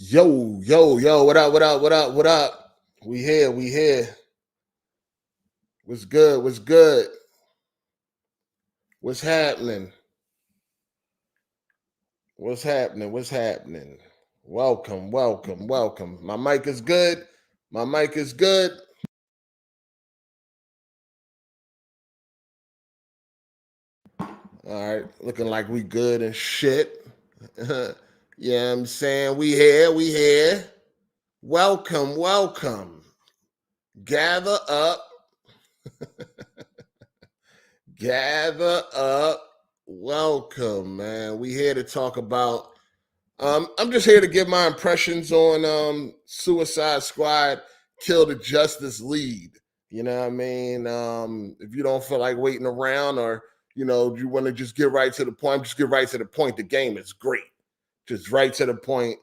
Yo, what up? We here. What's good? What's happening? What's happening? Welcome. My mic is good. All right, looking like we good and shit. Yeah, I'm saying we here. Welcome. Gather up. Gather up. Welcome, man. We here to talk about I'm just here to give my impressions on Suicide Squad Kill the Justice League. You know what I mean? If you don't feel like waiting around or you want to just get right to the point, just get right to the point. The game is great. Just right to the point.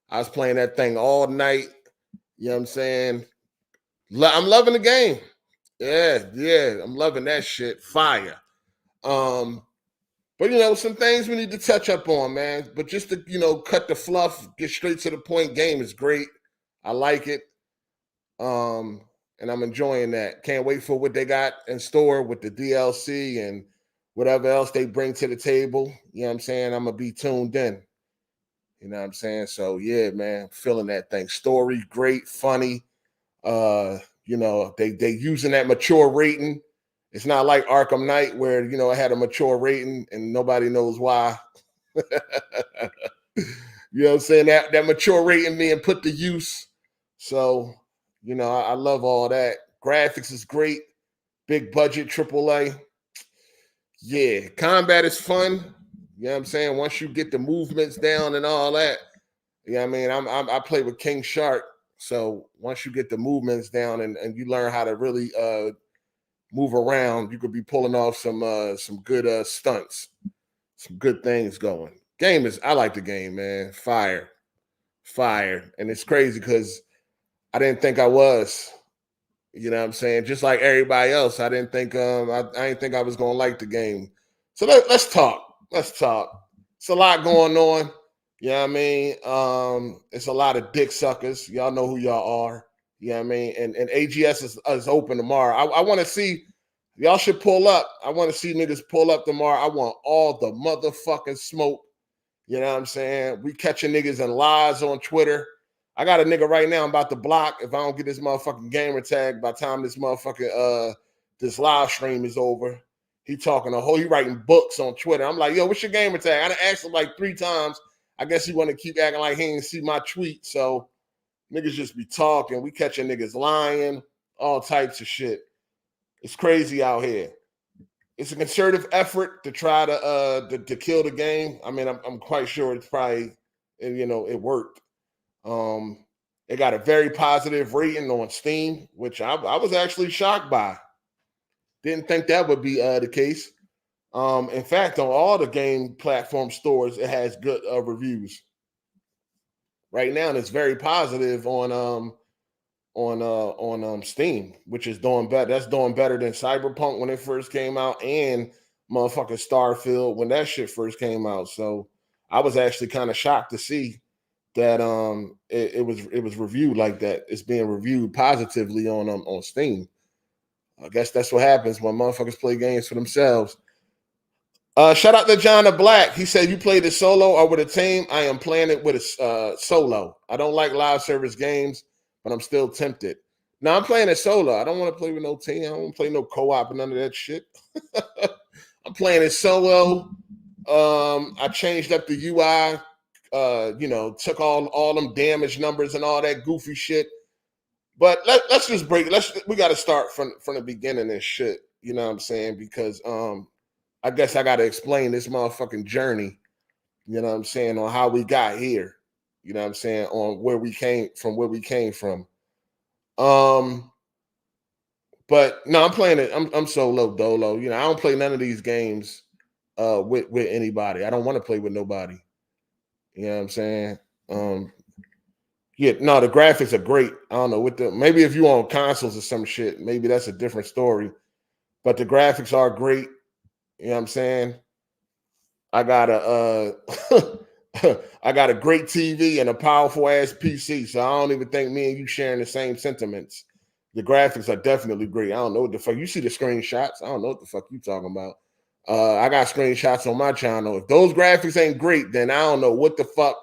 I was playing that thing all night. You know what I'm saying? I'm loving the game. Yeah. I'm loving that shit. Fire. Um, But some things we need to touch up on, man. But just to cut the fluff, get straight to the point. Game is great. I like it, and I'm enjoying that. Can't wait for what they got in store with the DLC and whatever else they bring to the table. You know what I'm saying? I'm gonna be tuned in. You know what I'm saying? So yeah, man, feeling that thing. Story great, funny. They using that mature rating. It's not like Arkham Knight where it had a mature rating and nobody knows why. You know what I'm saying? That mature rating being put to use. So, I love all that. Graphics is great. Big budget AAA. Yeah, combat is fun. You know what I'm saying? Once you get the movements down and all that. I mean? I play with King Shark. So once you get the movements down and you learn how to really move around, you could be pulling off some good stunts, some good things going. I like the game, man. Fire. And it's crazy because I didn't think I was. You know what I'm saying? Just like everybody else, I didn't think I didn't think I was gonna like the game. So let's talk. It's a lot going on. You know what I mean? It's a lot of dick suckers. Y'all know who y'all are. You know what I mean? And AGS is open tomorrow. I want to see. Y'all should pull up. I want to see niggas pull up tomorrow. I want all the motherfucking smoke. You know what I'm saying? We catching niggas in lies on Twitter. I got a nigga right now I'm about to block if I don't get this motherfucking gamer tag by the time this motherfucking this live stream is over. He writing books on Twitter. I'm like, yo, what's your gamer tag? I done asked him like 3 times. I guess he want to keep acting like he ain't see my tweet. So niggas just be talking. We catching niggas lying, all types of shit. It's crazy out here. It's a concerted effort to try to kill the game. I mean, I'm quite sure it's probably it worked. It got a very positive rating on Steam, which I was actually shocked by. Didn't think that would be the case. In fact, on all the game platform stores, it has good reviews. Right now, and it's very positive on Steam, which is doing better. That's doing better than Cyberpunk when it first came out, and motherfucking Starfield when that shit first came out. So I was actually kind of shocked to see that it was reviewed like that. It's being reviewed positively on Steam. I guess that's what happens when motherfuckers play games for themselves. Shout out to John the Black. He said, you played it solo or with a team? I am playing it with a solo. I don't like live service games, but I'm still tempted. Now I'm playing it solo. I don't want to play with no team. I don't want to play no co-op and none of that shit. I'm playing it solo. I changed up the UI. Took all them damage numbers and all that goofy shit. But let's just break it. We got to start from the beginning and shit. You know what I'm saying? Because I guess I got to explain this motherfucking journey. You know what I'm saying? On how we got here. You know what I'm saying? On where we came from. But no, I'm playing it. I'm solo dolo. I don't play none of these games with anybody. I don't want to play with nobody. You know what I'm saying? The graphics are great. I don't know maybe if you on consoles or some shit, maybe that's a different story. But the graphics are great. You know what I'm saying? I got a I got a great TV and a powerful ass PC, so I don't even think me and you sharing the same sentiments. The graphics are definitely great. I don't know what the fuck. You see the screenshots? I don't know what the fuck you talking about. I got screenshots on my channel. If those graphics ain't great, then I don't know what the fuck.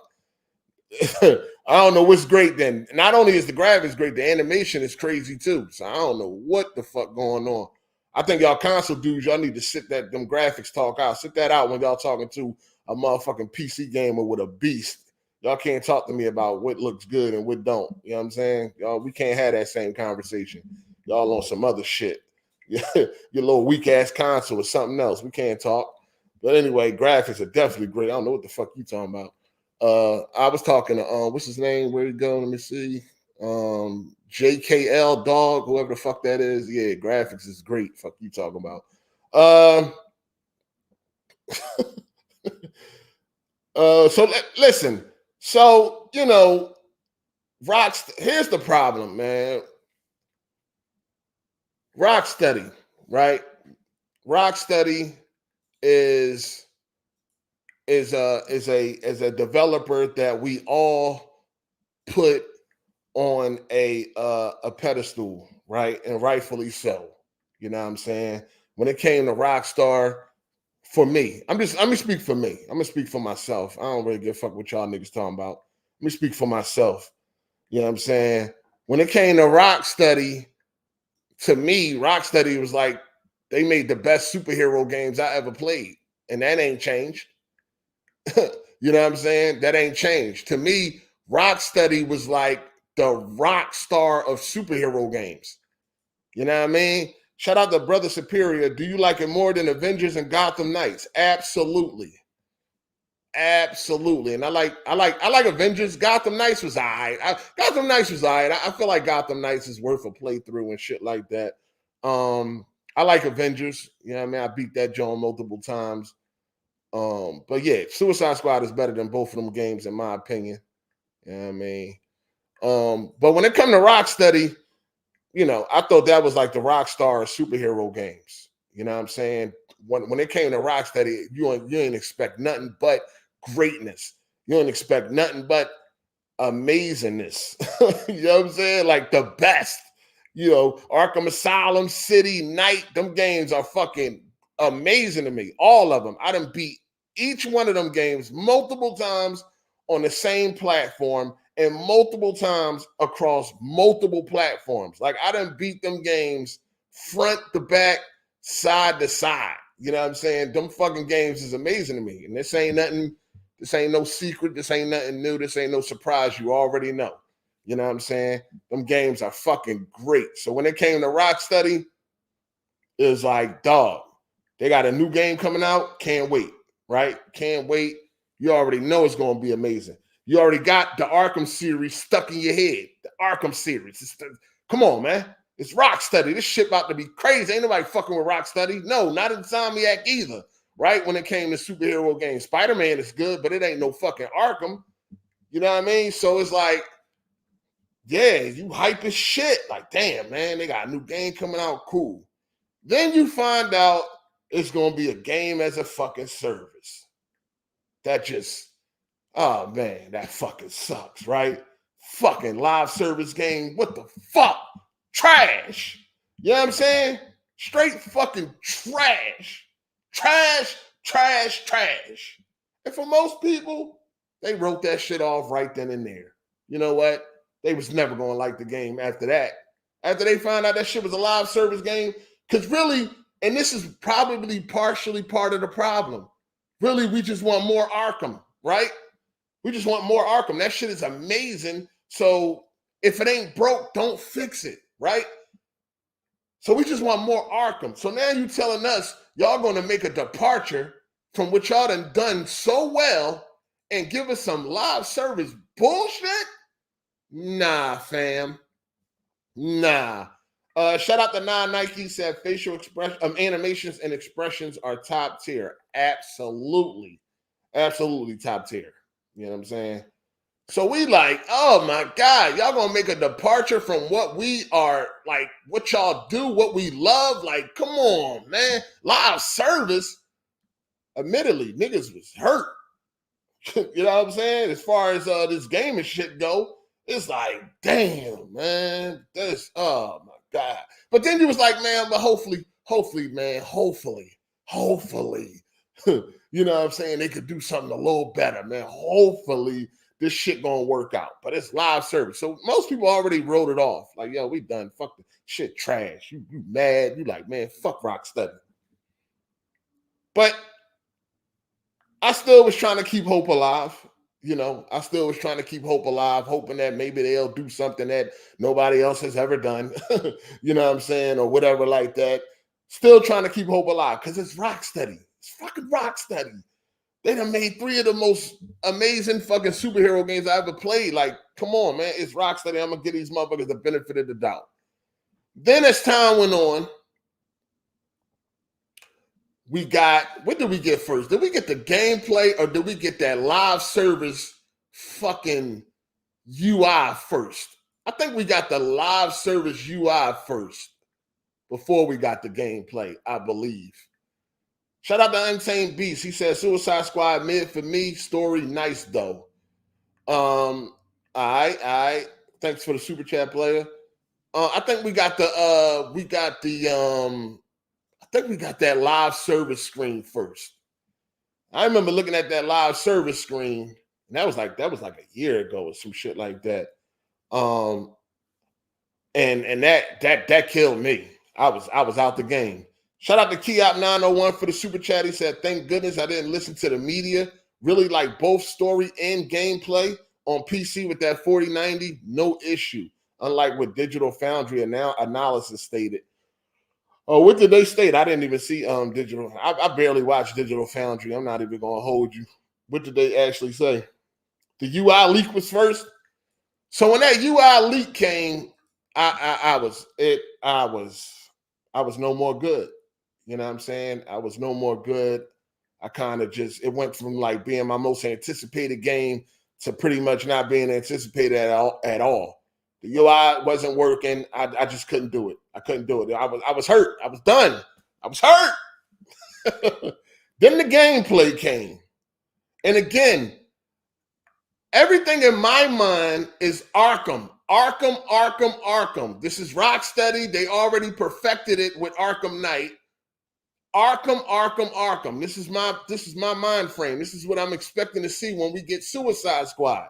I don't know what's great then. Not only is the graphics great, the animation is crazy too. So I don't know what the fuck going on. I think y'all console dudes, y'all need to sit them graphics talk out. Sit that out when y'all talking to a motherfucking PC gamer with a beast. Y'all can't talk to me about what looks good and what don't. You know what I'm saying? Y'all, we can't have that same conversation. Y'all on some other shit. Your little weak ass console or something else. We can't talk. But anyway, graphics are definitely great. I don't know what the fuck you talking about. I was talking to what's his name? Where he go? Let me see. JKL dog, whoever the fuck that is. Yeah, graphics is great. Fuck you talking about. So listen. So you know, here's the problem, man. Rocksteady, right? Rocksteady is a developer that we all put on a pedestal, right? And rightfully so. You know what I'm saying? When it came to Rockstar, for me, I'm gonna speak for me. I'm gonna speak for myself. I don't really give a fuck what y'all niggas talking about. Let me speak for myself. You know what I'm saying? When it came to Rocksteady, to me, Rocksteady was like they made the best superhero games I ever played, and that ain't changed. You know what I'm saying? That ain't changed. To me, Rocksteady was like the rock star of superhero games. You know what I mean? Shout out to Brother Superior. Do you like it more than Avengers and Gotham Knights? Absolutely. Absolutely. And I like Avengers. Gotham Knights was all right. Gotham Knights was all right. I feel like Gotham Knights is worth a playthrough and shit like that. I like Avengers. You know what I mean? I beat that John multiple times. But yeah, Suicide Squad is better than both of them games, in my opinion. You know what I mean? But when it comes to Rocksteady, you know, I thought that was like the rock star of superhero games. You know what I'm saying? When it came to Rocksteady, you ain't expect nothing but greatness. You don't expect nothing but amazingness. You know what I'm saying? Like the best. You know, Arkham Asylum, City, Night, them games are fucking amazing to me. All of them. I done beat each one of them games multiple times on the same platform and multiple times across multiple platforms. Like I done beat them games front to back, side to side. You know what I'm saying? Them fucking games is amazing to me. And this ain't nothing, this ain't no secret, this ain't nothing new, this ain't no surprise. You already know. You know what I'm saying? Them games are fucking great. So when it came to Rocksteady, it was like, dog, they got a new game coming out. Can't wait, right? Can't wait. You already know it's going to be amazing. You already got the Arkham series stuck in your head. The Arkham series. Come on, man. It's Rocksteady. This shit about to be crazy. Ain't nobody fucking with Rocksteady. No, not Insomniac either, right? When it came to superhero games. Spider-Man is good, but it ain't no fucking Arkham. You know what I mean? So it's like, yeah, you hype as shit. Like, damn, man, they got a new game coming out. Cool. Then you find out it's going to be a game as a fucking service. That just, oh, man, that fucking sucks, right? Fucking live service game. What the fuck? Trash. You know what I'm saying? Straight fucking trash. Trash, trash, trash. And for most people, they wrote that shit off right then and there. You know what? They was never going to like the game after that. After they found out that shit was a live service game. Because really, and this is probably partially part of the problem, really, we just want more Arkham, right? We just want more Arkham. That shit is amazing. So if it ain't broke, don't fix it, right? So we just want more Arkham. So now you telling us y'all going to make a departure from what y'all done so well and give us some live service bullshit? Nah, fam. Nah. Shout out to Nike said facial expression animations and expressions are top tier. Absolutely. Absolutely top tier. You know what I'm saying? So we like, oh my God, y'all gonna make a departure from what we are, like what y'all do, what we love. Like, come on, man. Live service. Admittedly, niggas was hurt. You know what I'm saying? As far as this game and shit go, it's like, damn, man, this, oh my God. But then you was like, man, but hopefully, man, hopefully, you know what I'm saying? They could do something a little better, man. Hopefully this shit gonna work out. But it's live service. So most people already wrote it off. Like, yo, we done. Fuck the shit, trash. You mad. You like, man, fuck Rocksteady. But I still was trying to keep hope alive. You know, I still was trying to keep hope alive, hoping that maybe they'll do something that nobody else has ever done. You know what I'm saying? Or whatever like that. Still trying to keep hope alive because it's Rocksteady. It's fucking Rocksteady. They done made 3 of the most amazing fucking superhero games I ever played. Like, come on, man. It's Rocksteady. I'm going to give these motherfuckers the benefit of the doubt. Then as time went on, we got, what did we get first? Did we get the gameplay or did we get that live service fucking UI first? I think we got the live service UI first before we got the gameplay, I believe. Shout out to Untamed Beast. He said Suicide Squad mid for me. Story nice though. All right. Thanks for the super chat, player. I think we got the I think we got that live service screen first. I remember looking at that live service screen, and that was like a year ago or some shit like that. And that killed me. I was out the game. Shout out to Keyop901 for the super chat. He said, thank goodness I didn't listen to the media. Really like both story and gameplay on PC with that 4090, no issue. Unlike what Digital Foundry analysis stated. Oh, what did they state? I didn't even see Digital. I barely watched Digital Foundry. I'm not even going to hold you. What did they actually say? The UI leak was first. So when that UI leak came, I was no more good. You know what I'm saying? I was no more good. I kind of just, it went from like being my most anticipated game to pretty much not being anticipated at all. The UI wasn't working. I just couldn't do it. I couldn't do it. I was hurt. I was done. I was hurt. Then the gameplay came. And again, everything in my mind is Arkham. Arkham. This is Rocksteady. They already perfected it with Arkham Knight. Arkham. This is my mind frame. This is what I'm expecting to see when we get Suicide Squad.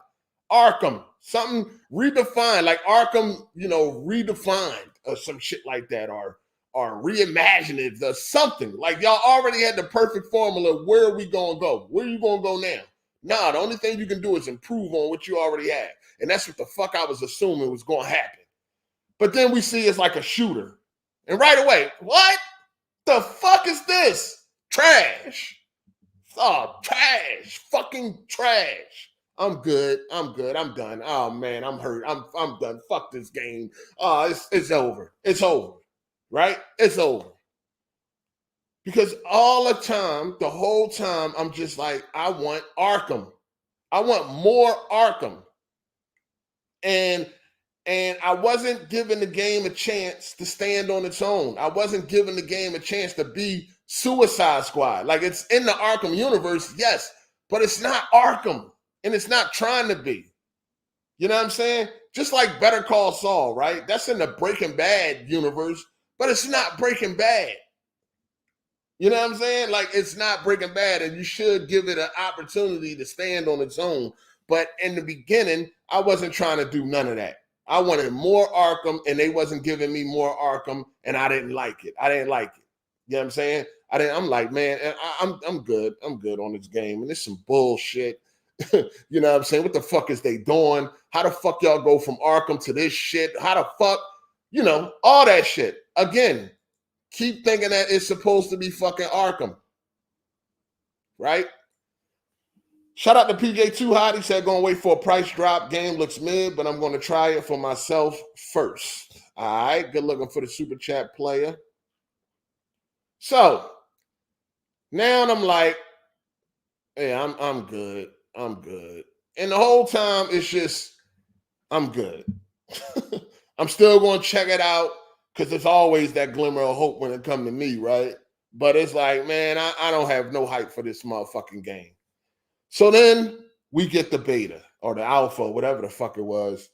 Arkham, something redefined, like Arkham, redefined or some shit like that, or reimaginative or something. Like y'all already had the perfect formula. Where are we gonna go? Where are you gonna go now? Nah, the only thing you can do is improve on what you already have. And that's what the fuck I was assuming was gonna happen. But then we see it's like a shooter. And right away, what? The fuck is this? Trash. Oh, trash. Fucking trash. I'm good. I'm done. Oh man, I'm hurt. I'm done. Fuck this game. Oh, it's over. It's over. Right? It's over. Because all the time, the whole time, I'm just like, I want Arkham. I want more Arkham. And I wasn't giving the game a chance to stand on its own. I wasn't giving the game a chance to be Suicide Squad. Like, it's in the Arkham universe, yes, but it's not Arkham, and it's not trying to be. You know what I'm saying? Just like Better Call Saul, right? That's in the Breaking Bad universe, but it's not Breaking Bad. You know what I'm saying? Like, it's not Breaking Bad, and you should give it an opportunity to stand on its own. But in the beginning, I wasn't trying to do none of that. I wanted more Arkham, and they wasn't giving me more Arkham, and I didn't like it. You know what I'm saying? I'm like, man, I'm good. I'm good on this game, and it's some bullshit. You know what I'm saying? What the fuck is they doing? How the fuck y'all go from Arkham to this shit? How the fuck, all that shit. Again, keep thinking that it's supposed to be fucking Arkham, right? Shout out to PJ Too Hot. He said, going to wait for a price drop. Game looks mid, but I'm going to try it for myself first. All right. Good looking for the super chat player. So now I'm like, hey, I'm good. I'm good. And the whole time it's just, I'm good. I'm still going to check it out because there's always that glimmer of hope when it comes to me, right? But it's like, man, I don't have no hype for this motherfucking game. So then we get the beta or the alpha, whatever the fuck it was.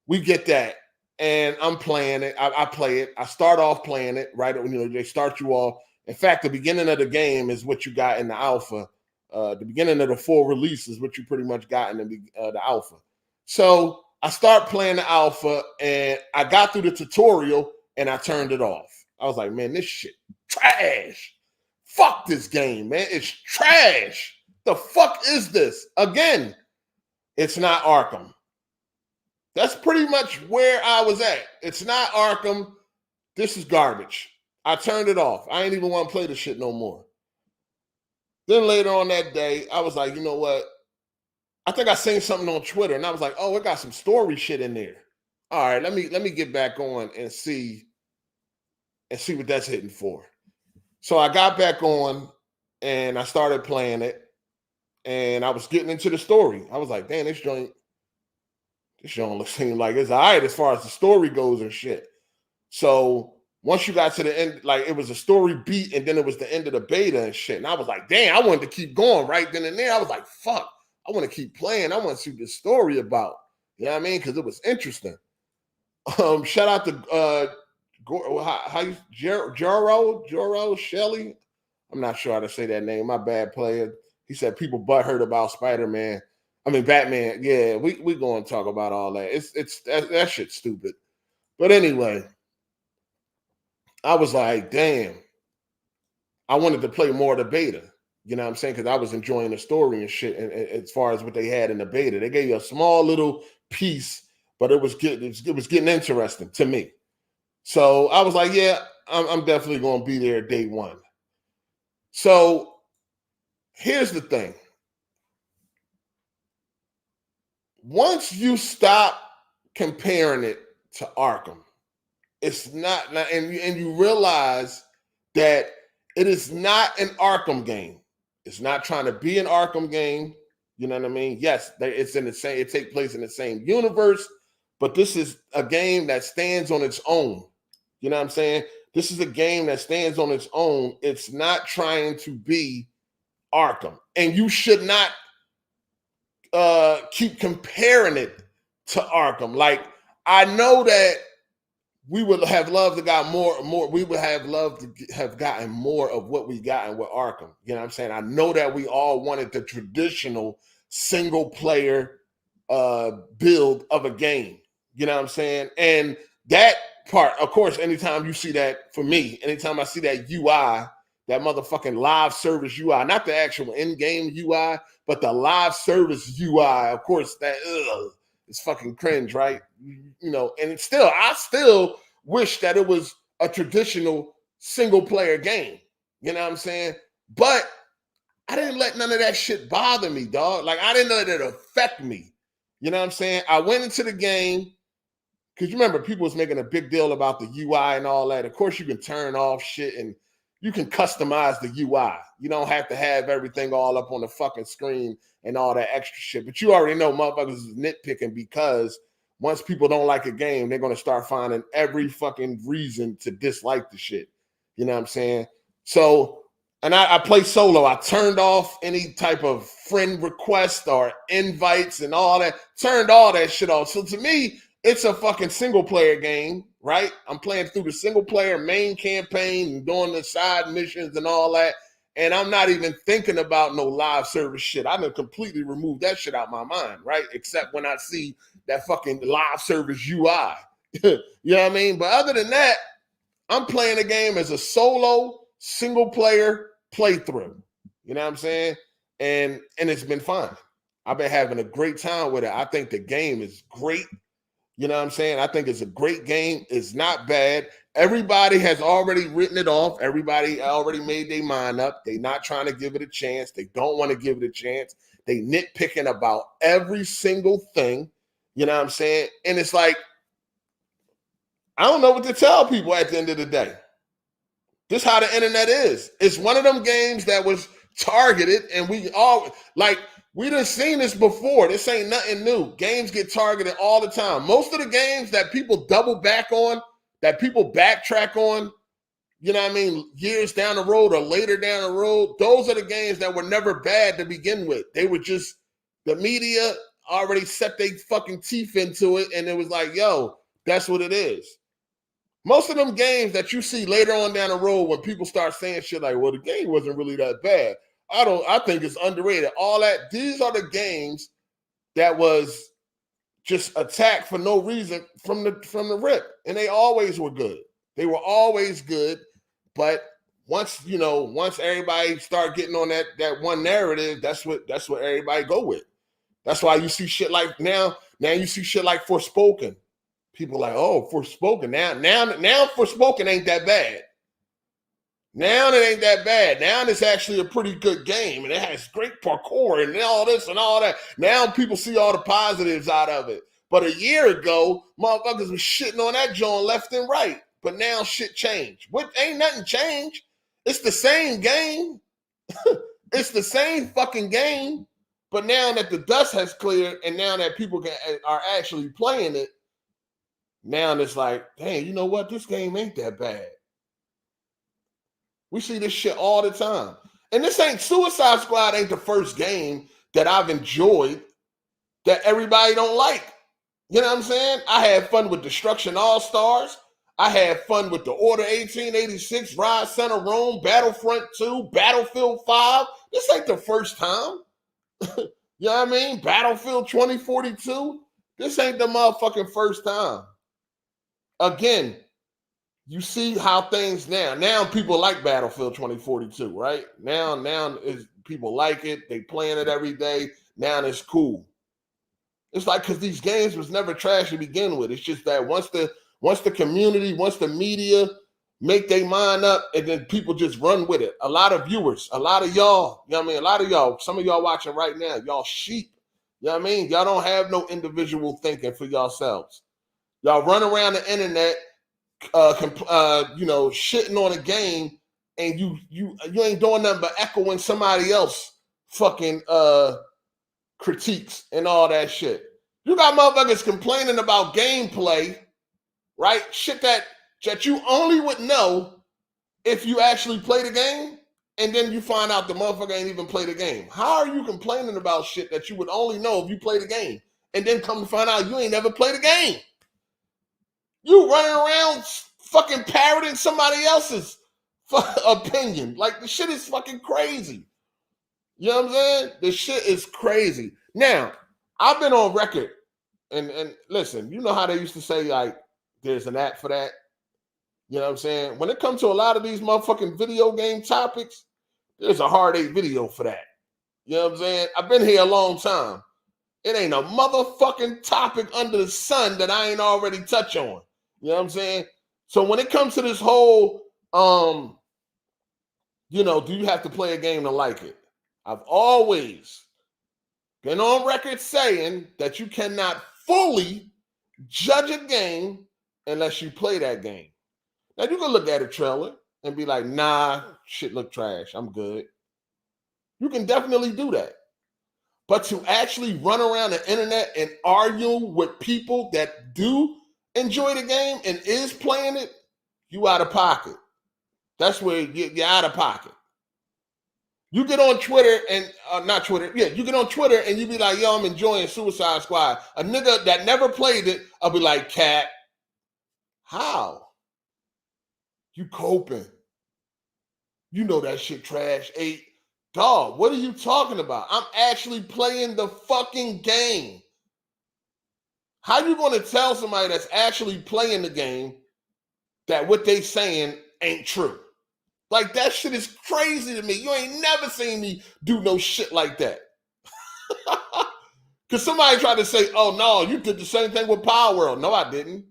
We get that, and I'm playing it. I play it. I start off playing it, right? They start you off. In fact, the beginning of the game is what you got in the alpha. The beginning of the full release is what you pretty much got in the alpha. So I start playing the alpha, and I got through the tutorial, and I turned it off. I was like, man, this shit trash. Fuck this game, man. It's trash. The fuck is this? Again, it's not Arkham. That's pretty much where I was at. It's not Arkham. This is garbage. I turned it off. I ain't even want to play this shit no more. Then later on that day, I was like, you know what? I think I seen something on Twitter, and I was like, oh, it got some story shit in there. All right, let me get back on and see what that's hitting for. So I got back on, and I started playing it, and I was getting into the story. I was like, damn, this joint seems like it's all right as far as the story goes and shit. So once you got to the end, like it was a story beat, and then it was the end of the beta and shit. And I was like, damn, I wanted to keep going right then and there. I was like, fuck, I want to keep playing. I want to see what this story about. You know what I mean? Because it was interesting. Shout out to Joro Shelley. I'm not sure how to say that name. My bad, player. He said people butthurt about Spider-Man. I mean Batman. Yeah, we going to talk about all that. It's that shit's stupid. But anyway, I was like, damn. I wanted to play more of the beta. You know what I'm saying? Because I was enjoying the story and shit. And as far as what they had in the beta, they gave you a small little piece, but it was getting interesting to me. So I was like, yeah, I'm definitely going to be there day one. So here's the thing. Once you stop comparing it to Arkham, it's not, and you realize that it is not an Arkham game. It's not trying to be an Arkham game. You know what I mean? Yes, it's in the same. It takes place in the same universe, but this is a game that stands on its own. You know what I'm saying? This is a game that stands on its own. It's not trying to be Arkham, and you should not keep comparing it to Arkham. Like, I know that we would have loved to got more. We would have loved to have gotten more of what we gotten with Arkham. You know what I'm saying? I know that we all wanted the traditional single player build of a game. You know what I'm saying? And that part, of course, anytime you see that, for me, anytime I see that UI, that motherfucking live service UI, not the actual in-game UI, but the live service UI, of course, that it's fucking cringe, right? You know, and I still wish that it was a traditional single player game. You know what I'm saying? But I didn't let none of that shit bother me, dog. Like, I didn't let it affect me. You know what I'm saying? I went into the game, because you remember people was making a big deal about the UI and all that. Of course, you can turn off shit and you can customize the UI. You don't have to have everything all up on the fucking screen and all that extra shit. But you already know motherfuckers is nitpicking, because once people don't like a game, they're going to start finding every fucking reason to dislike the shit. You know what I'm saying? So, and I play solo. I turned off any type of friend request or invites and all that. Turned all that shit off. So to me, it's a fucking single player game, right? I'm playing through the single player main campaign and doing the side missions and all that. And I'm not even thinking about no live service shit. I done completely removed that shit out my mind, right? Except when I see that fucking live service UI. You know what I mean? But other than that, I'm playing the game as a solo, single player playthrough. You know what I'm saying? And it's been fun. I've been having a great time with it. I think the game is great. You know what I'm saying? I think it's a great game. It's not bad. Everybody has already written it off. Everybody already made their mind up. They're not trying to give it a chance. They don't want to give it a chance. They nitpicking about every single thing. You know what I'm saying? And it's like, I don't know what to tell people at the end of the day. This is how the internet is. It's one of them games that was targeted, and we done seen this before. This ain't nothing new. Games get targeted all the time. Most of the games that people double back on, that people backtrack on, you know what I mean, years down the road or later down the road, those are the games that were never bad to begin with. They were just The media already set their fucking teeth into it, and it was like, yo, that's what it is. Most of them games that you see later on down the road when people start saying shit like, well, the game wasn't really that bad. I think it's underrated. All that, these are the games that was just attacked for no reason from the rip. And they always were good. They were always good. But once everybody start getting on that one narrative, that's what everybody go with. That's why you see shit like now you see shit like Forspoken. People like, oh, Forspoken. Now Forspoken ain't that bad. Now it ain't that bad. Now it's actually a pretty good game, and it has great parkour and all this and all that. Now people see all the positives out of it. But a year ago, motherfuckers was shitting on that joint left and right. But now shit changed. What ain't nothing changed. It's the same game. It's the same fucking game. But now that the dust has cleared, and now that people are actually playing it, now it's like, dang, you know what? This game ain't that bad. We see this shit all the time. And this ain't Suicide Squad ain't the first game that I've enjoyed that everybody don't like. You know what I'm saying? I had fun with Destruction All-Stars. I had fun with the Order 1886, Rise Center Rome, Battlefront 2, Battlefield 5. This ain't the first time. You know what I mean? Battlefield 2042. This ain't the motherfucking first time. Again, you see how things now people like Battlefield 2042, right? Now people like it. They playing it every day. Now it's cool. It's like, because these games was never trash to begin with. It's just that once the community, once the media make their mind up, and then people just run with it. A lot of viewers, a lot of y'all, you know what I mean? A lot of y'all, some of y'all watching right now, y'all sheep. You know what I mean? Y'all don't have no individual thinking for yourselves. Y'all run around the internet, shitting on a game, and you ain't doing nothing but echoing somebody else fucking critiques and all that shit. You got motherfuckers complaining about gameplay, right? Shit that you only would know if you actually play the game, and then you find out the motherfucker ain't even play the game. How are you complaining about shit that you would only know if you play the game, and then come to find out you ain't never played the game? You running around fucking parroting somebody else's opinion. Like, the shit is fucking crazy. You know what I'm saying? The shit is crazy. Now, I've been on record, and listen, you know how they used to say, like, there's an app for that? You know what I'm saying? When it comes to a lot of these motherfucking video game topics, there's a Hard 8 video for that. You know what I'm saying? I've been here a long time. It ain't a motherfucking topic under the sun that I ain't already touch on. You know what I'm saying? So when it comes to this whole, do you have to play a game to like it? I've always been on record saying that you cannot fully judge a game unless you play that game. Now, you can look at a trailer and be like, nah, shit look trash. I'm good. You can definitely do that. But to actually run around the internet and argue with people that do enjoy the game and is playing it, you out of pocket. That's where you're out of pocket. You get on Twitter and you get on Twitter and you be like, yo, I'm enjoying Suicide Squad. A nigga that never played it, I'll be like, cat, how? You coping. You know that shit trash. 8. Dog, what are you talking about? I'm actually playing the fucking game. How you going to tell somebody that's actually playing the game that what they saying ain't true? Like, that shit is crazy to me. You ain't never seen me do no shit like that. Because somebody tried to say, oh, no, you did the same thing with Power World. No, I didn't.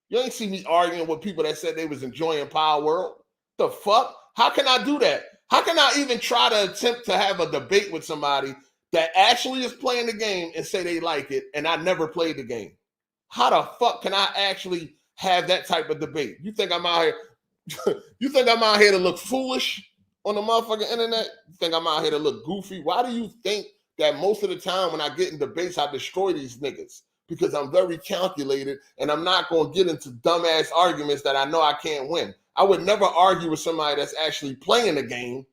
You ain't see me arguing with people that said they was enjoying Power World. The fuck? How can I do that? How can I even try to attempt to have a debate with somebody that actually is playing the game and say they like it, and I never played the game? How the fuck can I actually have that type of debate? You think I'm out here? You think I'm out here to look foolish on the motherfucking internet? You think I'm out here to look goofy? Why do you think that most of the time when I get in debates, I destroy these niggas? Because I'm very calculated, and I'm not going to get into dumbass arguments that I know I can't win. I would never argue with somebody that's actually playing the game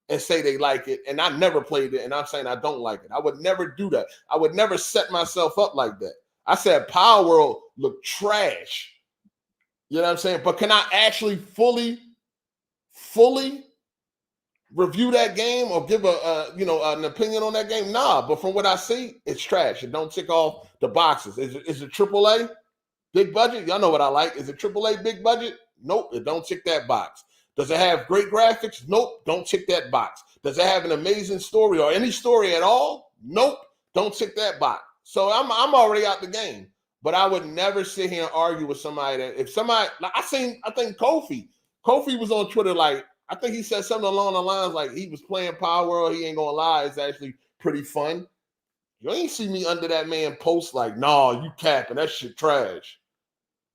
and say they like it, and I never played it, and I'm saying I don't like it. I would never do that. I would never set myself up like that. I said Power World looked trash. You know what I'm saying? But can I actually fully review that game or give an opinion on that game? Nah, but from what I see, it's trash. It don't tick off the boxes. Is it AAA? Big budget? Y'all know what I like. Is it AAA big budget? Nope, it don't tick that box. Does it have great graphics? Nope, don't tick that box. Does it have an amazing story or any story at all? Nope, don't tick that box. So I'm already out the game. But I would never sit here and argue with somebody that if somebody like I think Kofi was on Twitter, like I think he said something along the lines like he was playing Power World. He ain't gonna lie, it's actually pretty fun. You ain't see me under that man post like, nah, you capping, that shit trash.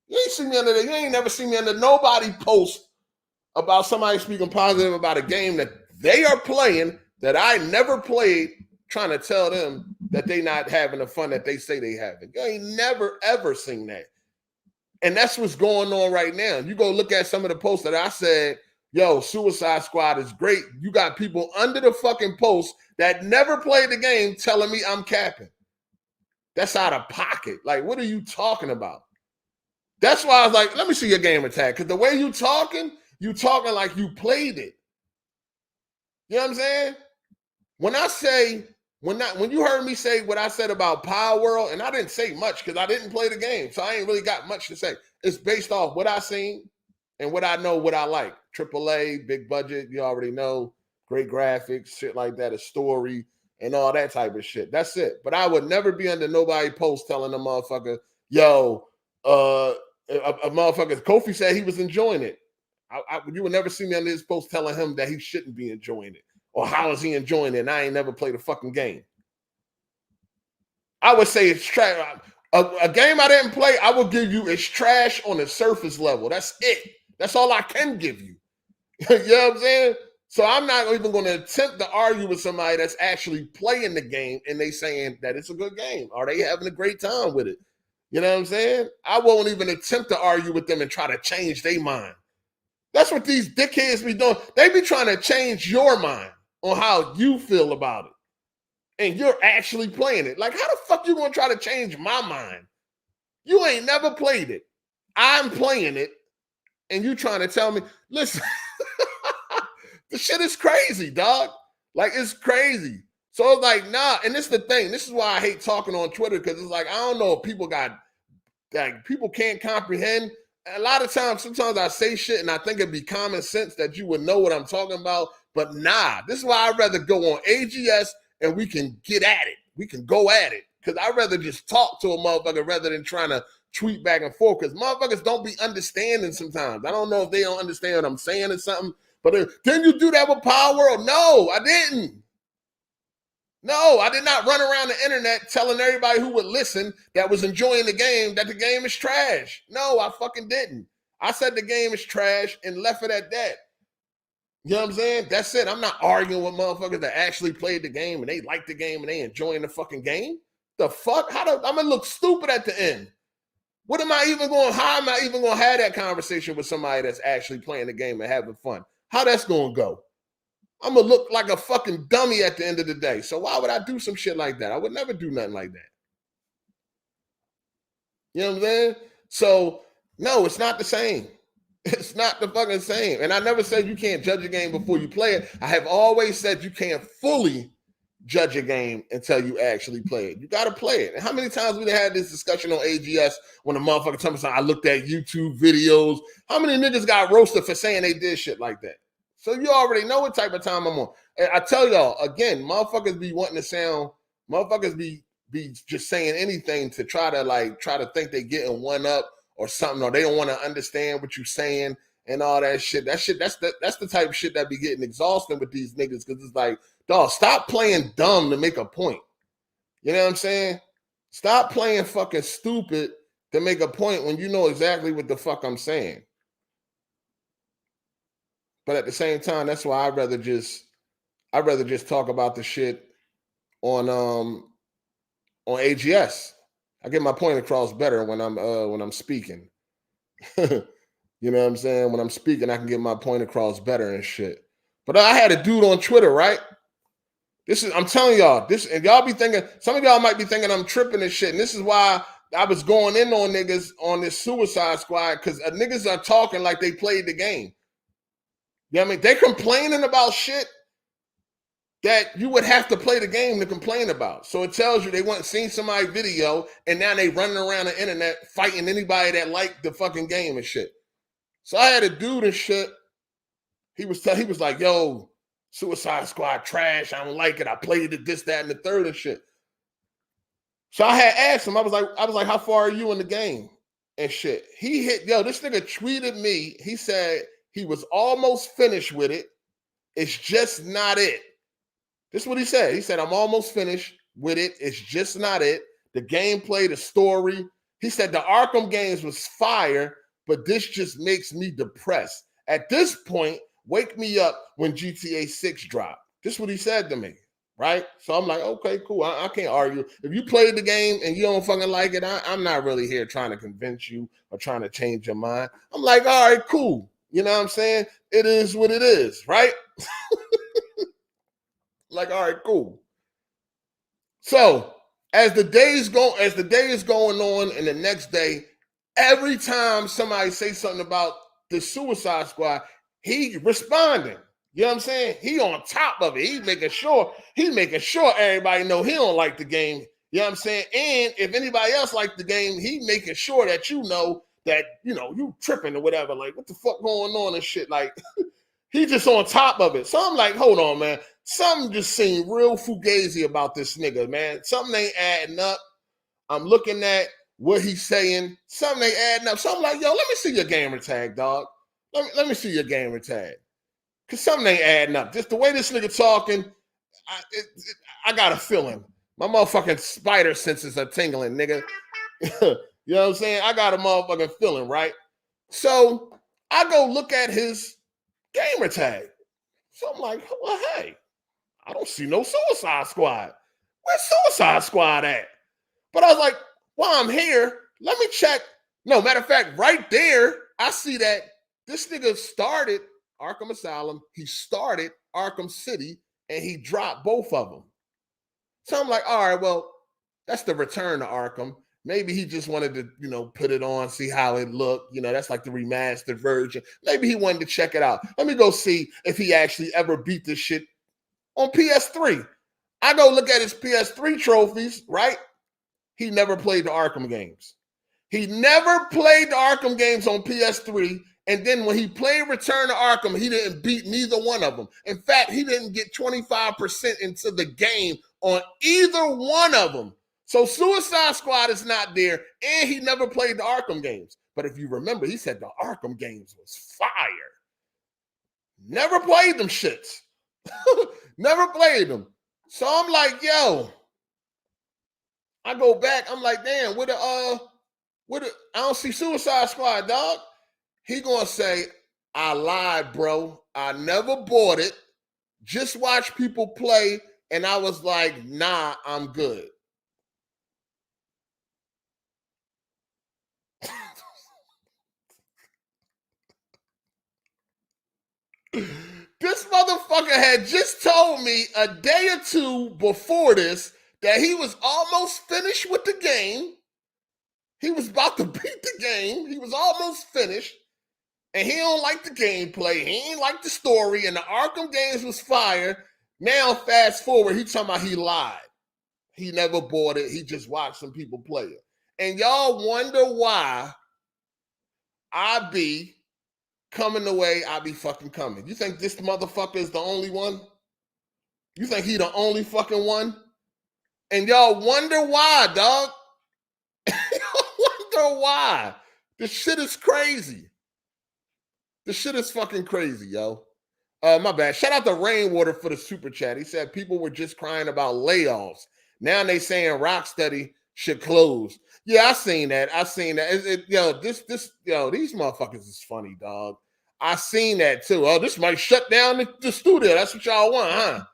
You ain't see me under that. You ain't never seen me under nobody post about somebody speaking positive about a game that they are playing that I never played, trying to tell them that they not having the fun that they say they having. You ain't never, ever seen that. And that's what's going on right now. You go look at some of the posts that I said, yo, Suicide Squad is great. You got people under the fucking post that never played the game telling me I'm capping. That's out of pocket. Like, what are you talking about? That's why I was like, let me see your game attack. Because the way you talking like you played it. You know what I'm saying? When you heard me say what I said about Power World, and I didn't say much because I didn't play the game, so I ain't really got much to say. It's based off what I seen and what I know, what I like. AAA, big budget, you already know, great graphics, shit like that, a story, and all that type of shit. That's it. But I would never be under nobody post telling the motherfucker, yo, a motherfucker, Kofi said he was enjoying it. You would never see me under his post telling him that he shouldn't be enjoying it. Or how is he enjoying it? And I ain't never played a fucking game. I would say it's trash. A game I didn't play, I will give you it's trash on the surface level. That's it. That's all I can give you. You know what I'm saying? So I'm not even going to attempt to argue with somebody that's actually playing the game and they saying that it's a good game. Are they having a great time with it? You know what I'm saying? I won't even attempt to argue with them and try to change their mind. That's what these dickheads be doing. They be trying to change your mind on how you feel about it. And you're actually playing it. Like, how the fuck you gonna try to change my mind? You ain't never played it. I'm playing it, and you trying to tell me, listen, the shit is crazy, dog. Like, it's crazy. So it's like, nah, and this is the thing. This is why I hate talking on Twitter, because it's like, I don't know if people people can't comprehend. A lot of times, sometimes I say shit and I think it'd be common sense that you would know what I'm talking about. But nah, this is why I'd rather go on AGS and we can get at it. We can go at it. Because I'd rather just talk to a motherfucker rather than trying to tweet back and forth. Because motherfuckers don't be understanding sometimes. I don't know if they don't understand what I'm saying or something. But didn't you do that with Power World? No, I didn't. No, I did not run around the internet telling everybody who would listen that was enjoying the game that the game is trash. No, I fucking didn't. I said the game is trash and left it at that. You know what I'm saying? That's it. I'm not arguing with motherfuckers that actually played the game and they like the game and they enjoying the fucking game. The fuck? I'm gonna look stupid at the end. How am I even gonna have that conversation with somebody that's actually playing the game and having fun? How that's gonna go? I'm gonna look like a fucking dummy at the end of the day. So why would I do some shit like that? I would never do nothing like that. You know what I'm saying? So no, it's not the same. It's not the fucking same. And I never said you can't judge a game before you play it. I have always said you can't fully judge a game until you actually play it. You got to play it. And how many times we had this discussion on AGS when the motherfucker told me I looked at YouTube videos? How many niggas got roasted for saying they did shit like that? So you already know what type of time I'm on. And I tell y'all, again, motherfuckers be wanting to sound, motherfuckers be just saying anything to try to think they getting one up or something, or they don't want to understand what you're saying and all that shit. That's the type of shit that be getting exhausting with these niggas, because it's like, dog, stop playing dumb to make a point. You know what I'm saying? Stop playing fucking stupid to make a point when you know exactly what the fuck I'm saying. But at the same time, that's why I'd rather just talk about the shit on AGS. I get my point across better when I'm speaking. You know what I'm saying? When I'm speaking, I can get my point across better and shit. But I had a dude on Twitter, right? I'm telling y'all, and y'all be thinking, some of y'all might be thinking I'm tripping and shit. And this is why I was going in on niggas on this Suicide Squad, because niggas are talking like they played the game. You know what I mean? They're complaining about shit that you would have to play the game to complain about. So it tells you they went and seen somebody's video, and now they running around the internet fighting anybody that liked the fucking game and shit. So I had a dude and shit. He was like, yo, Suicide Squad trash. I don't like it. I played it, this, that, and the third and shit. So I had asked him, I was like, how far are you in the game? And shit. This nigga tweeted me. He said he was almost finished with it. It's just not it. This is what he said. He said, I'm almost finished with it. It's just not it. The gameplay, the story. He said the Arkham games was fire, but this just makes me depressed. At this point, wake me up when GTA 6 dropped. This is what he said to me, right? So I'm like, okay, cool. I can't argue. If you played the game and you don't fucking like it, I'm not really here trying to convince you or trying to change your mind. I'm like, all right, cool. You know what I'm saying? It is what it is, right? Like, all right, cool. So as the day is going on, and the next day, every time somebody say something about the Suicide Squad, he responding. You know what I'm saying? He on top of it. He making sure everybody know he don't like the game. You know what I'm saying? And if anybody else like the game, he making sure that you know that, you tripping or whatever. Like, what the fuck going on and shit? Like, he just on top of it. So I'm like, hold on, man. Something just seemed real fugazi about this nigga, man. Something ain't adding up. I'm looking at what he's saying. Something ain't adding up. So I'm like, yo, let me see your gamer tag, dog. Let me see your gamer tag. Because something ain't adding up. Just the way this nigga talking, I got a feeling. My motherfucking spider senses are tingling, nigga. You know what I'm saying? I got a motherfucking feeling, right? So I go look at his gamer tag. So I'm like, well, hey, I don't see no Suicide Squad. Where's Suicide Squad at? But I was like, while I'm here, let me check. No, matter of fact, right there, I see that this nigga started Arkham Asylum. He started Arkham City, and he dropped both of them. So I'm like, all right, well, that's the return to Arkham. Maybe he just wanted to, put it on, see how it looked. That's like the remastered version. Maybe he wanted to check it out. Let me go see if he actually ever beat this shit on PS3. I go look at his PS3 trophies, right? He never played the Arkham games. He never played the Arkham games on PS3. And then when he played Return to Arkham, he didn't beat neither one of them. In fact, he didn't get 25% into the game on either one of them. So Suicide Squad is not there, and he never played the Arkham games. But if you remember, he said the Arkham games was fire. Never played them shits. Never played them. So I'm like, yo, I go back. I'm like, damn, I don't see Suicide Squad, dog. He gonna say, I lied, bro. I never bought it. Just watch people play. And I was like, nah, I'm good. This motherfucker had just told me a day or two before this that he was almost finished with the game. He was about to beat the game. He was almost finished. And he don't like the gameplay. He ain't like the story. And the Arkham games was fire. Now, fast forward, he talking about he lied. He never bought it. He just watched some people play it. And y'all wonder why I be coming the way I be fucking coming. You think this motherfucker is the only one? You think he the only fucking one? And y'all wonder why, dog. Y'all wonder why. This shit is crazy. This shit is fucking crazy, yo. My bad. Shout out to Rainwater for the super chat. He said people were just crying about layoffs. Now they saying Rocksteady should close. Yeah, I seen that. These motherfuckers is funny, dog. I seen that too. Oh, this might shut down the studio. That's what y'all want, huh?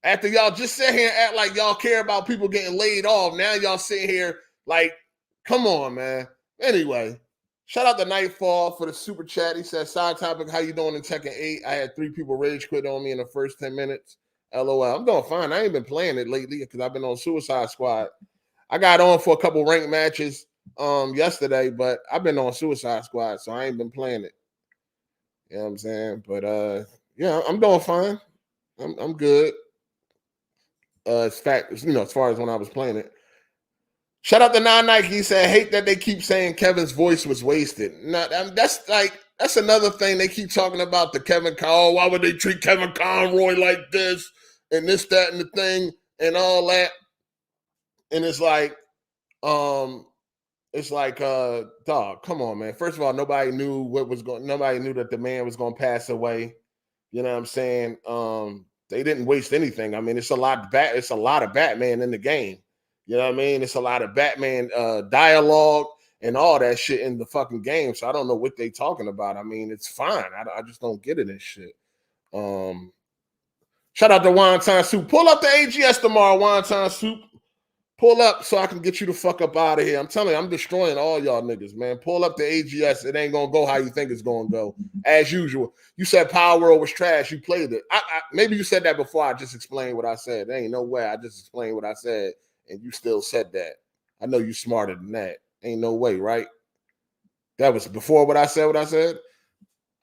After y'all just sit here and act like y'all care about people getting laid off, now y'all sit here like, come on, man. Anyway, Shout out to Nightfall for the super chat. He said, side topic, how you doing in Tekken 8? I had 3 people rage quit on me in the first 10 minutes. LOL. I'm doing fine. I ain't been playing it lately because I've been on Suicide Squad. I got on for a couple ranked matches yesterday, but I've been on Suicide Squad, so I ain't been playing it. You know what I'm saying? But yeah, I'm doing fine. I'm good. As far as when I was playing it. Shout out to Non-Nike. He said, hate that they keep saying Kevin's voice was wasted. Now, that's another thing they keep talking about, the Kevin Conroy. Why would they treat Kevin Conroy like this and this, that, and the thing and all that? And it's like, dog, come on, man. First of all, nobody knew that the man was going to pass away. You know what I'm saying? They didn't waste anything. I mean, it's a lot of Batman in the game. You know what I mean? It's a lot of Batman dialogue and all that shit in the fucking game. So I don't know what they talking about. I mean, it's fine. I just don't get it and shit. Shout out to Wonton Soup. Pull up the AGS tomorrow, Wonton Soup. Pull up so I can get you the fuck up out of here. I'm telling you, I'm destroying all y'all niggas, man. Pull up the AGS. It ain't going to go how you think it's going to go. As usual. You said Power World was trash. You played it. Maybe you said that before. I just explained what I said. There ain't no way. I just explained what I said. And you still said that. I know you smarter than that. Ain't no way, right? That was before what I said.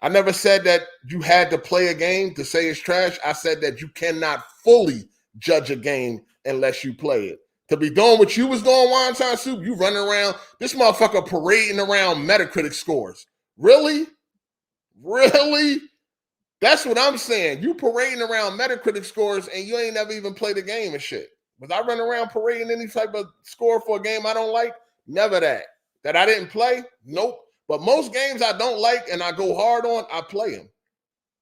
I never said that you had to play a game to say it's trash. I said that you cannot fully judge a game unless you play it. To be doing what you was doing, Wonton Soup, you running around, this motherfucker parading around Metacritic scores. Really? Really? That's what I'm saying. You parading around Metacritic scores and you ain't never even played a game and shit. Was I running around parading any type of score for a game I don't like? Never that. That I didn't play? Nope. But most games I don't like and I go hard on, I play them.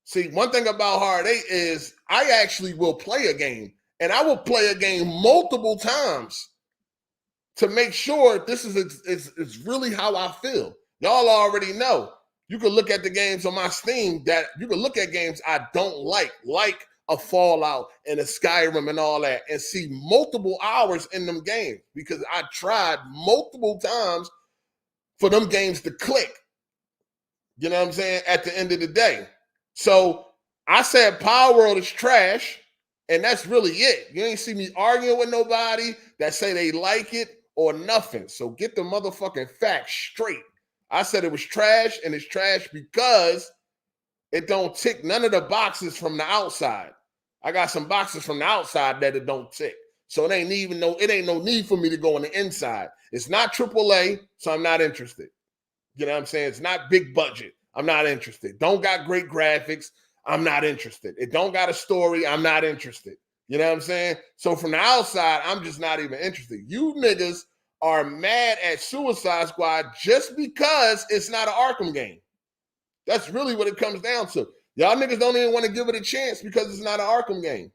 See, one thing about Hard 8 is I actually will play a game. And I will play a game multiple times to make sure this is really how I feel. Y'all already know. You can look at the games on my Steam that you can look at games I don't like a Fallout and a Skyrim and all that, and see multiple hours in them games because I tried multiple times for them games to click. You know what I'm saying? At the end of the day. So I said Power World is trash, and that's really it. You ain't see me arguing with nobody that say they like it or nothing. So get the motherfucking facts straight. I said it was trash, and it's trash because it don't tick none of the boxes from the outside. I got some boxes from the outside that it don't tick. So it ain't no need for me to go on the inside. It's not AAA, so I'm not interested. You know what I'm saying? It's not big budget. I'm not interested. Don't got great graphics. I'm not interested. It don't got a story. I'm not interested. You know what I'm saying? So from the outside, I'm just not even interested. You niggas are mad at Suicide Squad just because it's not an Arkham game. That's really what it comes down to. Y'all niggas don't even want to give it a chance because it's not an Arkham game.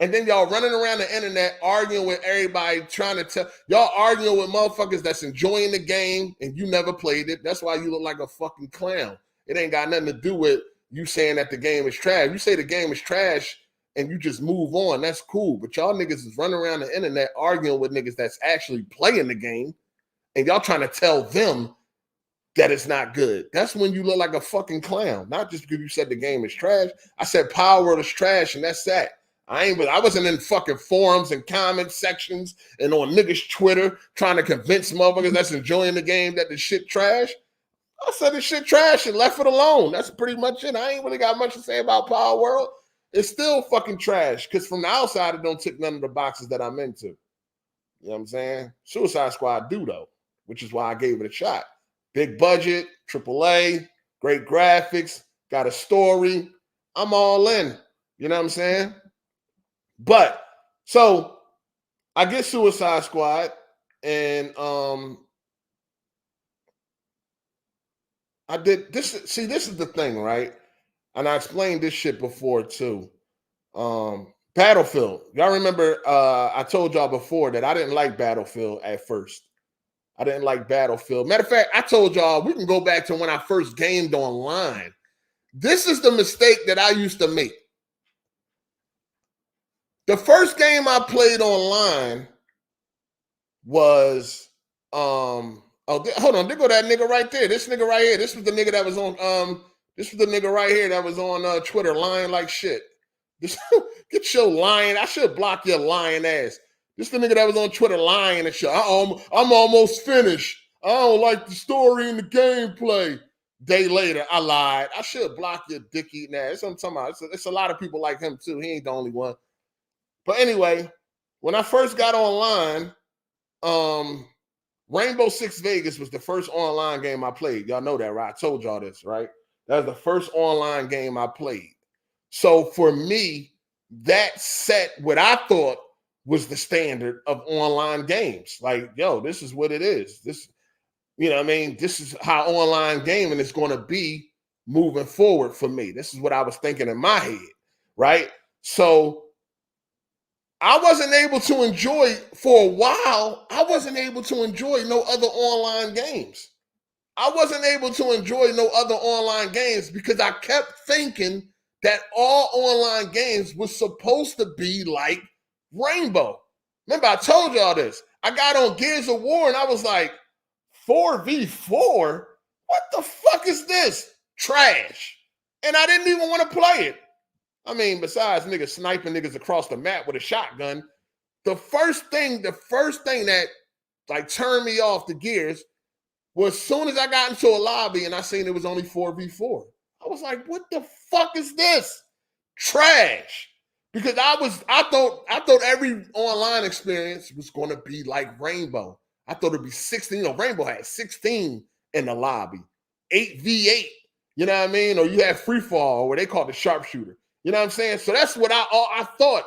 And then y'all running around the internet arguing with everybody, trying to tell y'all arguing with motherfuckers that's enjoying the game and you never played it. That's why you look like a fucking clown. It ain't got nothing to do with you saying that the game is trash. You say the game is trash and you just move on. That's cool. But y'all niggas is running around the internet arguing with niggas that's actually playing the game and y'all trying to tell them that it's not good. That's when you look like a fucking clown. Not just because you said the game is trash. I said Power World is trash and that's that. I wasn't in fucking forums and comment sections and on niggas' Twitter trying to convince motherfuckers that's enjoying the game that the shit trash. I said the shit trash and left it alone. That's pretty much it. I ain't really got much to say about Power World. It's still fucking trash because from the outside, it don't tick none of the boxes that I'm into. You know what I'm saying? Suicide Squad do, though, which is why I gave it a shot. Big budget, AAA, great graphics, got a story. I'm all in. You know what I'm saying? But, so, I get Suicide Squad, and I did this. See, this is the thing, right? And I explained this shit before, too. Battlefield. Y'all remember I told y'all before that I didn't like Battlefield at first. I didn't like Battlefield. Matter of fact, I told y'all we can go back to when I first gamed online. This is the mistake that I used to make. The first game I played online was Oh, hold on. There go that nigga right there. This nigga right here. This was the nigga that was on. This was the nigga right here that was on Twitter lying like shit. This, get your lying. I should block your lying ass. This the nigga that was on Twitter lying and shit. I'm almost finished. I don't like the story and the gameplay. Day later, I lied. I should block your dick eating ass. That's what I'm talking about. It's a lot of people like him too. He ain't the only one. But anyway, when I first got online, Rainbow Six Vegas was the first online game I played. Y'all know that, right? I told y'all this, right? That was the first online game I played. So for me, that set what I thought was the standard of online games. Like, yo, this is what it is. This, you know what I mean? This is how online gaming is going to be moving forward for me. This is what I was thinking in my head, right? So I wasn't able to enjoy, for a while, I wasn't able to enjoy no other online games. I wasn't able to enjoy no other online games because I kept thinking that all online games was supposed to be like Rainbow. Remember, I told y'all this. I got on Gears of War and I was like, 4v4? What the fuck is this? Trash. And I didn't even want to play it. I mean, besides niggas sniping niggas across the map with a shotgun, the first thing that like turned me off the Gears was as soon as I got into a lobby and I seen it was only 4v4. I was like, what the fuck is this? Trash. Because I thought every online experience was going to be like Rainbow. I thought it'd be 16. You know, Rainbow had 16 in the lobby, 8v8. You know what I mean? Or you had free fall, or what they call the sharpshooter. You know what I'm saying? So that's what I thought.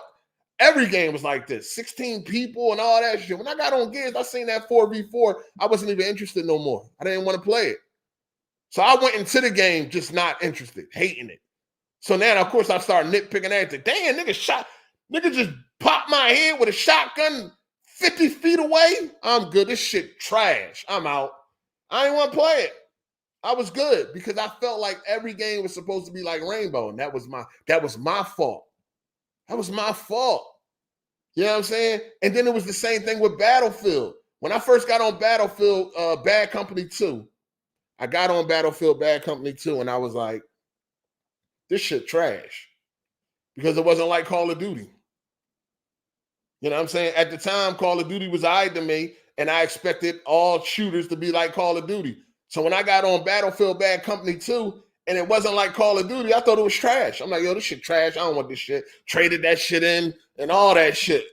Every game was like this, 16 people and all that shit. When I got on Gears, I seen that 4v4. I wasn't even interested no more. I didn't want to play it. So I went into the game just not interested, hating it. So now, of course, I started nitpicking everything. Damn, nigga just popped my head with a shotgun 50 feet away. I'm good. This shit trash. I'm out. I didn't want to play it. I was good because I felt like every game was supposed to be like Rainbow, and that was my fault. That was my fault. You know what I'm saying? And then it was the same thing with Battlefield. When I first got on Battlefield Bad Company 2, I got on Battlefield Bad Company 2, and I was like, this shit trash. Because it wasn't like Call of Duty. You know what I'm saying? At the time, Call of Duty was eyed to me, and I expected all shooters to be like Call of Duty. So when I got on Battlefield Bad Company 2, and it wasn't like Call of Duty, I thought it was trash. I'm like, yo, this shit trash. I don't want this shit. Traded that shit in and all that shit.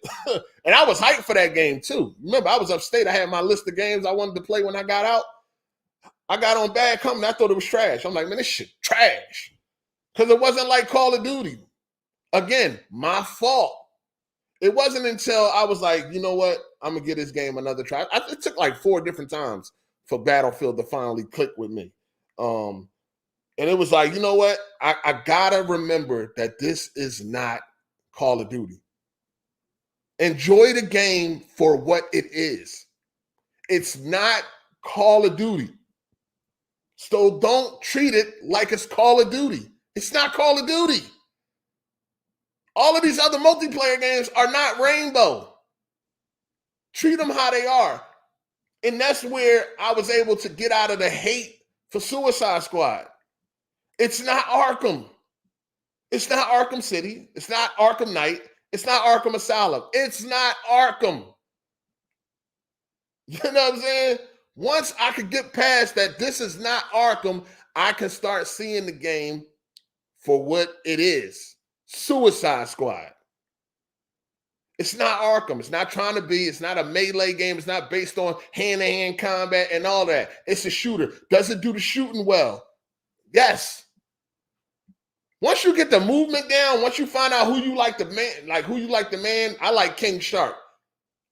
And I was hyped for that game too. Remember, I was upstate. I had my list of games I wanted to play when I got out. I got on Bad Company. I thought it was trash. I'm like, man, this shit trash. Because it wasn't like Call of Duty. Again, my fault. It wasn't until I was like, you know what? I'm going to give this game another try. It took like 4 different times for Battlefield to finally click with me. And it was like, you know what? I gotta remember that this is not Call of Duty. Enjoy the game for what it is. It's not Call of Duty. So don't treat it like it's Call of Duty. It's not Call of Duty. All of these other multiplayer games are not Rainbow. Treat them how they are. And that's where I was able to get out of the hate for Suicide Squad. It's not Arkham. It's not Arkham City. It's not Arkham Knight. It's not Arkham Asylum. It's not Arkham. You know what I'm saying? Once I could get past that this is not Arkham, I can start seeing the game for what it is. Suicide Squad. It's not Arkham. It's not trying to be. It's not a melee game. It's not based on hand-to-hand combat and all that. It's a shooter. Does it do the shooting well? Yes. Once you get the movement down, once you find out who you like the man, I like King Shark.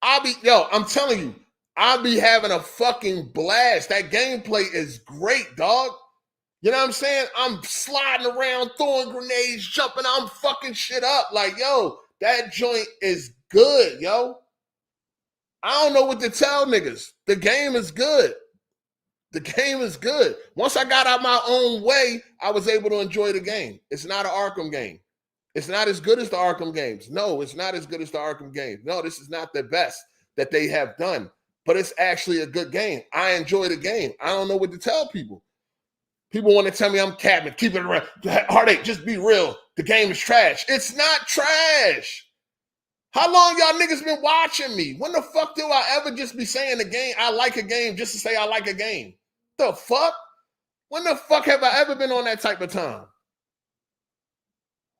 I'm telling you, I'll be having a fucking blast. That gameplay is great, dog. You know what I'm saying? I'm sliding around, throwing grenades, jumping, I'm fucking shit up. Like, yo, that joint is good, yo. I don't know what to tell niggas. The game is good. The game is good. Once I got out my own way, I was able to enjoy the game. It's not an Arkham game. It's not as good as the Arkham games. No, it's not as good as the Arkham games. No, this is not the best that they have done. but it's actually a good game. I enjoy the game. I don't know what to tell people. People want to tell me I'm capping. Keep it around. Heartache, just be real. The game is trash. It's not trash. How long y'all niggas been watching me? When the fuck do I ever just be saying the game, I like a game just to say I like a game? The fuck? When the fuck have I ever been on that type of time?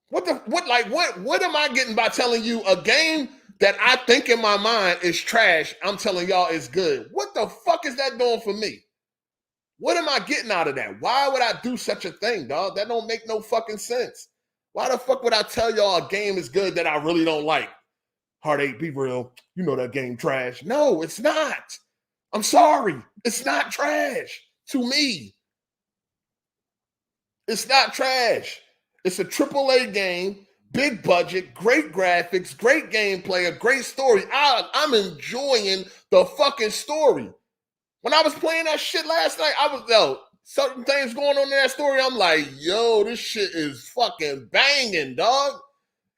What am I getting by telling you a game that I think in my mind is trash, I'm telling y'all is good? What the fuck is that doing for me? What am I getting out of that? Why would I do such a thing, dog? That don't make no fucking sense. Why the fuck would I tell y'all a game is good that I really don't like? Heartache, be real. You know that game trash. No, it's not. I'm sorry. It's not trash to me. It's not trash. It's a AAA game, big budget, great graphics, great gameplay, a great story. I'm enjoying the fucking story. When I was playing that shit last night, certain things going on in that story. I'm like, yo, this shit is fucking banging, dog.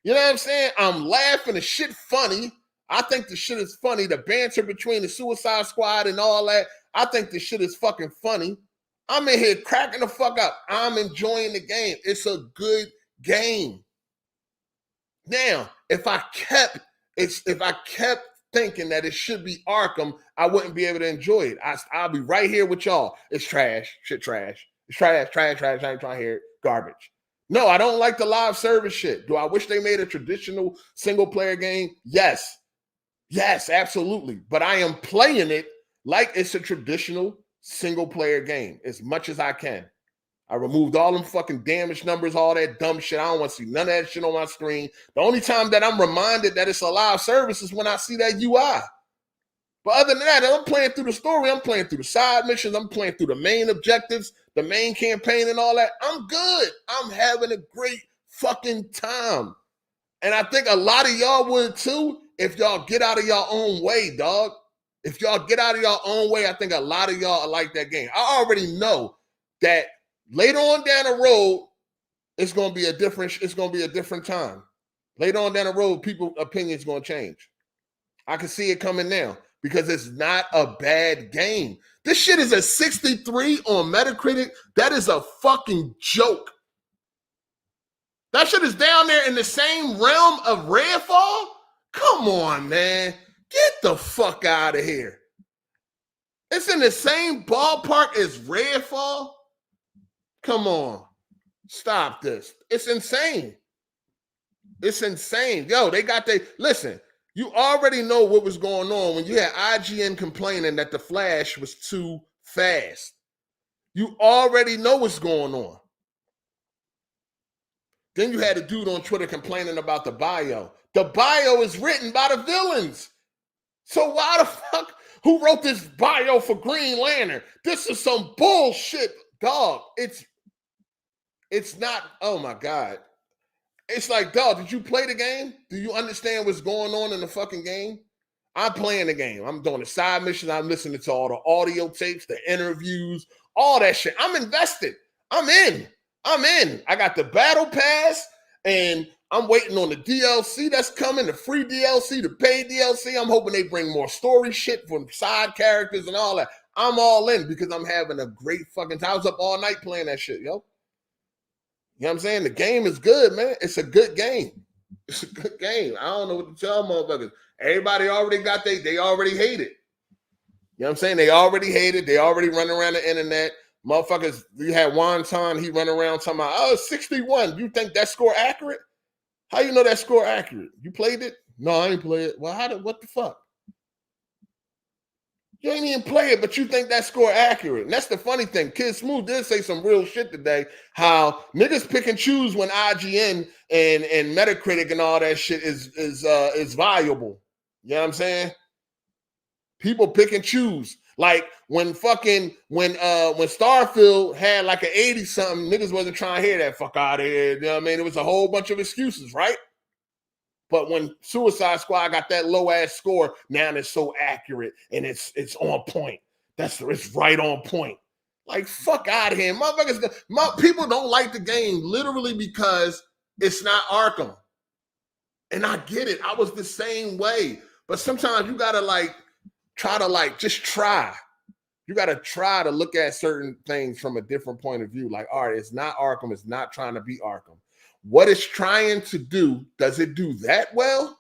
You know what I'm saying? I'm laughing. The shit funny. I think the shit is funny. The banter between the Suicide Squad and all that. I think the shit is fucking funny. I'm in here cracking the fuck up. I'm enjoying the game. It's a good game. Now, if I kept thinking that it should be Arkham, I wouldn't be able to enjoy it. I'll be right here with y'all. It's trash. Shit trash. It's trash. I ain't trying to hear it. Garbage. No, I don't like the live service shit. Do I wish they made a traditional single-player game? Yes. Yes, absolutely. But I am playing it like it's a traditional single-player game as much as I can. I removed all them fucking damage numbers, all that dumb shit. I don't want to see none of that shit on my screen. The only time that I'm reminded that it's a live service is when I see that UI. But other than that, I'm playing through the story. I'm playing through the side missions. I'm playing through the main objectives, the main campaign and all that. I'm good. I'm having a great fucking time. And I think a lot of y'all would too if y'all get out of your own way, dog. If y'all get out of your own way, I think a lot of y'all like that game. I already know that later on down the road, it's gonna be a different time. Later on down the road, people's opinions gonna change. I can see it coming now because it's not a bad game. This shit is a 63 on Metacritic. That is a fucking joke. That shit is down there in the same realm of Redfall? Come on, man. Get the fuck out of here. It's in the same ballpark as Redfall? Come on. Stop this. It's insane. It's insane. Yo, listen, you already know what was going on when you had IGN complaining that the Flash was too fast. You already know what's going on. Then you had a dude on Twitter complaining about the bio. The bio is written by the villains. So why the fuck, who wrote this bio for Green Lantern? This is some bullshit, dog. It's not, oh my God. It's like, dog, did you play the game? Do you understand what's going on in the fucking game? I'm playing the game. I'm doing the side missions. I'm listening to all the audio tapes, the interviews, all that shit. I'm invested. I'm in. I got the battle pass, and I'm waiting on the DLC that's coming, the free DLC, the paid DLC. I'm hoping they bring more story shit from side characters and all that. I'm all in because I'm having a great fucking time. I was up all night playing that shit, yo. You know what I'm saying? The game is good, man. It's a good game. It's a good game. I don't know what to tell motherfuckers. Everybody already got they already hate it. You know what I'm saying? They already hate it. They already run around the internet. Motherfuckers, you had Wonton, he run around talking about, oh, 61. You think that score accurate? How you know that score accurate? You played it? No, I ain't play it. Well, what the fuck? You ain't even play it, but you think that score accurate. And that's the funny thing. Kid Smooth did say some real shit today, how niggas pick and choose when IGN and Metacritic and all that shit is valuable. You know what I'm saying? People pick and choose. Like when Starfield had like an 80-something, niggas wasn't trying to hear that fuck out of here. You know what I mean? It was a whole bunch of excuses, right? But when Suicide Squad got that low-ass score, now it's so accurate and it's on point. It's right on point. Like, fuck out of here. People don't like the game literally because it's not Arkham. And I get it. I was the same way. But sometimes you gotta like try to like just try. You got to try to look at certain things from a different point of view. Like, all right, it's not Arkham. It's not trying to be Arkham. What it's trying to do, does it do that well?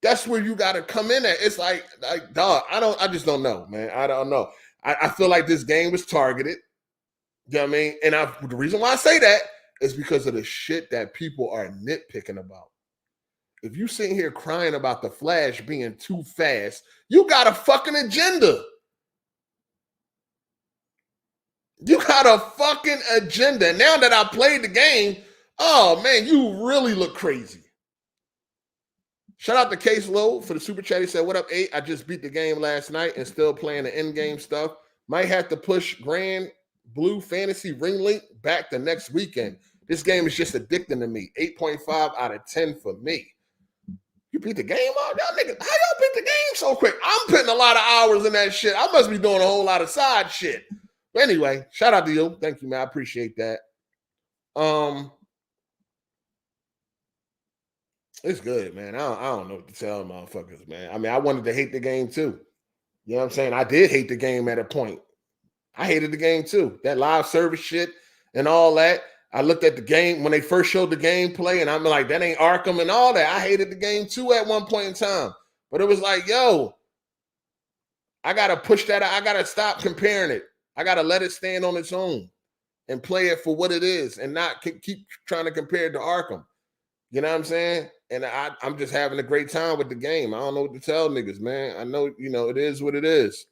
That's where you got to come in at. It's like, dog, I just don't know, man. I don't know. I feel like this game was targeted. You know what I mean? And the reason why I say that is because of the shit that people are nitpicking about. If you sitting here crying about the Flash being too fast, you got a fucking agenda. You got a fucking agenda. Now that I played the game, oh man, you really look crazy. Shout out to Case Low for the super chat. He said, "What up, 8? I just beat the game last night and still playing the in-game stuff. Might have to push Grand Blue Fantasy Ring Link back the next weekend. This game is just addicting to me. 8.5 out of 10 for me." You beat the game out? Y'all niggas, how y'all beat the game so quick? I'm putting a lot of hours in that shit. I must be doing a whole lot of side shit. But anyway, shout out to you. Thank you, man. I appreciate that. It's good, man. I don't know what to tell motherfuckers, man. I mean, I wanted to hate the game too. You know what I'm saying? I did hate the game at a point. I hated the game too. That live service shit and all that. I looked at the game when they first showed the gameplay, and I'm like, that ain't Arkham and all that. I hated the game too at one point in time. But it was like, yo, I got to push that out. I got to stop comparing it. I got to let it stand on its own and play it for what it is and not keep trying to compare it to Arkham. You know what I'm saying? And I'm just having a great time with the game. I don't know what to tell niggas, man. I know, it is what it is.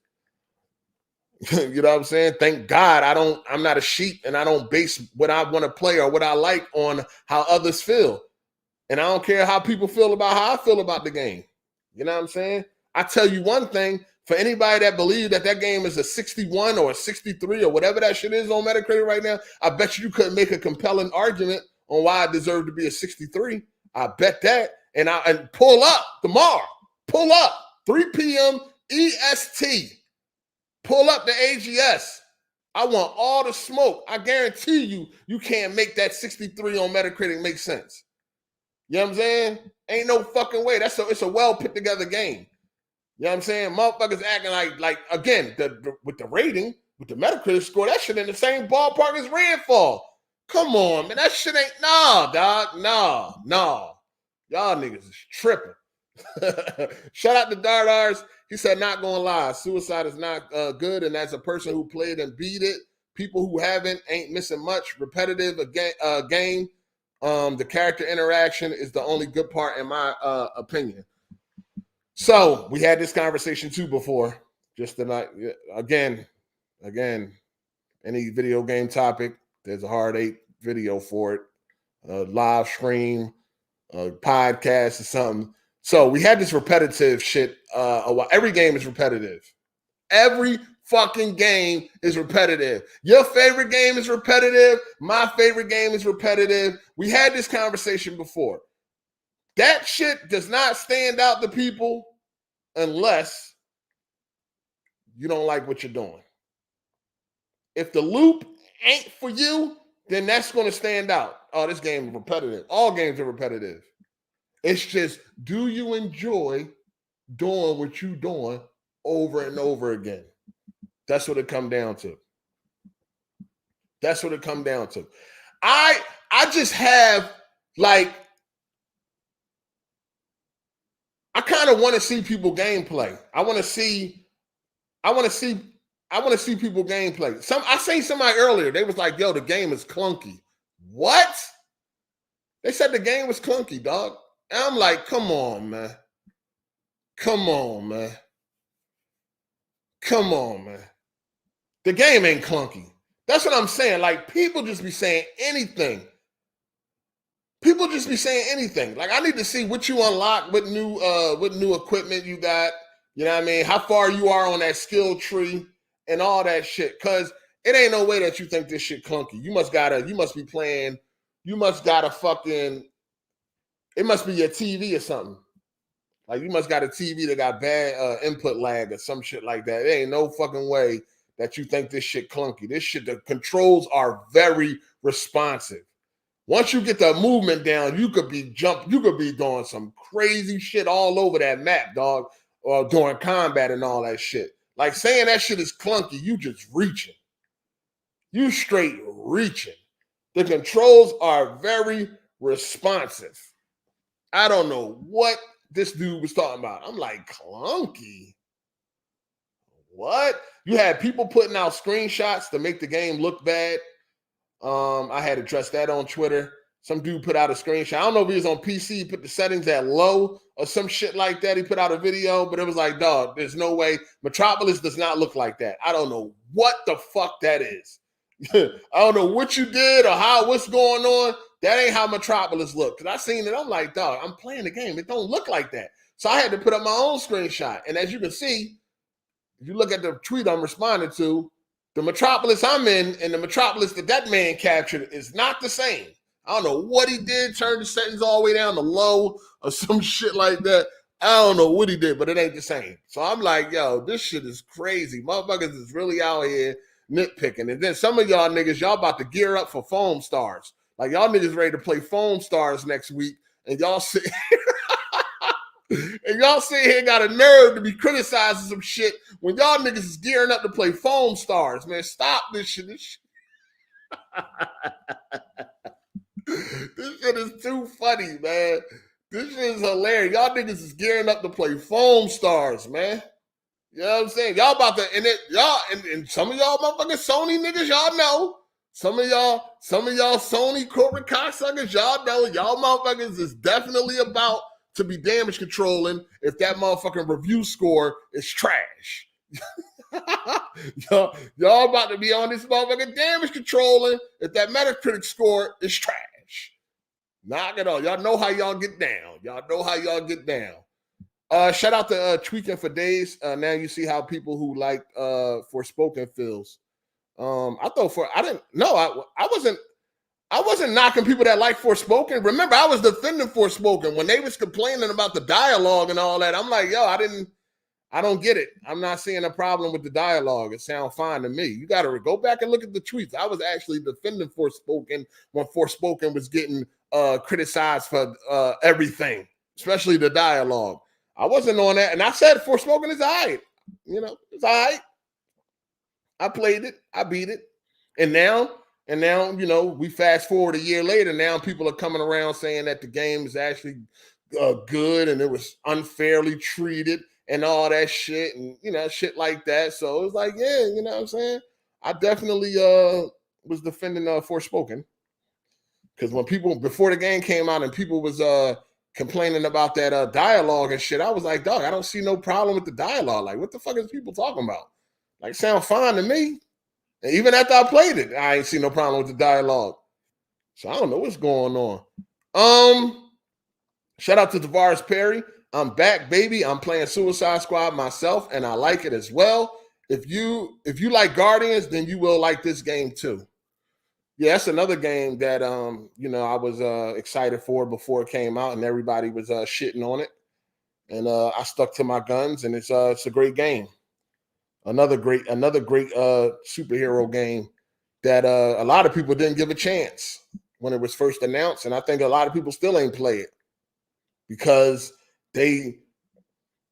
You know what I'm saying? Thank God I'm not a sheep, and I don't base what I want to play or what I like on how others feel. And I don't care how people feel about how I feel about the game. You know what I'm saying? I tell you one thing, for anybody that believes that game is a 61 or a 63 or whatever that shit is on Metacritic right now, I bet you couldn't make a compelling argument on why I deserve to be a 63. I bet that. And pull up tomorrow. Pull up 3 p.m. EST. Pull up the AGS. I want all the smoke. I guarantee you can't make that 63 on Metacritic make sense. You know what I'm saying? Ain't no fucking way. It's a well put together game. You know what I'm saying? Motherfuckers acting like again, with the rating, with the Metacritic score, that shit in the same ballpark as Redfall. Come on, man. That shit ain't, nah, dog. Nah. Y'all niggas is tripping. Shout out to Dardars. He said, not gonna lie, suicide is not good. And as a person who played and beat it, people who haven't ain't missing much. Repetitive game. The character interaction is the only good part in my opinion. So we had this conversation too before. Just tonight, again, any video game topic, there's a Hard 8 video for it, a live stream, a podcast or something. So we had this repetitive shit a while. Every game is repetitive. Every fucking game is repetitive. Your favorite game is repetitive. My favorite game is repetitive. We had this conversation before. That shit does not stand out to people unless you don't like what you're doing. If the loop ain't for you, then that's going to stand out. Oh, this game is repetitive. All games are repetitive. It's just, do you enjoy doing what you're doing over and over again? That's what it comes down to. That's what it comes down to. I just have like, I kind of want to see people gameplay. I want to see people gameplay. I seen somebody earlier. They was like, yo, the game is clunky. What? They said the game was clunky, dog. And I'm like, come on, man. Come on, man. The game ain't clunky. That's what I'm saying. Like, people just be saying anything. Like, I need to see what you unlock, what new equipment you got. You know what I mean? How far you are on that skill tree and all that shit. Because it ain't no way that you think this shit clunky. You must be playing, it must be your TV or something. Like, you must got a TV that got bad input lag or some shit like that. There ain't no fucking way that you think this shit clunky. This shit, the controls are very responsive. Once you get the movement down, you could be doing some crazy shit all over that map, dog. or during combat and all that shit. Like saying that shit is clunky, you just reaching. You straight reaching. The controls are very responsive. I don't know what this dude was talking about. I'm like, clunky? What? You had people putting out screenshots to make the game look bad. I had addressed that on Twitter. Some dude put out a screenshot. I don't know if he was on PC, he put the settings at low or some shit like that. He put out a video, but it was like, dog, there's no way. Metropolis does not look like that. I don't know what the fuck that is. I don't know what you did or what's going on. That ain't how Metropolis looked. Because I seen it, I'm like, dog, I'm playing the game. It don't look like that. So I had to put up my own screenshot. And as you can see, if you look at the tweet I'm responding to, the Metropolis I'm in and the Metropolis that man captured is not the same. I don't know what he did, turned the settings all the way down to low or some shit like that. I don't know what he did, but it ain't the same. So I'm like, yo, this shit is crazy. Motherfuckers is really out here nitpicking. And then some of y'all niggas, y'all about to gear up for Foam Stars. Like y'all niggas ready to play Foam Stars next week, and y'all sit and y'all sit here got a nerve to be criticizing some shit when y'all niggas is gearing up to play Foam Stars. Man, stop this shit. This shit is too funny, man. This shit is hilarious. Y'all niggas is gearing up to play Foam Stars, man. You know what I'm saying? Y'all about to, and some of y'all motherfucking Sony niggas, y'all know. Some of y'all Sony corporate cocksuckers, y'all know. Y'all motherfuckers is definitely about to be damage controlling if that motherfucking review score is trash. y'all about to be on this motherfucking damage controlling if that Metacritic score is trash. Knock it off. Y'all know how y'all get down. Shout out to Tweaking for Days. Now you see how people who like Forspoken feels. I wasn't knocking people that like Forspoken. Remember, I was defending Forspoken when they was complaining about the dialogue and all that. I'm like, yo, I don't get it. I'm not seeing a problem with the dialogue. It sounds fine to me. You got to go back and look at the tweets. I was actually defending Forspoken when Forspoken was getting criticized for everything, especially the dialogue. I wasn't on that. And I said Forspoken is all right. You know, it's all right. I played it. I beat it. And now, you know, we fast forward a year later. Now people are coming around saying that the game is actually good and it was unfairly treated and all that shit and, you know, shit like that. So it was like, yeah, you know what I'm saying? I definitely was defending Forspoken. Because when people, before the game came out and people was complaining about that dialogue and shit, I was like, dog, I don't see no problem with the dialogue. Like, what the fuck is people talking about? Like, sound fine to me. And even after I played it, I ain't see no problem with the dialogue. So I don't know what's going on. Shout out to Tavares Perry. I'm back, baby. I'm playing Suicide Squad myself, and I like it as well. If you like Guardians, then you will like this game too. Yeah, that's another game that you know, I was excited for before it came out, and everybody was shitting on it. And I stuck to my guns, and it's a great game. Another great superhero game that a lot of people didn't give a chance when it was first announced, and I think a lot of people still ain't play it because they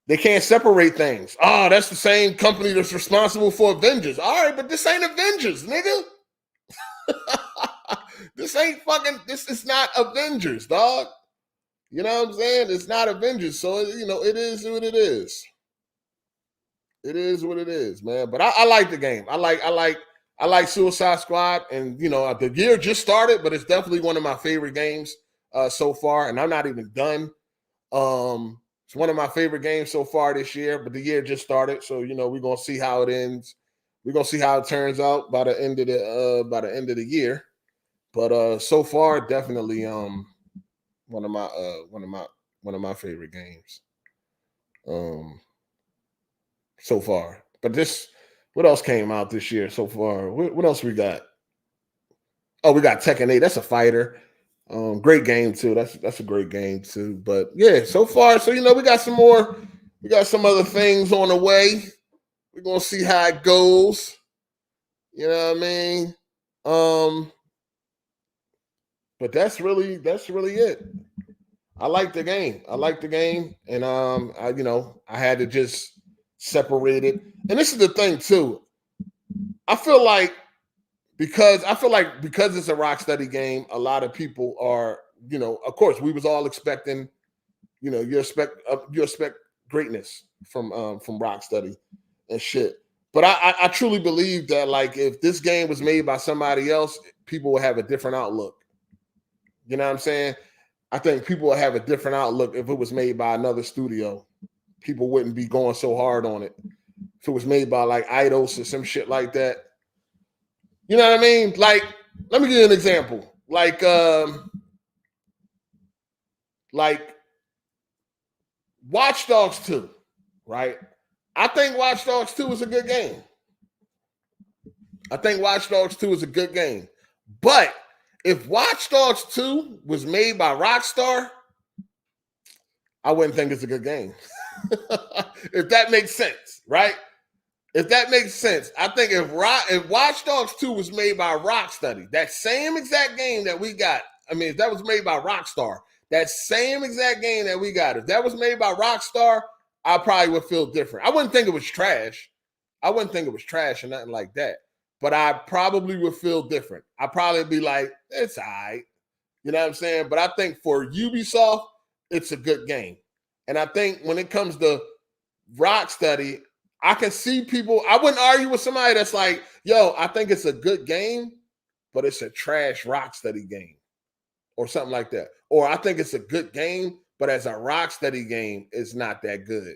can't separate things. Oh, that's the same company that's responsible for Avengers. All right, but this ain't Avengers, nigga. This is not Avengers, dog. You know what I'm saying? It's not Avengers, so you know it is what it is. It is what it is, man. But I like the game. I like Suicide Squad, and you know the year just started, but it's definitely one of my favorite games so far, and I'm not even done. It's one of my favorite games so far this year, but the year just started, so you know we're gonna see how it ends. We're gonna see how it turns out by the end of the year. But so far, definitely one of my favorite games. So far. But what else came out this year so far? What else we got? Oh, we got Tekken 8. That's a fighter. Great game too. That's a great game too. But yeah, so far, so you know, we got some more. We got some other things on the way. We're gonna see how it goes. You know what I mean? But that's really it. I like the game. I like the game, and I had to just separate it. And this is the thing too. I feel like because it's a Rocksteady game, a lot of people are, of course, we was all expecting, you expect greatness from Rocksteady and shit. But I truly believe that, like, if this game was made by somebody else, people would have a different outlook. You know what I'm saying? I think people would have a different outlook if it was made by another studio. People wouldn't be going so hard on it. If it was made by like Eidos or some shit like that. You know what I mean? Like, let me give you an example. Like Watch Dogs 2, right? I think Watch Dogs 2 is a good game. But if Watch Dogs 2 was made by Rockstar, I wouldn't think it's a good game. If that makes sense, right? If that makes sense, I think if Watch Dogs 2 was made by Rocksteady, that same exact game that we got, if that was made by Rockstar, that same exact game that we got, if that was made by Rockstar, I probably would feel different. I wouldn't think it was trash. or nothing like that. But I probably would feel different. I'd probably be like, it's all right. You know what I'm saying? But I think for Ubisoft, it's a good game. And I think when it comes to Rocksteady, I can see people, I wouldn't argue with somebody that's like, yo, I think it's a good game, but it's a trash Rocksteady game or something like that. Or I think it's a good game, but as a Rocksteady game, it's not that good.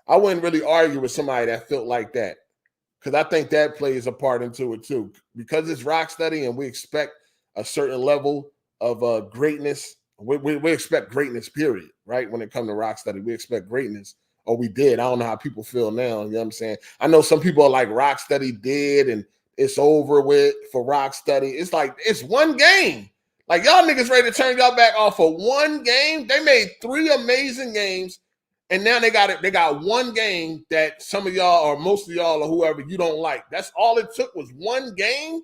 I wouldn't really argue with somebody that felt like that, because I think that plays a part into it too. Because it's Rocksteady and we expect a certain level of greatness. We expect greatness, period, right? When it comes to Rocksteady, we expect greatness. Or we did. I don't know how people feel now. You know what I'm saying? I know some people are like, Rocksteady did and it's over with for Rocksteady. It's like, it's one game. Like, y'all niggas ready to turn y'all back off for one game? They made 3 amazing games, and now they got one game that some of y'all or most of y'all or whoever you don't like. That's all it took, was one game.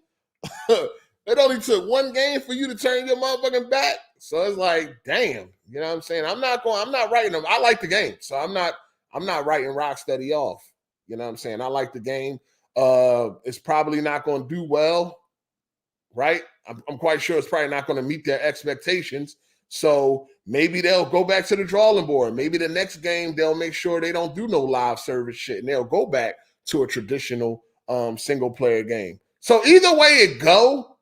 It only took one game for you to turn your motherfucking back. So it's like, damn, you know what I'm saying? I'm not writing them. I like the game, so I'm not writing Rocksteady off. You know what I'm saying? I like the game. It's probably not going to do well, right? I'm quite sure it's probably not going to meet their expectations. So maybe they'll go back to the drawing board. Maybe the next game they'll make sure they don't do no live service shit, and they'll go back to a traditional single player game. So either way it go,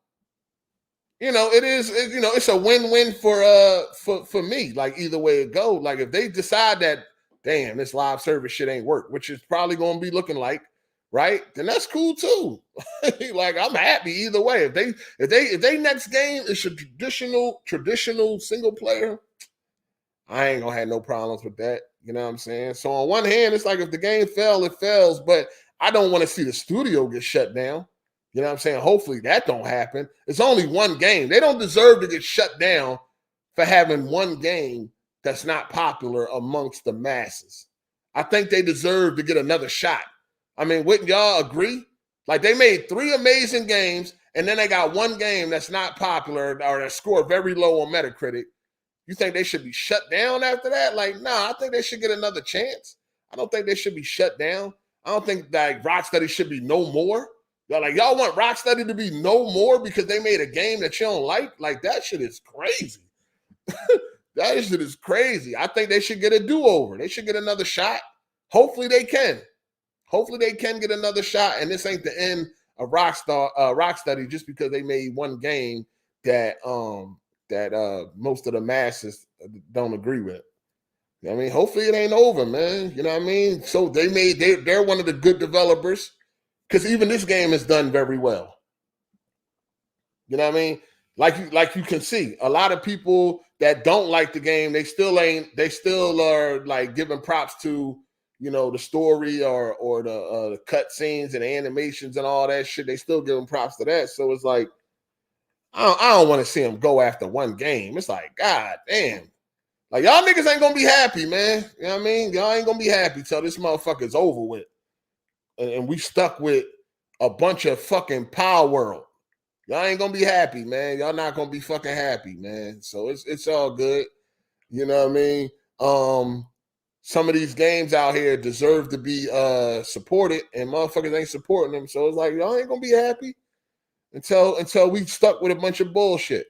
it's a win-win for me. Like, either way it go, like if they decide that, damn, this live service shit ain't work, which is probably going to be looking like, right? Then that's cool too. Like, I'm happy either way. If they next game is a traditional single player, I ain't gonna have no problems with that. You know what I'm saying? So on one hand, it's like if the game fell, it fails, but I don't want to see the studio get shut down. You know what I'm saying? Hopefully that don't happen. It's only one game. They don't deserve to get shut down for having one game that's not popular amongst the masses. I think they deserve to get another shot. I mean, wouldn't y'all agree? Like, they made 3 amazing games, and then they got one game that's not popular or that scored very low on Metacritic. You think they should be shut down after that? Like, nah, I think they should get another chance. I don't think they should be shut down. I don't think that Rocksteady should be no more. Y'all want Rocksteady to be no more because they made a game that you don't like? Like, that shit is crazy. That shit is crazy. I think they should get a do-over. They should get another shot. Hopefully they can. Hopefully they can get another shot, and this ain't the end of Rocksteady just because they made one game that most of the masses don't agree with. You know what I mean? Hopefully it ain't over, man. You know what I mean? So they're one of the good developers, because even this game is done very well. You know what I mean? Like you can see, a lot of people that don't like the game, they still are like giving props to, the story or the cut scenes and the animations and all that shit. They still giving props to that. So it's like, I don't want to see them go after one game. It's like, God damn. Like, y'all niggas ain't going to be happy, man. You know what I mean? Y'all ain't going to be happy till this motherfucker's over with. And we stuck with a bunch of fucking Power World. Y'all ain't going to be happy, man. Y'all not going to be fucking happy, man. So it's all good. You know what I mean? Some of these games out here deserve to be supported, and motherfuckers ain't supporting them. So it's like y'all ain't gonna be happy until we stuck with a bunch of bullshit.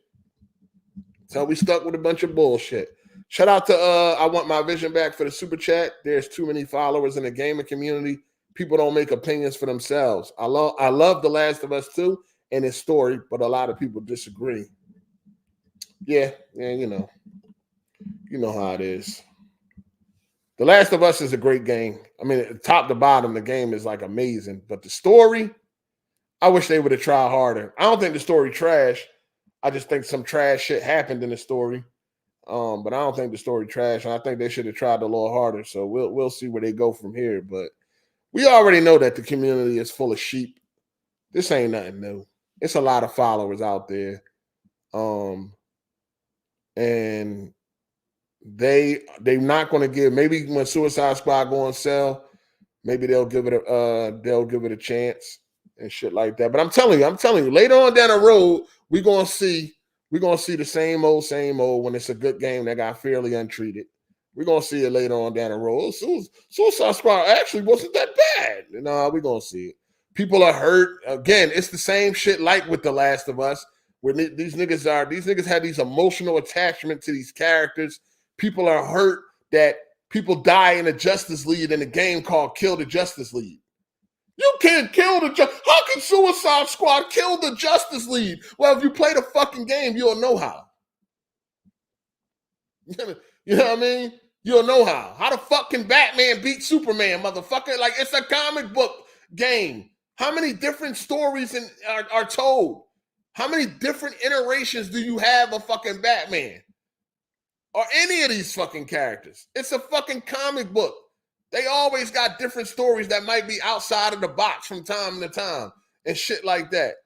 Until we stuck with a bunch of bullshit. Shout out to I want my vision back for the super chat. There's too many followers in the gaming community. People don't make opinions for themselves. I love The Last of Us 2 and its story, but a lot of people disagree. Yeah, you know how it is. The Last of Us is a great game. I mean, top to bottom, the game is like amazing. But the story, I wish they would have tried harder. I don't think the story trash. I just think some trash shit happened in the story. But I don't think the story trash. And I think they should have tried a little harder. So we'll see where they go from here. But we already know that the community is full of sheep. This ain't nothing new. It's a lot of followers out there. And they're not going to give. Maybe when Suicide Squad go on sale, maybe they'll give it a chance and shit like that. But I'm telling you, later on down the road, we're gonna see the same old when it's a good game that got fairly untreated. We're gonna see it later on down the road. Suicide Squad actually wasn't that bad. No, we're gonna see it. People are hurt. Again, it's the same shit like with The Last of Us, where these niggas have these emotional attachment to these characters. People are hurt that people die in the Justice League in a game called Kill the Justice League. You can't kill the Justice. How can Suicide Squad kill the Justice League? Well, if you play the fucking game, you'll know how. You know what I mean? You'll know how. How the fuck can Batman beat Superman, motherfucker? Like, it's a comic book game. How many different stories are told? How many different iterations do you have of fucking Batman? Or any of these fucking characters? It's a fucking comic book. They always got different stories that might be outside of the box from time to time and shit like that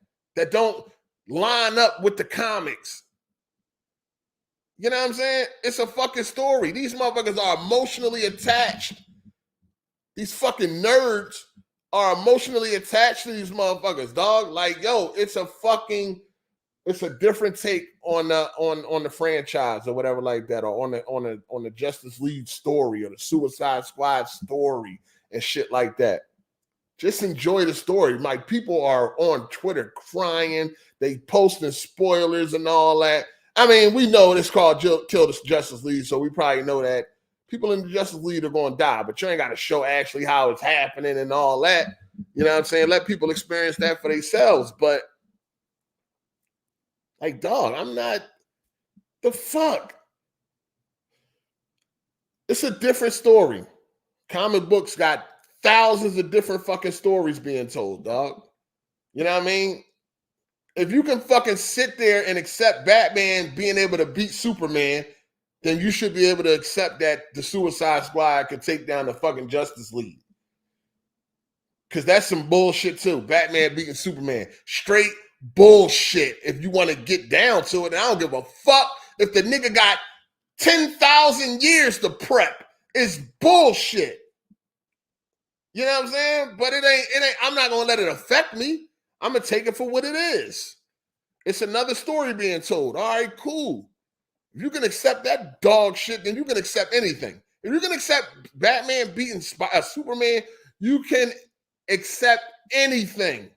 don't line up with the comics. You know what I'm saying? It's a fucking story. These motherfuckers are emotionally attached. These fucking nerds are emotionally attached to these motherfuckers, dog. Like, yo, it's a different take on the franchise or whatever like that, or on the Justice League story or the Suicide Squad story and shit like that. Just enjoy the story. Like, people are on Twitter crying, they posting spoilers and all that. I mean, we know it's called Kill the Justice League, so we probably know that people in the Justice League are going to die, but you ain't got to show actually how it's happening and all that. You know what I'm saying? Let people experience that for themselves. But like, dog, I'm not the fuck. It's a different story. Comic books got thousands of different fucking stories being told, dog. You know what I mean? If you can fucking sit there and accept Batman being able to beat Superman, then you should be able to accept that the Suicide Squad could take down the fucking Justice League. Because that's some bullshit too. Batman beating Superman. Straight bullshit if you want to get down to it. And I don't give a fuck if the nigga got 10,000 years to prep. It's bullshit. You know what I'm saying? But it ain't, I'm not going to let it affect me. I'm going to take it for what it is. It's another story being told. All right, cool. If you can accept that dog shit, then you can accept anything. If you can accept Batman beating Superman, you can accept anything.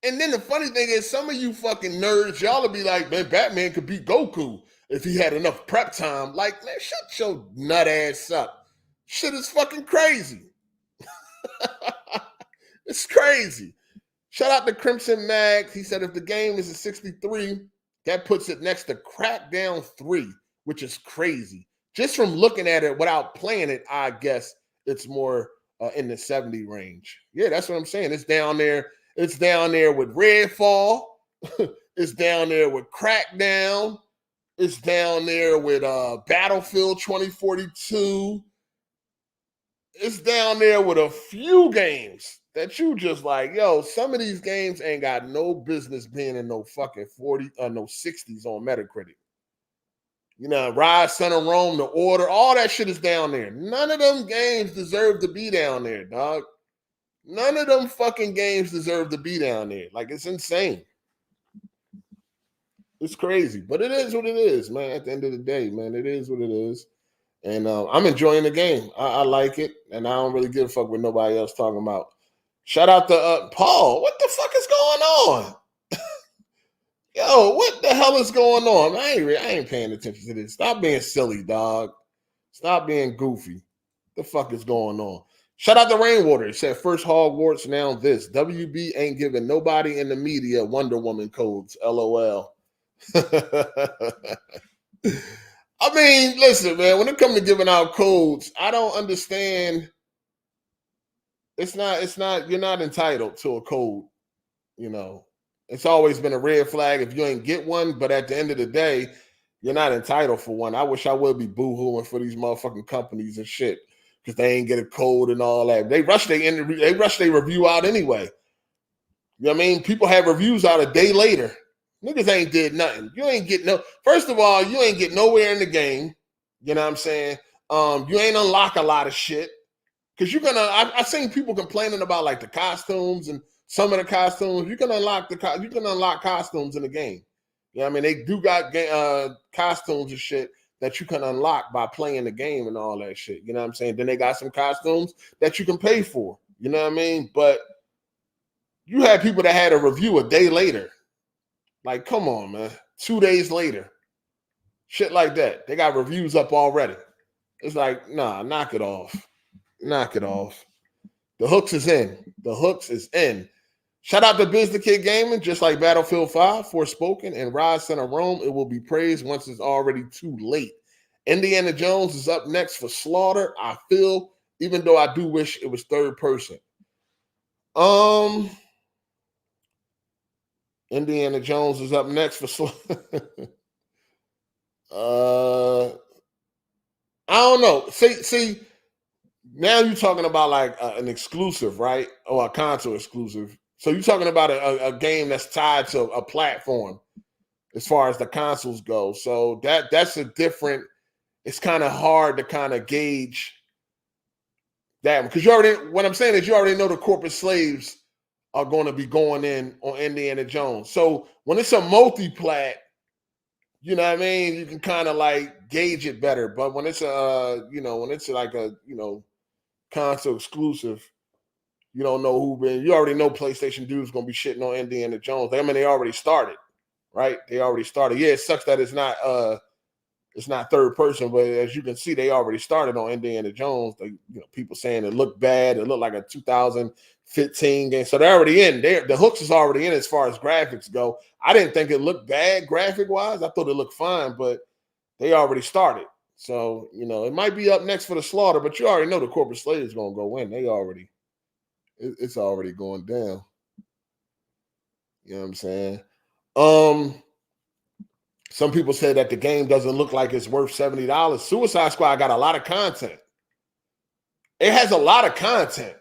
And then the funny thing is, some of you fucking nerds, y'all will be like, man, Batman could beat Goku if he had enough prep time. Like, man, shut your nut ass up. Shit is fucking crazy. It's crazy. Shout out to Crimson Mag. He said if the game is a 63, that puts it next to Crackdown 3, which is crazy. Just from looking at it without playing it, I guess it's more in the 70 range. Yeah, that's what I'm saying. It's down there. It's down there with Redfall. It's down there with Crackdown. It's down there with Battlefield 2042. It's down there with a few games that you just like, yo, some of these games ain't got no business being in no fucking 40 or no 60s on Metacritic. You know, Rise, Son of Rome, The Order, all that shit is down there. None of them games deserve to be down there, dog. None of them fucking games deserve to be down there. Like, it's insane. It's crazy, but it is what it is, man. At the end of the day, man, it is what it is. And I'm enjoying the game. I like it, and I don't really give a fuck what nobody else talking about. Shout out to Paul. What the fuck is going on? Yo, what the hell is going on? I ain't paying attention to this. Stop being silly, dog. Stop being goofy. The fuck is going on? Shout out to Rainwater. It said first Hogwarts, now this. WB ain't giving nobody in the media Wonder Woman codes. LOL. I mean, listen, man, when it comes to giving out codes, I don't understand. It's not, you're not entitled to a code, you know. It's always been a red flag if you ain't get one, but at the end of the day, you're not entitled for one. I wish I would be boo-hooing for these motherfucking companies and shit because they ain't get a code and all that. They rush their review out anyway. You know what I mean? People have reviews out a day later. Niggas ain't did nothing. You ain't get no. First of all, you ain't get nowhere in the game. You know what I'm saying? You ain't unlock a lot of shit because you're gonna. I've seen people complaining about like the costumes and some of the costumes. You can unlock costumes in the game. You know what I mean? They do got costumes and shit that you can unlock by playing the game and all that shit. You know what I'm saying? Then they got some costumes that you can pay for. You know what I mean? But you had people that had a review a day later. Like, come on, man. 2 days later. Shit like that. They got reviews up already. It's like, nah, knock it off. Knock it off. The hooks is in. The hooks is in. Shout out to Biz the Kid Gaming, just like Battlefield 5, Forspoken, and Rise Center Rome. It will be praised once it's already too late. Indiana Jones is up next for Slaughter. I feel, even though I do wish it was third person. Indiana Jones is up next for Slaughter. I don't know. See, now you're talking about like an exclusive, right? Or a console exclusive. So you're talking about a game that's tied to a platform as far as the consoles go. So that's a different. It's kind of hard to kind of gauge that because you already. What I'm saying is you already know the corporate slaves are going to be going in on Indiana Jones. So when it's a multi-plat, you know what I mean, you can kind of like gauge it better. But when it's when it's like a console exclusive, you don't know who been. You already know PlayStation dudes gonna be shitting on Indiana Jones. I mean, they already started, right? They already started. Yeah, it sucks that it's not third person, but as you can see, they already started on Indiana Jones. They, people saying it looked bad. It looked like a 2015 game, so they're already in. The hooks is already in as far as graphics go. I didn't think it looked bad graphic wise. I thought it looked fine, but they already started. So it might be up next for the Slaughter, but you already know the corporate slate is gonna go in. It's already going down. You know what I'm saying? Some people say that the game doesn't look like it's worth $70. Suicide Squad got a lot of content. It has a lot of content.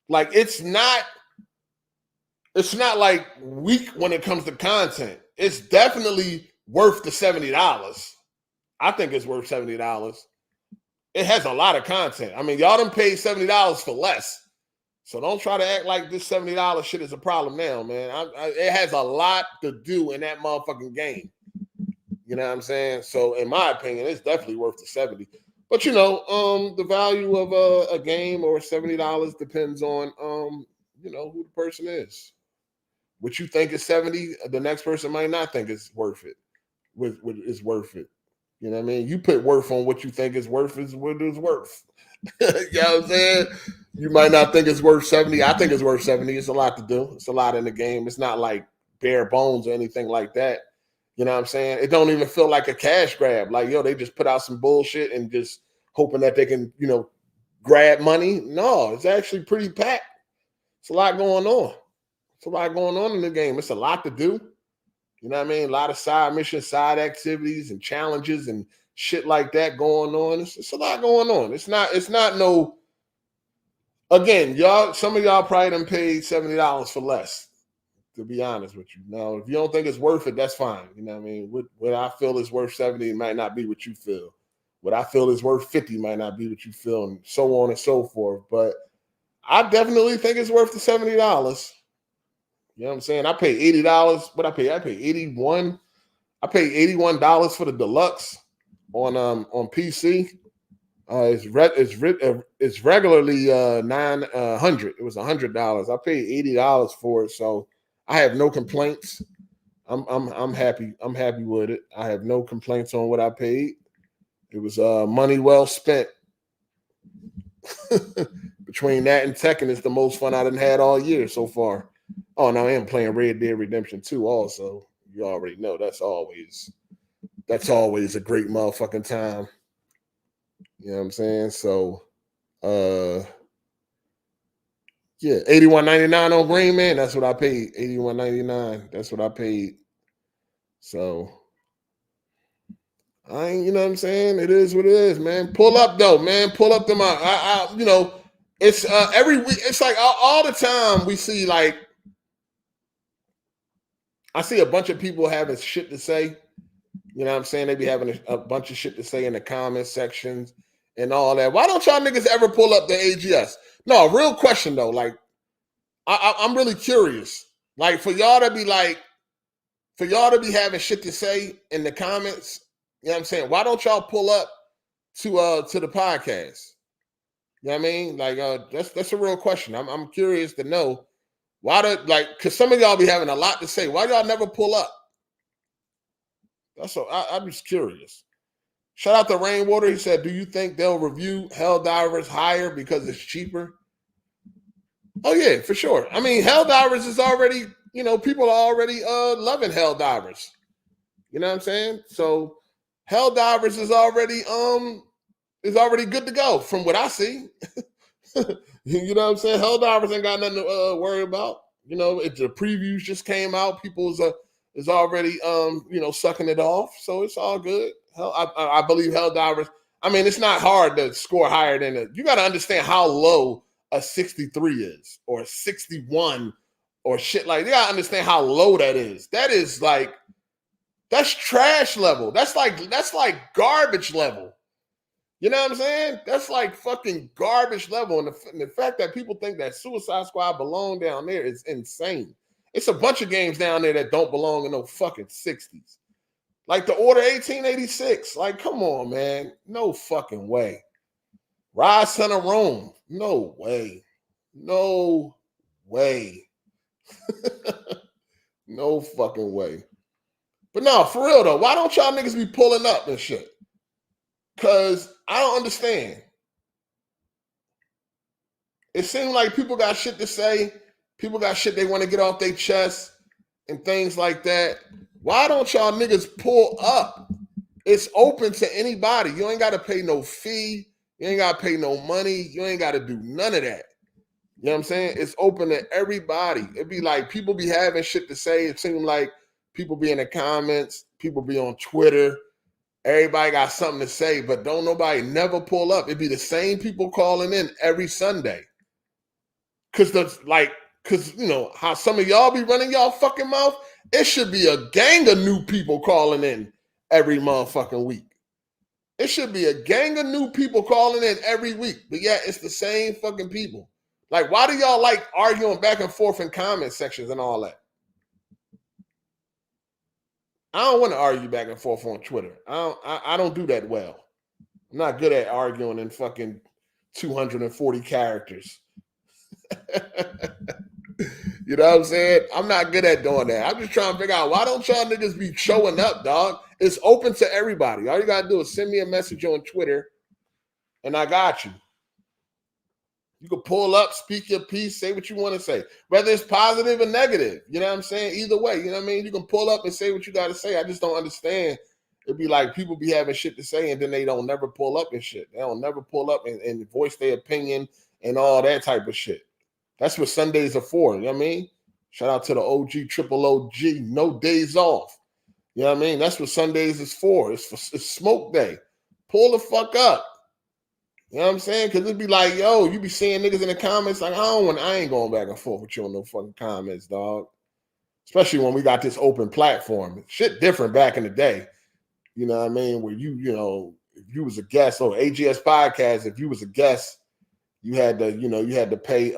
Like it's not like weak when it comes to content. It's definitely worth the $70. I think it's worth $70. It has a lot of content. I mean, y'all done paid $70 for less. So don't try to act like this $70 shit is a problem now, man. It has a lot to do in that motherfucking game. You know what I'm saying? So in my opinion, it's definitely worth the $70. But the value of a game or $70 depends on who the person is. What you think is $70, the next person might not think it's worth it. It's worth it. You know what I mean? You put worth on what you think is worth is what it's worth. You know what I'm saying? You might not think it's worth 70. I think it's worth 70. It's a lot to do. It's a lot in the game. It's not like bare bones or anything like that. You know what I'm saying? It don't even feel like a cash grab. Like, they just put out some bullshit and just hoping that they can, grab money. No, it's actually pretty packed. It's a lot going on. It's a lot going on in the game. It's a lot to do. You know what I mean? A lot of side missions, side activities, and challenges and shit like that going on. It's a lot going on. It's not no. Again, some of y'all probably done paid $70 for less, to be honest with you. Now, if you don't think it's worth it, that's fine. You know what I mean? What I feel is worth 70 might not be what you feel. What I feel is worth 50 might not be what you feel, and so on and so forth. But I definitely think it's worth the $70. You know what I'm saying? I paid $80. What I paid? I paid $81 I paid $81 for the deluxe on PC. It's regularly $900. It was $100. I paid $80 for it, so I have no complaints. I'm happy. I'm happy with it. I have no complaints on what I paid. It was money well spent. Between that and Tekken, it's the most fun I done had all year so far. Oh, now I am playing Red Dead Redemption 2 also. You already know that's always a great motherfucking time. You know what I'm saying? So yeah, $81.99 on Green Man. That's what I paid. $81.99. That's what I paid. So I ain't, you know what I'm saying? It is what it is, man. Pull up though, man. Pull up them out. I you know, it's every week. It's like all the time we see like I see a bunch of people having shit to say. You know what I'm saying? They be having a bunch of shit to say in the comment sections and all that. Why don't y'all niggas ever pull up the AGS? No, real question though. Like, I'm really curious. Like, for y'all to be having shit to say in the comments, you know what I'm saying? Why don't y'all pull up to the podcast? You know what I mean? Like, that's a real question. I'm curious to know because some of y'all be having a lot to say. Why y'all never pull up? I'm just curious. Shout out to Rainwater. He said, do you think they'll review Helldivers higher because it's cheaper? Oh, yeah, for sure. I mean, Helldivers is already, you know, people are already loving Helldivers. You know what I'm saying? So Helldivers is already good to go from what I see. You know what I'm saying? Helldivers ain't got nothing to worry about. You know, the previews just came out. People is already you know, sucking it off. So it's all good. I believe Helldivers. I mean, it's not hard to score higher than it. You got to understand how low a 63 is or a 61 or shit like. You got to understand how low that is. That is like that's trash level. That's like garbage level. You know what I'm saying? That's like fucking garbage level. And the fact that people think that Suicide Squad belong down there is insane. It's a bunch of games down there that don't belong in no fucking 60s. Like the Order 1886. Like, come on, man. No fucking way. Rise Son of Rome. No way. No way. No fucking way. But no, for real though, why don't y'all niggas be pulling up and shit? Because I don't understand. It seems like people got shit to say. People got shit they want to get off their chest and things like that. Why don't y'all niggas pull up? It's open to anybody. You ain't got to pay no fee. You ain't got to pay no money. You ain't got to do none of that. You know what I'm saying? It's open to everybody. It'd be like people be having shit to say. It seems like people be in the comments. People be on Twitter. Everybody got something to say, but don't nobody never pull up. It'd be the same people calling in every Sunday. Cause you know how some of y'all be running y'all fucking mouth. It should be a gang of new people calling in every motherfucking week. It should be a gang of new people calling in every week. But yeah, it's the same fucking people. Like, why do y'all like arguing back and forth in comment sections and all that? I don't want to argue back and forth on Twitter. I don't do that well. I'm not good at arguing in fucking 240 characters. You know what I'm saying? I'm not good at doing that. I'm just trying to figure out, why don't y'all niggas be showing up, dog? It's open to everybody. All you got to do is send me a message on Twitter, and I got you. You can pull up, speak your piece, say what you want to say, whether it's positive or negative. You know what I'm saying? Either way, you know what I mean? You can pull up and say what you got to say. I just don't understand. It'd be like people be having shit to say, and then they don't never pull up and shit. They don't never pull up and voice their opinion and all that type of shit. That's what Sundays are for. You know what I mean? Shout out to the OG, triple OG, no days off. You know what I mean? That's what Sundays is for. It's smoke day. Pull the fuck up. You know what I'm saying? Because it'd be like, yo, you be seeing niggas in the comments like, I ain't going back and forth with you on no fucking comments, dog. Especially when we got this open platform. Shit different back in the day. You know what I mean? Where you know, if you was a guest or AGS podcast, if you was a guest, you had to pay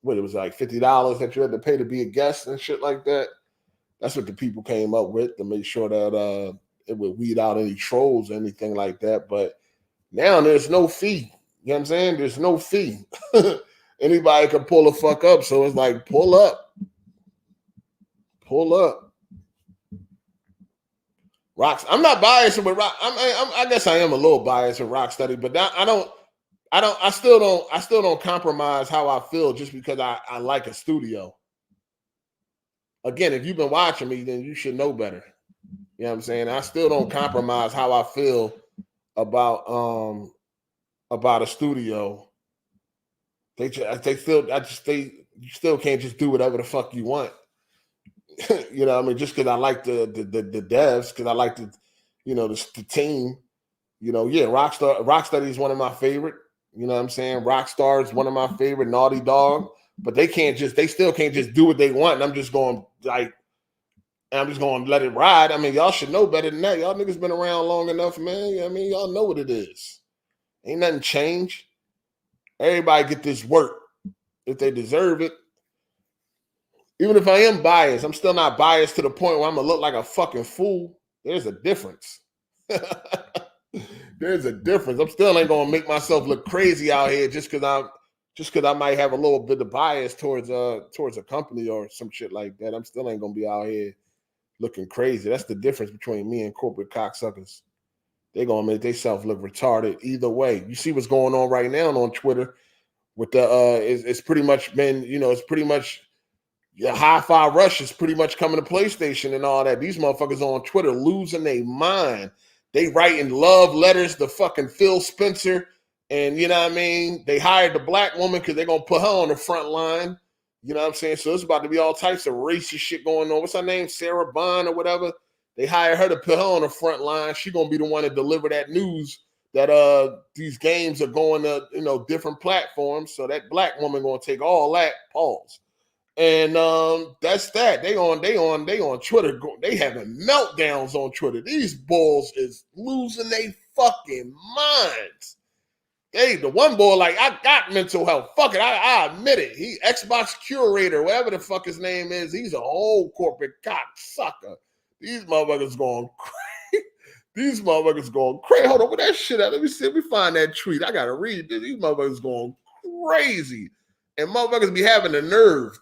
what it was like $50 that you had to pay to be a guest and shit like that. That's what the people came up with to make sure that it would weed out any trolls or anything like that. But now there's no fee. You know what I'm saying? There's no fee. Anybody can pull the fuck up. So it's like, pull up. Pull up. Rocks. I'm not biased with Rock. I guess I am a little biased with Rocksteady, but I still don't compromise how I feel just because I like a studio. Again, if you've been watching me, then you should know better. You know what I'm saying? I still don't compromise how I feel about a studio. You still can't just do whatever the fuck you want. You know what I mean? Just because I like the devs, because I like the team. You know, yeah, Rocksteady is one of my favorite. You know what I'm saying? Rockstar is one of my favorite. Naughty Dog, but they still can't just do what they want. And I'm just going to let it ride. I mean, y'all should know better than that. Y'all niggas been around long enough, man. I mean, y'all know what it is. Ain't nothing changed. Everybody get this work if they deserve it. Even if I am biased, I'm still not biased to the point where I'm gonna look like a fucking fool. There's a difference. There's a difference. I'm still ain't gonna make myself look crazy out here just because I might have a little bit of bias towards a company or some shit like that. I'm still ain't gonna be out here looking crazy. That's the difference between me and corporate cocksuckers. They're gonna make themselves look retarded either way. You see what's going on right now on Twitter with the it's pretty much been, it's pretty much Hi-Fi Rush is pretty much coming to PlayStation and all that. These motherfuckers on Twitter losing their mind. They writing love letters to fucking Phil Spencer. And you know what I mean? They hired the black woman because they're going to put her on the front line. You know what I'm saying? So it's about to be all types of racist shit going on. What's her name? Sarah Bond or whatever. They hired her to put her on the front line. She's going to be the one to deliver that news that these games are going to, different platforms. So that black woman going to take all that. Pause. And that's that. They on Twitter. They having meltdowns on Twitter. These bulls is losing their fucking minds. The one boy, like, I got mental health. Fuck it, I admit it. He Xbox curator, whatever the fuck his name is. He's a whole corporate cocksucker. These motherfuckers going crazy. These motherfuckers going crazy. Hold on, with that shit out. Let me see if we find that tweet. I gotta read this. These motherfuckers going crazy. And motherfuckers be having the nerve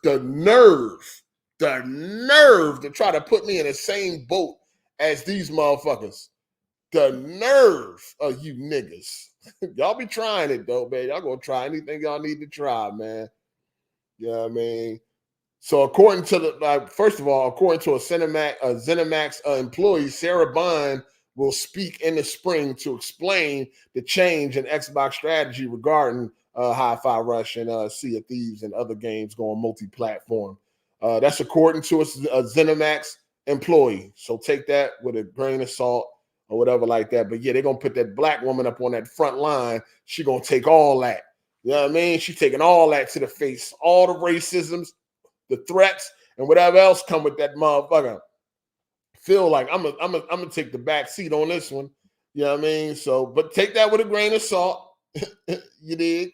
to try to put me in the same boat as these motherfuckers. The nerve of you niggas. Y'all be trying it though, man. Y'all gonna try anything y'all need to try, man. You know what I mean? So according to according to a ZeniMax employee, Sarah Bond will speak in the spring to explain the change in Xbox strategy regarding Hi-Fi Rush and Sea of Thieves and other games going multi-platform. That's according to a ZeniMax employee. So take that with a grain of salt or whatever like that. But yeah, they're going to put that black woman up on that front line. She going to take all that. You know what I mean? She taking all that to the face. All the racisms, the threats, and whatever else come with that motherfucker. Feel like I'm gonna take the back seat on this one. You know what I mean? So, but take that with a grain of salt. You dig?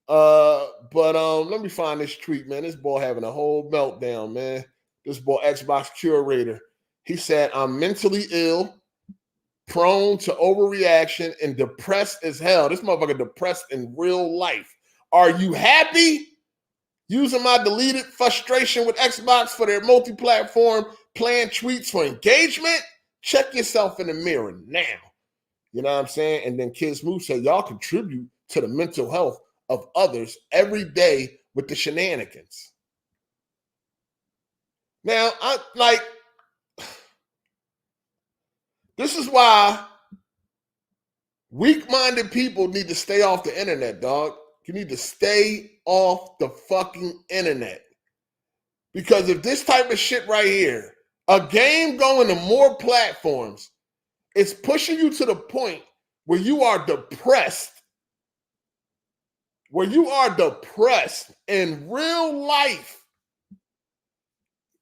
But let me find this tweet, man. This boy having a whole meltdown, man. This boy Xbox curator. He said, I'm mentally ill, prone to overreaction, and depressed as hell. This motherfucker depressed in real life. Are you happy? Using my deleted frustration with Xbox for their multi-platform planned tweets for engagement? Check yourself in the mirror now. You know what I'm saying? And then Kid Smooth said, y'all contribute to the mental health of others every day with the shenanigans. Now, this is why weak-minded people need to stay off the internet, dog. You need to stay off the fucking internet. Because if this type of shit right here, a game going to more platforms, it's pushing you to the point where you are depressed. Where you are depressed in real life.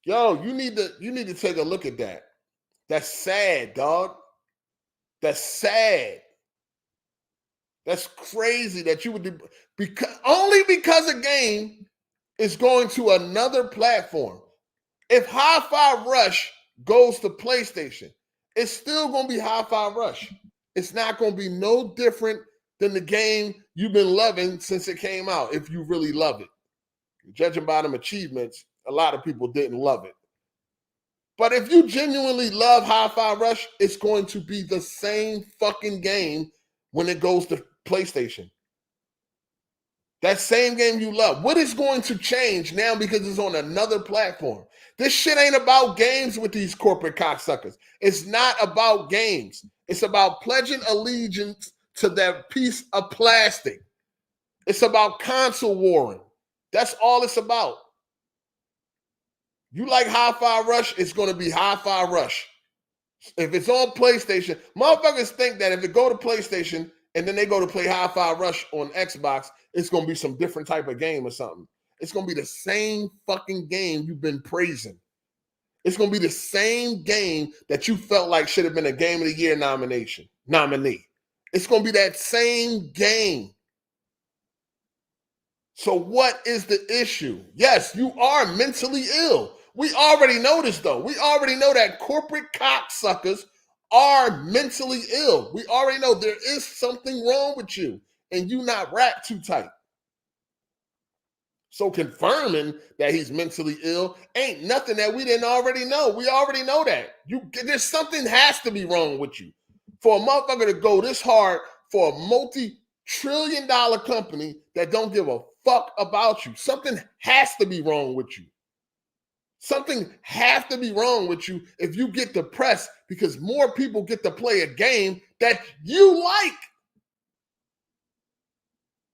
Yo, you need to take a look at that. That's sad, dog. That's sad. That's crazy that you would do only because a game is going to another platform. If Hi-Fi Rush goes to PlayStation, it's still going to be Hi-Fi Rush. It's not going to be no different than the game you've been loving since it came out, if you really love it. Judging by them achievements, a lot of people didn't love it. But if you genuinely love Hi-Fi Rush, it's going to be the same fucking game when it goes to PlayStation. That same game you love. What is going to change now because it's on another platform? This shit ain't about games with these corporate cocksuckers. It's not about games. It's about pledging allegiance to that piece of plastic. It's about console warring. That's all it's about. You like Hi-Fi Rush, it's going to be Hi-Fi Rush. If it's on PlayStation, motherfuckers think that if it go to PlayStation and then they go to play Hi-Fi Rush on Xbox, it's going to be some different type of game or something. It's going to be the same fucking game you've been praising. It's going to be the same game that you felt like should have been a Game of the Year nominee. It's going to be that same game. So what is the issue? Yes, you are mentally ill. We already know this, though. We already know that corporate cocksuckers are mentally ill. We already know there is something wrong with you and you not wrapped too tight. So confirming that he's mentally ill ain't nothing that we didn't already know. We already know that. There's something has to be wrong with you. For a motherfucker to go this hard for a multi-trillion-dollar company that don't give a fuck about you, something has to be wrong with you. Something has to be wrong with you if you get depressed because more people get to play a game that you like.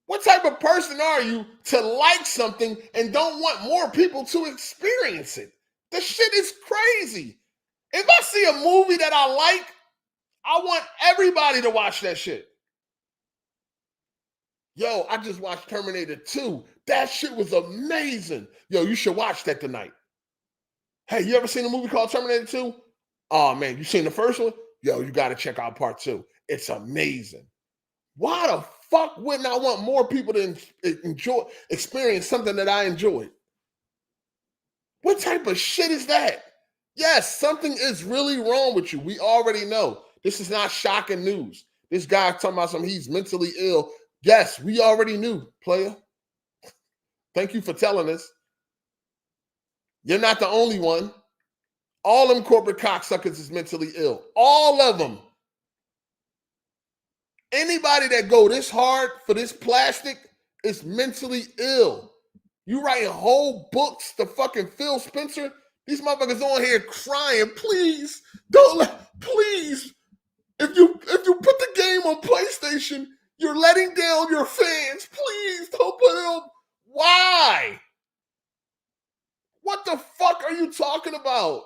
What type of person are you to like something and don't want more people to experience it? The shit is crazy. If I see a movie that I like, I want everybody to watch that shit. Yo, I just watched Terminator 2. That shit was amazing. Yo, you should watch that tonight. Hey, you ever seen a movie called Terminator 2? Oh, man, you seen the first one? Yo, you got to check out part 2. It's amazing. Why the fuck wouldn't I want more people to experience something that I enjoyed? What type of shit is that? Yes, something is really wrong with you. We already know. This is not shocking news. This guy talking about something, he's mentally ill. Yes, we already knew, player. Thank you for telling us. You're not the only one. All them corporate cocksuckers is mentally ill. All of them. Anybody that go this hard for this plastic is mentally ill. You writing whole books to fucking Phil Spencer? These motherfuckers on here crying, please, please. If you put the game on PlayStation, you're letting down your fans. Please don't put it on. Why? What the fuck are you talking about?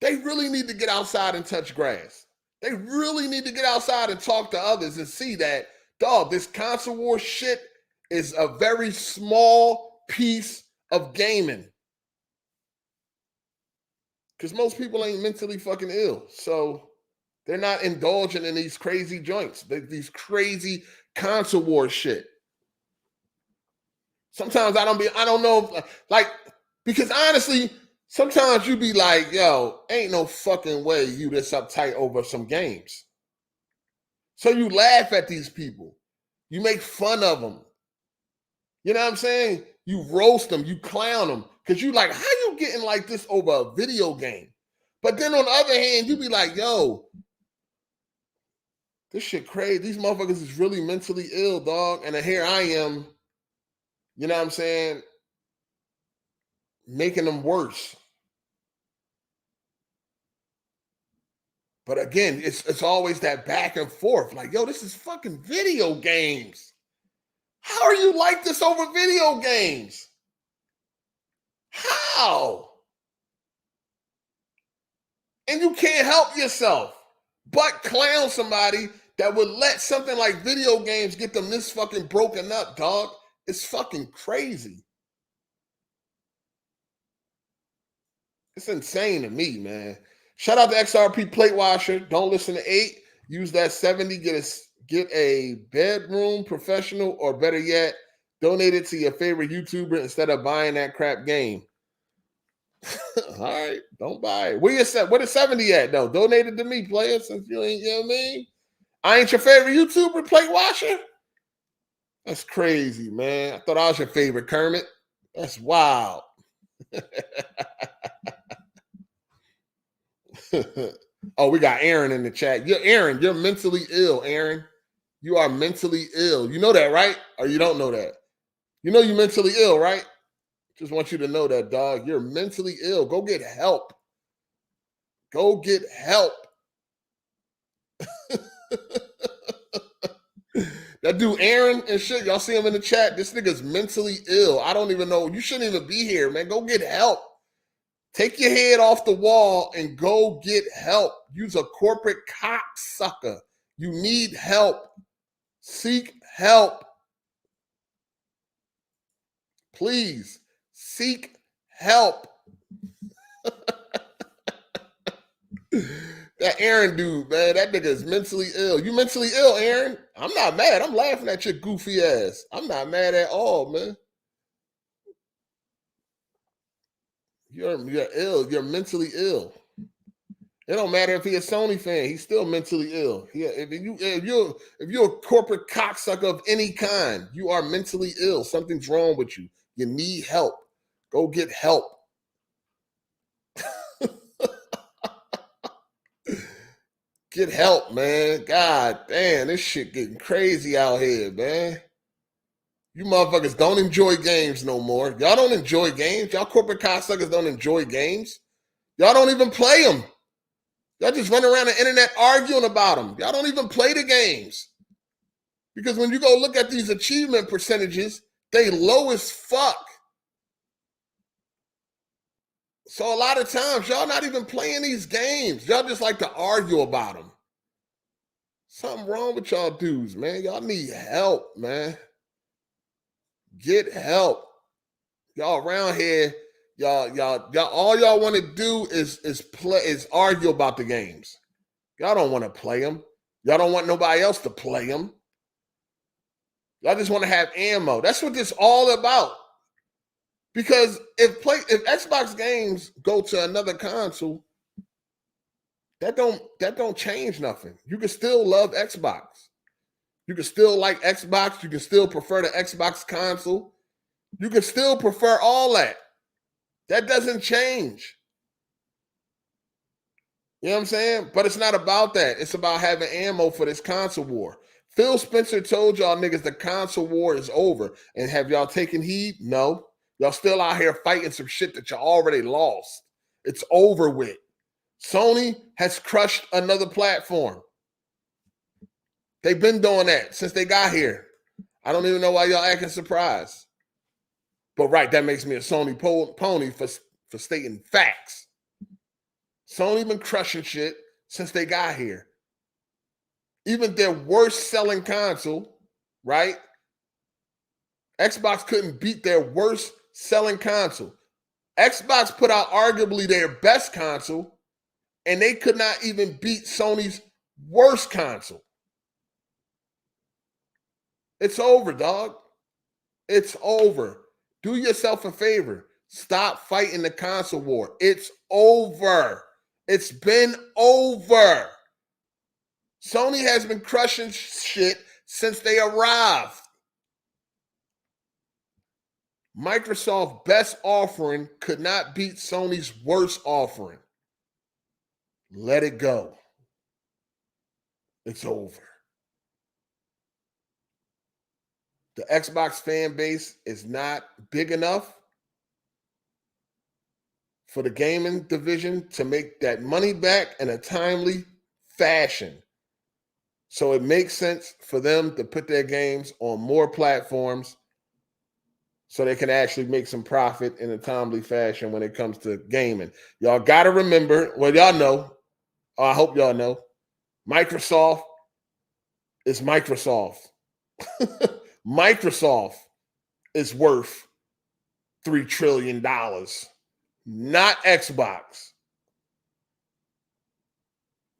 They really need to get outside and touch grass. They really need to get outside and talk to others and see that, dog, this console war shit is a very small piece of gaming. Because most people ain't mentally fucking ill. So they're not indulging in these crazy joints, these crazy console war shit. Sometimes I don't know, like, because honestly, sometimes you be like, yo, ain't no fucking way you this uptight over some games. So you laugh at these people. You make fun of them. You know what I'm saying? You roast them, you clown them. Because you like, how you getting like this over a video game? But then on the other hand, you be like, yo, this shit crazy. These motherfuckers is really mentally ill, dog. And here I am, you know what I'm saying, making them worse. But again, it's always that back and forth. Like, yo, this is fucking video games. How are you like this over video games? How? And you can't help yourself but clown somebody that would let something like video games get them this fucking broken up, dog. It's fucking crazy. It's insane to me, man. Shout out to XRP Plate Washer. Don't listen to 8. Use that 70. Get a bedroom professional, or better yet, Donate it to your favorite YouTuber instead of buying that crap game. All right, don't buy it. Where the 70 at though? Donate it to me, player, since you ain't, you know what I mean? I ain't your favorite YouTuber, plate washer? That's crazy, man. I thought I was your favorite, Kermit. That's wild. Oh, we got Aaron in the chat. You're mentally ill, Aaron. You are mentally ill. You know that, right? Or you don't know that? You know you're mentally ill, right? Just want you to know that, dog. You're mentally ill. Go get help. Go get help. That dude Aaron and shit, y'all see him in the chat? This nigga's mentally ill. I don't even know. You shouldn't even be here, man. Go get help. Take your head off the wall and go get help. You's a corporate cocksucker. You need help. Seek help. Please seek help. That Aaron dude, man, that nigga is mentally ill. You mentally ill, Aaron? I'm not mad. I'm laughing at your goofy ass. I'm not mad at all, man. You're ill. You're mentally ill. It don't matter if he's a Sony fan. He's still mentally ill. If you're a corporate cocksucker of any kind, you are mentally ill. Something's wrong with you. You need help. Go get help. Get help, man. God damn, this shit getting crazy out here, man. You motherfuckers don't enjoy games no more. Y'all don't enjoy games. Y'all corporate cocksuckers don't enjoy games. Y'all don't even play them. Y'all just run around the internet arguing about them. Y'all don't even play the games. Because when you go look at these achievement percentages, they low as fuck. So a lot of times, y'all not even playing these games. Y'all just like to argue about them. Something wrong with y'all dudes, man. Y'all need help, man. Get help. Y'all around here, y'all all y'all want to do is argue about the games. Y'all don't want to play them. Y'all don't want nobody else to play them. Y'all just want to have ammo. That's what this all about. Because if Xbox games go to another console, that don't change nothing. You can still love Xbox. You can still like Xbox. You can still prefer the Xbox console. You can still prefer all that. That doesn't change. You know what I'm saying? But it's not about that. It's about having ammo for this console war. Phil Spencer told y'all niggas the console war is over. And have y'all taken heed? No. Y'all still out here fighting some shit that y'all already lost. It's over with. Sony has crushed another platform. They've been doing that since they got here. I don't even know why y'all acting surprised. But right, that makes me a Sony pony for stating facts. Sony been crushing shit since they got here. Even their worst selling console, right? Xbox couldn't beat their worst selling console. Xbox put out arguably their best console, and they could not even beat Sony's worst console. It's over, dog. It's over. Do yourself a favor. Stop fighting the console war. It's over. It's been over. Sony has been crushing shit since they arrived. Microsoft's best offering could not beat Sony's worst offering. Let it go. It's over. The Xbox fan base is not big enough for the gaming division to make that money back in a timely fashion. So it makes sense for them to put their games on more platforms so they can actually make some profit in a timely fashion when it comes to gaming. Y'all got to remember, well, y'all know, I hope y'all know, Microsoft is Microsoft. Microsoft is worth $3 trillion, not Xbox.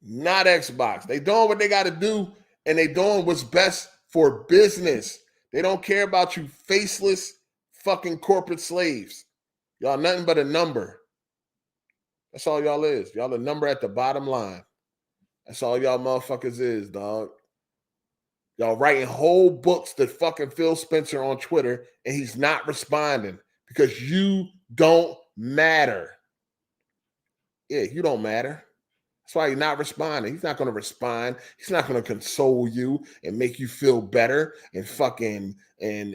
Not Xbox. They doing what they got to do, and they doing what's best for business. They don't care about you faceless fucking corporate slaves. Y'all nothing but a number. That's all y'all is. Y'all a number at the bottom line. That's all y'all motherfuckers is, dog. Y'all writing whole books to fucking Phil Spencer on Twitter, and he's not responding because you don't matter. Yeah, you don't matter. That's why he's not responding. He's not going to respond. He's not going to console you and make you feel better and fucking and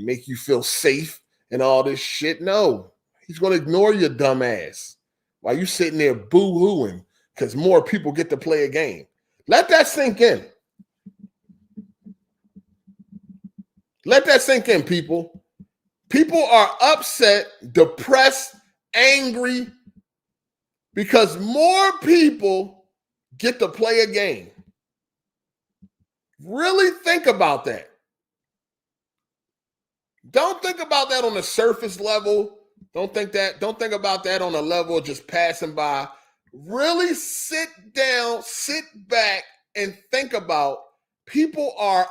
make you feel safe and all this shit. No, he's going to ignore your dumb ass while you sitting there boo-hooing because more people get to play a game. Let that sink in. Let that sink in, people. People are upset, depressed, angry because more people get to play a game. Really think about that. Don't think about that on the surface level. Don't think about that on a level of just passing by. Really sit down, sit back, and think about people are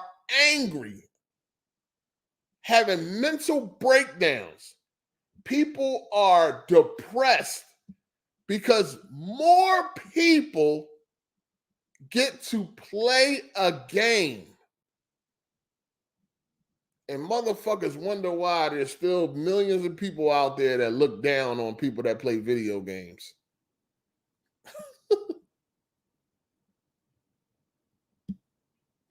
angry, having mental breakdowns. People are depressed because more people get to play a game. And motherfuckers wonder why there's still millions of people out there that look down on people that play video games.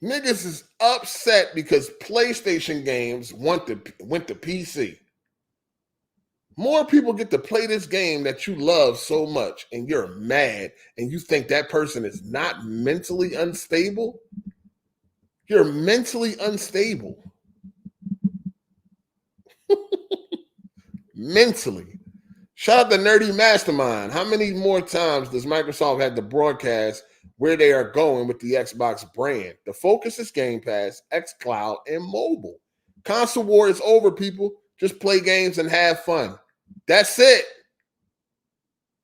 Niggas is upset because PlayStation games went to PC. More people get to play this game that you love so much, and you're mad, and you think that person is not mentally unstable? You're mentally unstable. Mentally. Shout out to Nerdy Mastermind. How many more times does Microsoft have to broadcast where they are going with the Xbox brand? The focus is Game Pass, xCloud, and mobile. Console war is over, people. Just play games and have fun. That's it.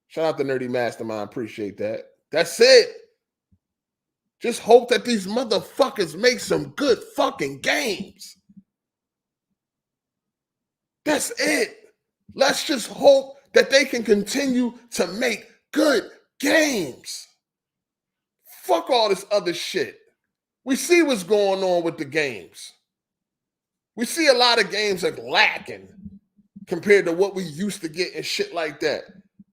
Shout out to Nerdy Mastermind. Appreciate that. That's it. Just hope that these motherfuckers make some good fucking games. That's it. Let's just hope that they can continue to make good games. Fuck all this other shit. We see what's going on with the games. We see a lot of games are lacking compared to what we used to get and shit like that.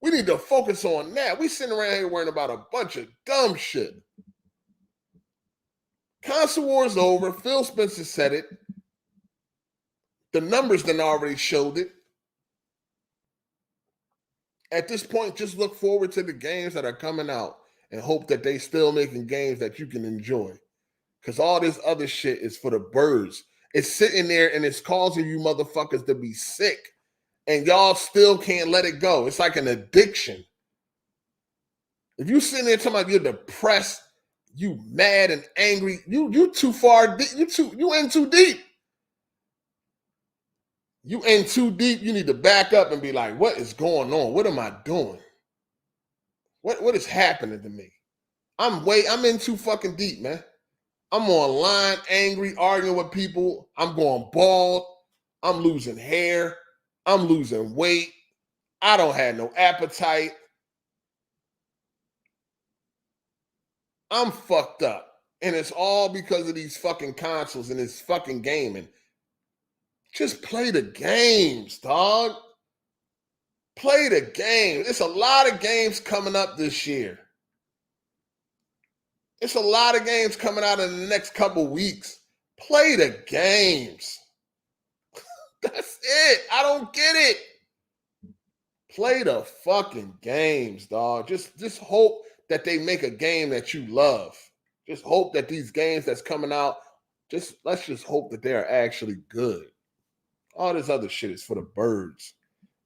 We need to focus on that. We sitting around here worrying about a bunch of dumb shit. Console war's over. Phil Spencer said it. The numbers done already showed it. At this point, just look forward to the games that are coming out and hope that they still making games that you can enjoy. Because all this other shit is for the birds. It's sitting there and it's causing you motherfuckers to be sick. And y'all still can't let it go. It's like an addiction. If you sitting there talking about you're depressed, you mad and angry, you too far deep. You in too deep. You in too deep. You need to back up and be like, what is going on? What am I doing? What is happening to me? I'm in too fucking deep, man. I'm online, angry, arguing with people. I'm going bald. I'm losing hair. I'm losing weight. I don't have no appetite. I'm fucked up. And it's all because of these fucking consoles and this fucking gaming. Just play the games, dog. Play the game. There's a lot of games coming up this year. It's a lot of games coming out in the next couple weeks. Play the games. That's it. I don't get it. Play the fucking games, dog. Just hope that they make a game that you love. Just hope that these games that's coming out, let's just hope that they're actually good. All this other shit is for the birds.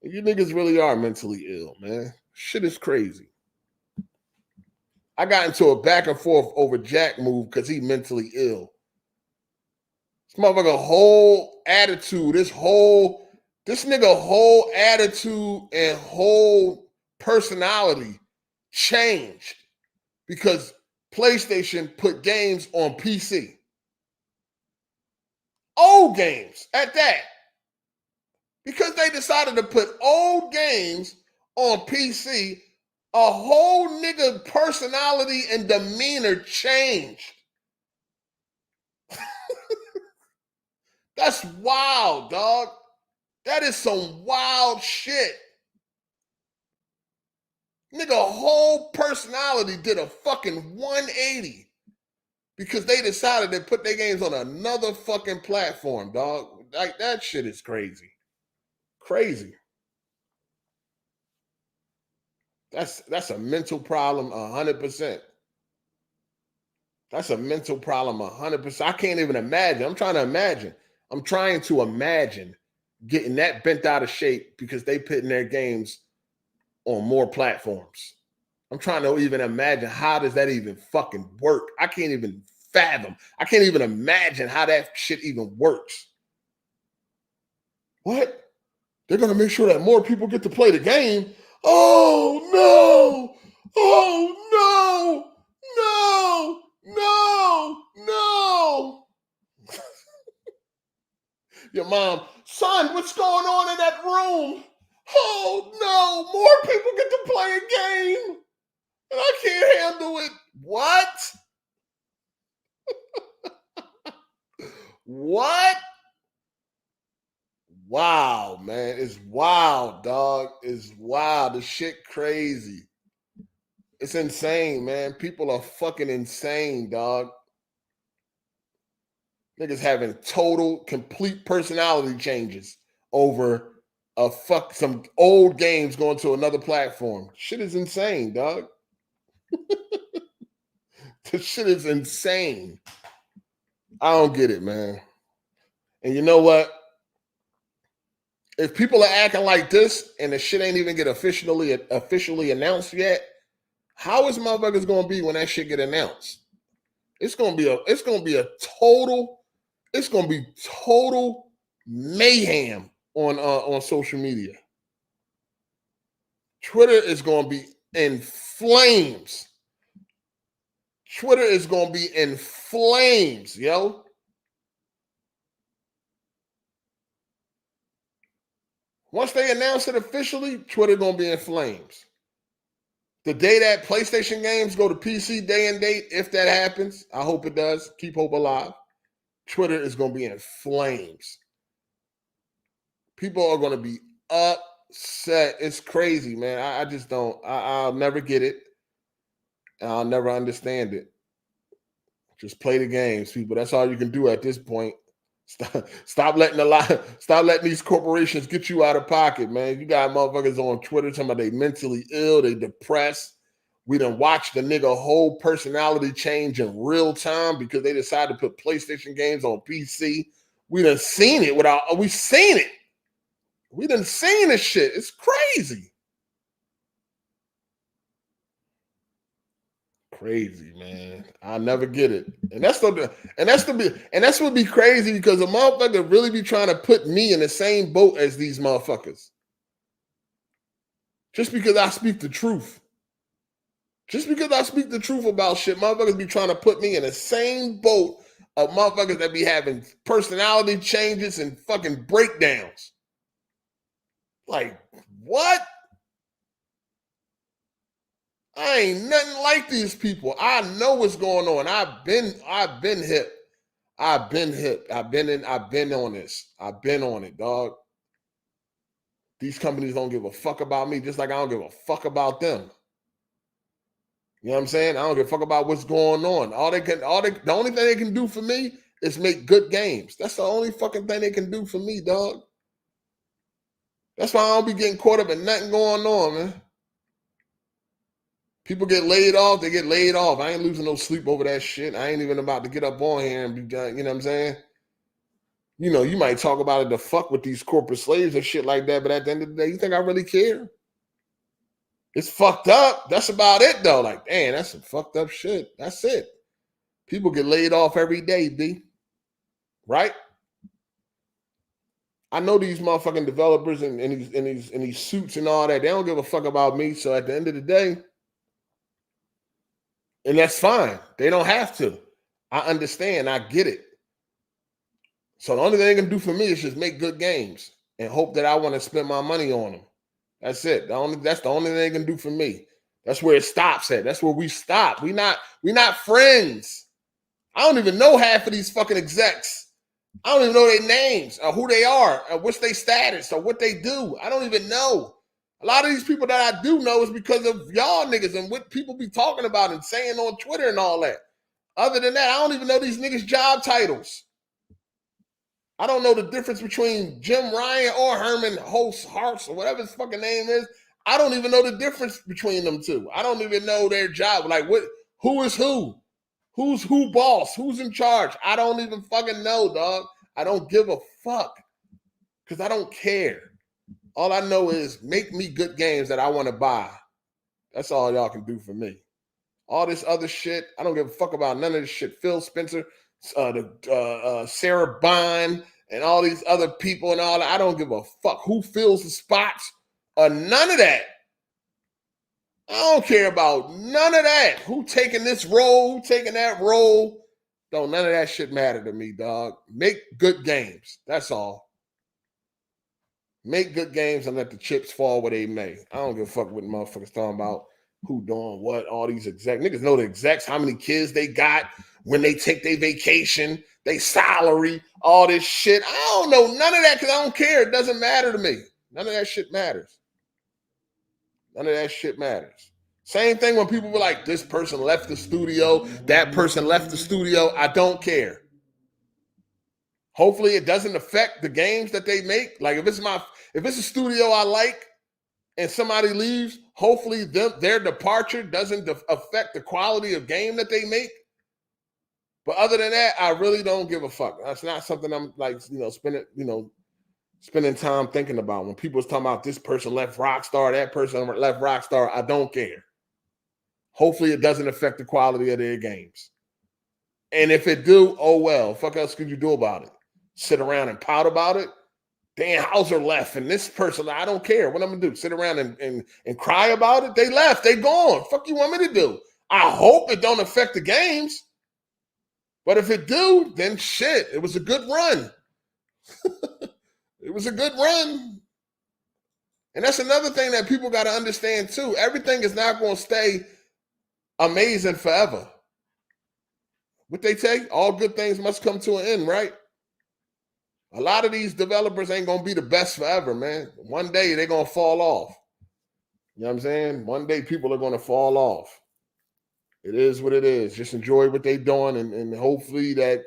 And you niggas really are mentally ill, man. Shit is crazy. I got into a back and forth over Jack move because he mentally ill. This motherfucker whole attitude, this nigga whole attitude and whole personality changed because PlayStation put games on PC. Old games at that. Because they decided to put old games on PC, a whole nigga personality and demeanor changed. That's wild, dog. That is some wild shit. Nigga, whole personality did a fucking 180 because they decided to put their games on another fucking platform, dog. Like, that shit is crazy. Crazy. That's a mental problem 100%. That's a mental problem 100%. I can't even imagine. I'm trying to imagine getting that bent out of shape because they putting their games on more platforms. I'm trying to even imagine, how does that even fucking work? I can't even fathom. I can't even imagine how that shit even works. What? They're going to make sure that more people get to play the game? Oh, no. Oh, no. No. Your mom, son, what's going on in that room? Oh, no. More people get to play a game. And I can't handle it. What? What? Wow, man. It's wild, dog. It's wild. The shit crazy. It's insane, man. People are fucking insane, dog. Niggas having total, complete personality changes over some old games going to another platform. Shit is insane, dog. This shit is insane. I don't get it, man. And you know what? If people are acting like this and the shit ain't even get officially announced yet, how is motherfuckers gonna be when that shit get announced? It's gonna be total mayhem on social media. Twitter is gonna be in flames. Twitter is gonna be in flames, yo. Once they announce it officially, Twitter gonna be in flames. The day that PlayStation games go to PC day and date, if that happens, I hope it does. Keep hope alive. Twitter is gonna be in flames. People are gonna be upset. It's crazy, man. I just don't. I'll never get it. I'll never understand it. Just play the games, people. That's all you can do at this point. Stop letting these corporations get you out of pocket, man. You got motherfuckers on Twitter talking about they mentally ill, they depressed. We done watched the nigga whole personality change in real time because they decided to put PlayStation games on PC. We done seen it we seen it. We done seen this shit. It's crazy. Crazy, man. I'll never get it. And that's what be crazy, because a motherfucker really be trying to put me in the same boat as these motherfuckers. Just because I speak the truth. Just because I speak the truth about shit, motherfuckers be trying to put me in the same boat of motherfuckers that be having personality changes and fucking breakdowns. Like, what? I ain't nothing like these people. I know what's going on. I've been hip. I've been on this. I've been on it, dog. These companies don't give a fuck about me, just like I don't give a fuck about them. You know what I'm saying? I don't give a fuck about what's going on. The only thing they can do for me is make good games. That's the only fucking thing they can do for me, dog. That's why I don't be getting caught up in nothing going on, man. People get laid off, they get laid off. I ain't losing no sleep over that shit. I ain't even about to get up on here and be done, you know what I'm saying? You know, you might talk about it to fuck with these corporate slaves and shit like that, but at the end of the day, you think I really care? It's fucked up. That's about it, though. Like, damn, that's some fucked up shit. That's it. People get laid off every day, B. Right? I know these motherfucking developers and these suits and all that. They don't give a fuck about me. So at the end of the day, and that's fine. They don't have to. I understand. I get it. So the only thing they can do for me is just make good games and hope that I want to spend my money on them. That's it. That's the only thing they can do for me. That's where it stops at. That's where we stop. We not friends. I don't even know half of these fucking execs. I don't even know their names or who they are or what's their status or what they do. I don't even know. A lot of these people that I do know is because of y'all niggas and what people be talking about and saying on Twitter and all that. Other than that, I don't even know these niggas' job titles. I don't know the difference between Jim Ryan or Herman Hartz or whatever his fucking name is. I don't even know the difference between them two. I don't even know their job. Like, who is who? Who's who boss? Who's in charge? I don't even fucking know, dog. I don't give a fuck because I don't care. All I know is make me good games that I want to buy. That's all y'all can do for me. All this other shit, I don't give a fuck about none of this shit. Phil Spencer, Sarah Bond, and all these other people and all that. I don't give a fuck who fills the spots or none of that. I don't care about none of that. Who taking this role, who taking that role. Don't none of that shit matter to me, dog. Make good games. That's all. Make good games and let the chips fall where they may. I don't give a fuck what motherfuckers talking about. Who doing what? All these execs. Niggas know the execs, how many kids they got, when they take their vacation, they salary, all this shit. I don't know none of that because I don't care. It doesn't matter to me. None of that shit matters. None of that shit matters. Same thing when people were like, this person left the studio, that person left the studio. I don't care. Hopefully it doesn't affect the games that they make. Like if it's a studio I like and somebody leaves, hopefully their departure doesn't affect the quality of game that they make. But other than that, I really don't give a fuck. That's not something I'm like, spending time thinking about. When people's talking about this person left Rockstar, that person left Rockstar, I don't care. Hopefully it doesn't affect the quality of their games. And if it do, oh well. Fuck else could you do about it? Sit around and pout about it? Dan Houser left and this person, I don't care. What I'm going to do? Sit around and cry about it? They left. They gone. Fuck you want me to do? I hope it don't affect the games. But if it do, then shit, it was a good run. It was a good run. And that's another thing that people got to understand too. Everything is not going to stay amazing forever. What they say, all good things must come to an end, right? A lot of these developers ain't going to be the best forever, man. One day they're going to fall off. You know what I'm saying? One day people are going to fall off. It is what it is. Just enjoy what they're doing and hopefully that,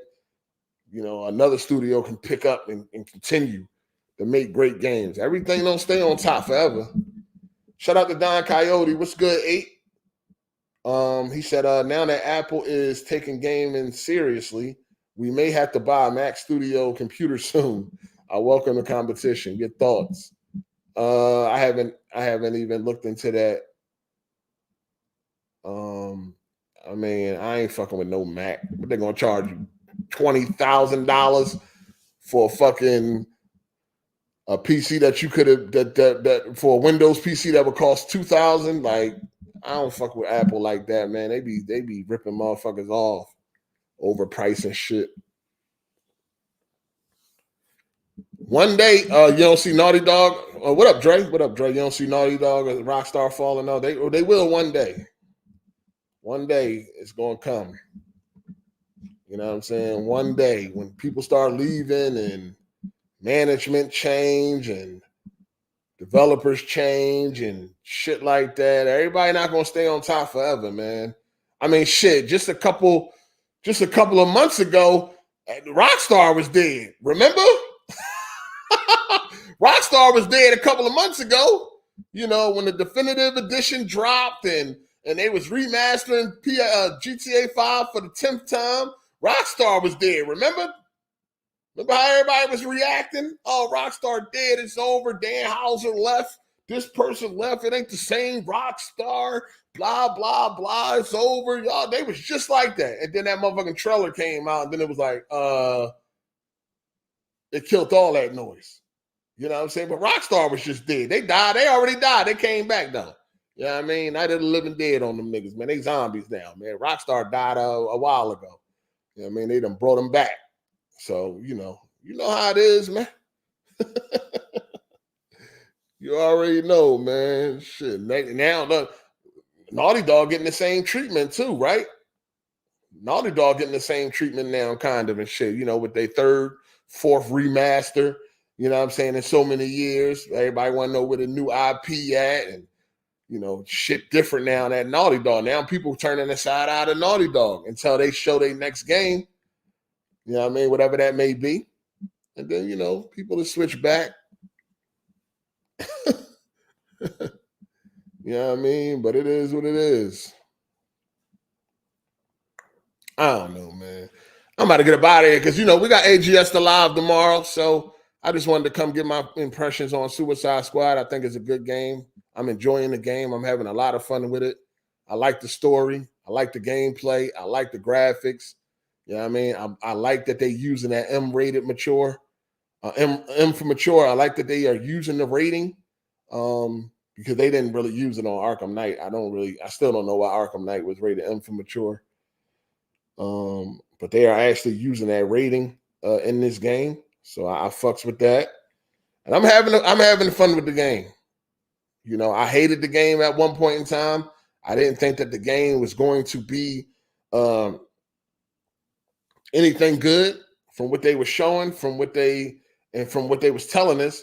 another studio can pick up and continue to make great games. Everything don't stay on top forever. Shout out to Don Coyote. What's good, 8? He said, now that Apple is taking gaming seriously, we may have to buy a Mac Studio computer soon. I welcome the competition. Your thoughts? I haven't even looked into that. I ain't fucking with no Mac. But they're gonna charge you $20,000 for a fucking a PC that you could have that for a Windows PC that would cost $2,000. Like, I don't fuck with Apple like that, man. They be ripping motherfuckers off over price and shit. One day, you don't see Naughty Dog. What up, Dre? What up, Dre? You don't see Naughty Dog or Rockstar falling out. They will one day. One day it's gonna come. You know what I'm saying? One day when people start leaving and management change and developers change and shit like that, everybody not gonna stay on top forever, man. I mean, shit, just a couple of months ago, Rockstar was dead. Remember? Rockstar was dead a couple of months ago. When the definitive edition dropped and they was remastering GTA 5 for the 10th time, Rockstar was dead. Remember how everybody was reacting? Oh, Rockstar dead. It's over. Dan Houser left. This person left. It ain't the same Rockstar. Blah, blah, blah. It's over. Y'all, they was just like that. And then that motherfucking trailer came out, and then it was like, it killed all that noise. You know what I'm saying? But Rockstar was just dead. They died. They already died. They came back, though. You know what I mean? Night of the Living Dead on them niggas, man. They zombies now, man. Rockstar died a while ago. You know what I mean? They done brought them back. So, You know how it is, man. You already know, man. Shit. Now, look, Naughty Dog getting the same treatment too, right? Naughty Dog getting the same treatment now, kind of, and shit, with their third, fourth remaster. You know what I'm saying? In so many years, everybody want to know where the new IP at, and shit different now than Naughty Dog. Now people turning the side out of Naughty Dog until they show their next game. You know what I mean? Whatever that may be. And then, people to switch back. You know what I mean? But it is what it is. I don't know, man. I'm about to get up out of here because, we got AGSLIVE tomorrow. So I just wanted to come give my impressions on Suicide Squad. I think it's a good game. I'm enjoying the game. I'm having a lot of fun with it. I like the story. I like the gameplay. I like the graphics. You know what I mean? I like that they're using that M-rated mature. M for mature. I like that they are using the rating because they didn't really use it on Arkham Knight. I still don't know why Arkham Knight was rated M for mature. But they are actually using that rating in this game, so I fucks with that, and I'm having fun with the game. I hated the game at one point in time. I didn't think that the game was going to be anything good from what they were showing, from what they was telling us.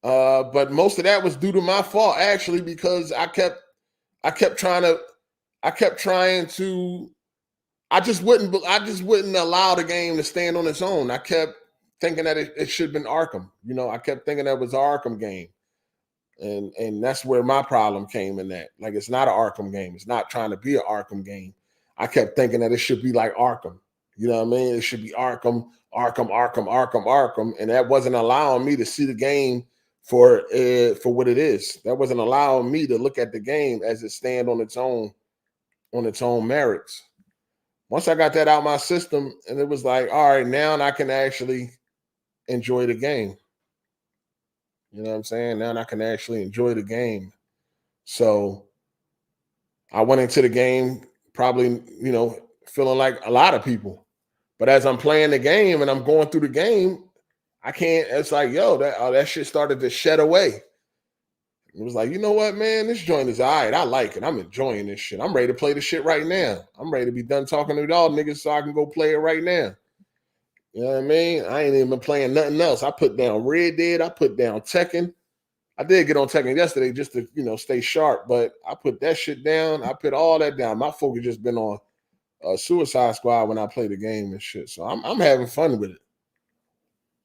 But most of that was due to my fault, actually, because I kept trying to. I just wouldn't allow the game to stand on its own. I kept thinking that it should have been Arkham. I kept thinking that it was an Arkham game. And that's where my problem came in that. Like, it's not an Arkham game. It's not trying to be an Arkham game. I kept thinking that it should be like Arkham. You know what I mean? It should be Arkham, Arkham, Arkham, Arkham, Arkham. And that wasn't allowing me to see the game for what it is. That wasn't allowing me to look at the game as it stand on its own merits. Once I got that out of my system, and it was like, all right, now I can actually enjoy the game. You know what I'm saying? Now I can actually enjoy the game. So I went into the game probably, feeling like a lot of people. But as I'm playing the game and I'm going through the game, I can't, it's like, yo, that shit started to shed away. It was like, you know what, man? This joint is all right. I like it. I'm enjoying this shit. I'm ready to play this shit right now. I'm ready to be done talking to y'all niggas so I can go play it right now. You know what I mean? I ain't even been playing nothing else. I put down Red Dead. I put down Tekken. I did get on Tekken yesterday just to, stay sharp, but I put that shit down. I put all that down. My focus just been on Suicide Squad when I play the game and shit. So I'm having fun with it.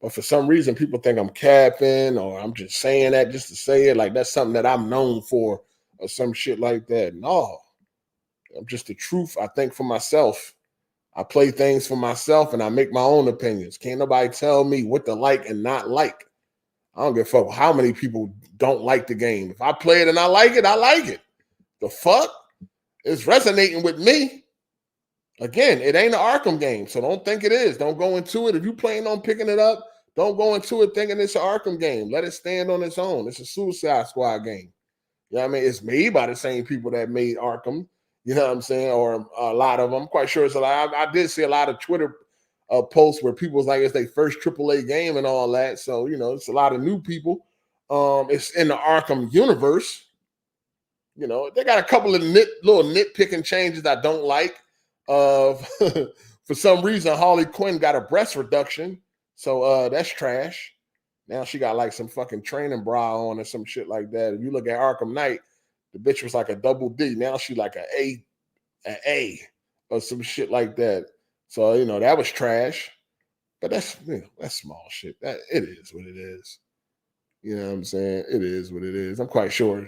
But for some reason, people think I'm capping or I'm just saying that just to say it. Like that's something that I'm known for or some shit like that. No, I'm just the truth. I think for myself. I play things for myself and I make my own opinions. Can't nobody tell me what to like and not like. I don't give a fuck how many people don't like the game. If I play it and I like it, I like it. The fuck? It's resonating with me. Again, it ain't an Arkham game, so don't think it is. Don't go into it. If you plan on picking it up, don't go into it thinking it's an Arkham game. Let it stand on its own. It's a Suicide Squad game. You know what I mean? It's made by the same people that made Arkham. You know what I'm saying? Or a lot of them. I'm quite sure it's a lot. I did see a lot of Twitter posts where people was like, it's their first AAA game and all that. So, it's a lot of new people. It's in the Arkham universe. They got a couple of little nitpicking changes I don't like. For some reason, Harley Quinn got a breast reduction. So that's trash. Now she got like some fucking training bra on or some shit like that. If you look at Arkham Knight, the bitch was like a double D. Now she like an A or some shit like that. So, that was trash. But that's small shit. That it is what it is. You know what I'm saying? It is what it is. I'm quite sure.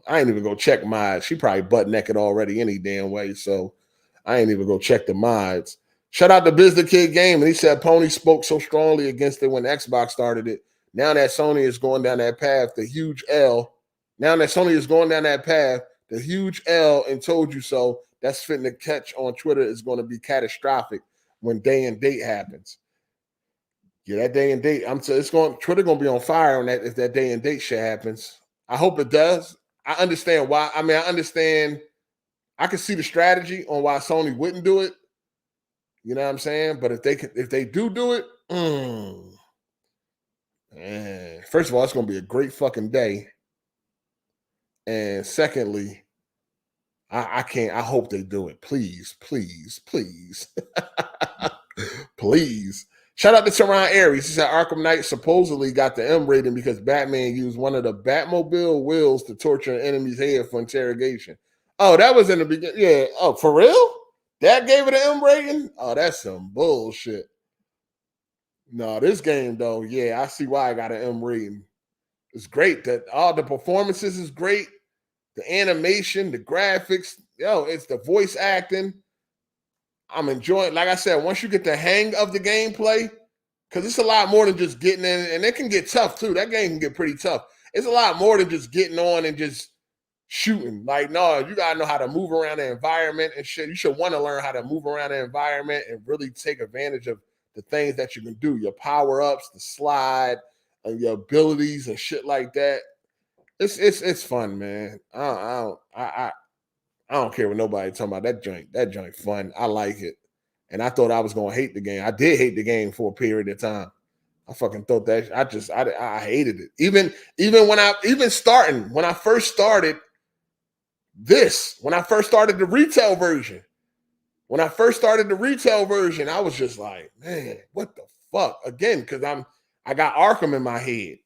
I ain't even go check mods. She probably butt naked already any damn way. So I ain't even go check the mods. Shout out to Biz the Kid Game. And he said Pony spoke so strongly against it when Xbox started it. Now that Sony is going down that path, the huge L. Now that Sony is going down that path, the huge L and told you so. That's fitting to catch on Twitter is going to be catastrophic when day and date happens. Yeah, that day and date. Twitter gonna be on fire on that if that day and date shit happens. I hope it does. I understand why. I mean, I understand. I can see the strategy on why Sony wouldn't do it. You know what I'm saying? But if they do it, Man, first of all, it's gonna be a great fucking day. And secondly, I can't. I hope they do it. Please, please, please, please. Shout out to Teron Aries. He said Arkham Knight supposedly got the M rating because Batman used one of the Batmobile wheels to torture an enemy's head for interrogation. Oh, that was in the beginning. Yeah. Oh, for real? That gave it an M rating? Oh, that's some bullshit. No, this game though, yeah, I see why I got an M rating. It's great that all the performances is great, the animation, the graphics, it's the voice acting. I'm enjoying. Like I said, once you get the hang of the gameplay, because it's a lot more than just getting in, and it can get tough too. That game can get pretty tough. It's a lot more than just getting on and just shooting. Like, no, you gotta know how to move around the environment and shit. You should want to learn how to move around the environment and really take advantage of the things that you can do, your power-ups, the slide, and your abilities and shit like that. It's fun, man. I don't care what nobody talking about. That joint fun. I like it. And I thought I was gonna hate the game. I did hate the game for a period of time. I fucking thought that I hated it. Even when I first started the retail version. When I first started the retail version, I was just like, man, what the fuck? Again, because I got Arkham in my head.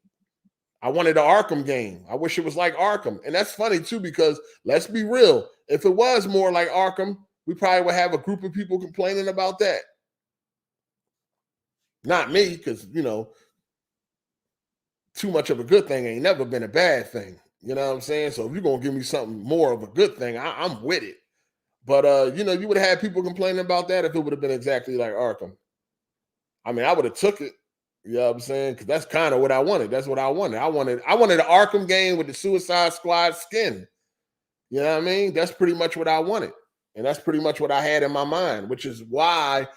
I wanted an Arkham game. I wish it was like Arkham. And that's funny too, because let's be real. If it was more like Arkham, we probably would have a group of people complaining about that. Not me, because, too much of a good thing ain't never been a bad thing. You know what I'm saying? So if you're going to give me something more of a good thing, I'm with it. But, you would have had people complaining about that if it would have been exactly like Arkham. I mean, I would have took it. You know what I'm saying? Because that's kind of what I wanted. That's what I wanted. I wanted an Arkham game with the Suicide Squad skin. You know what I mean? That's pretty much what I wanted. And that's pretty much what I had in my mind, which is why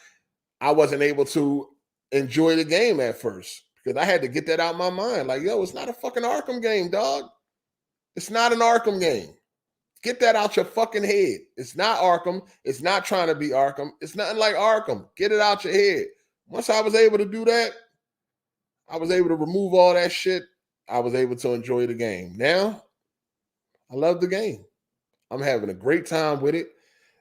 I wasn't able to enjoy the game at first. Because I had to get that out of my mind. Like, yo, it's not a fucking Arkham game, dog. It's not an Arkham game. Get that out your fucking head. It's not Arkham. It's not trying to be Arkham. It's nothing like Arkham. Get it out your head. Once I was able to do that, I was able to remove all that shit. I was able to enjoy the game. Now, I love the game. I'm having a great time with it.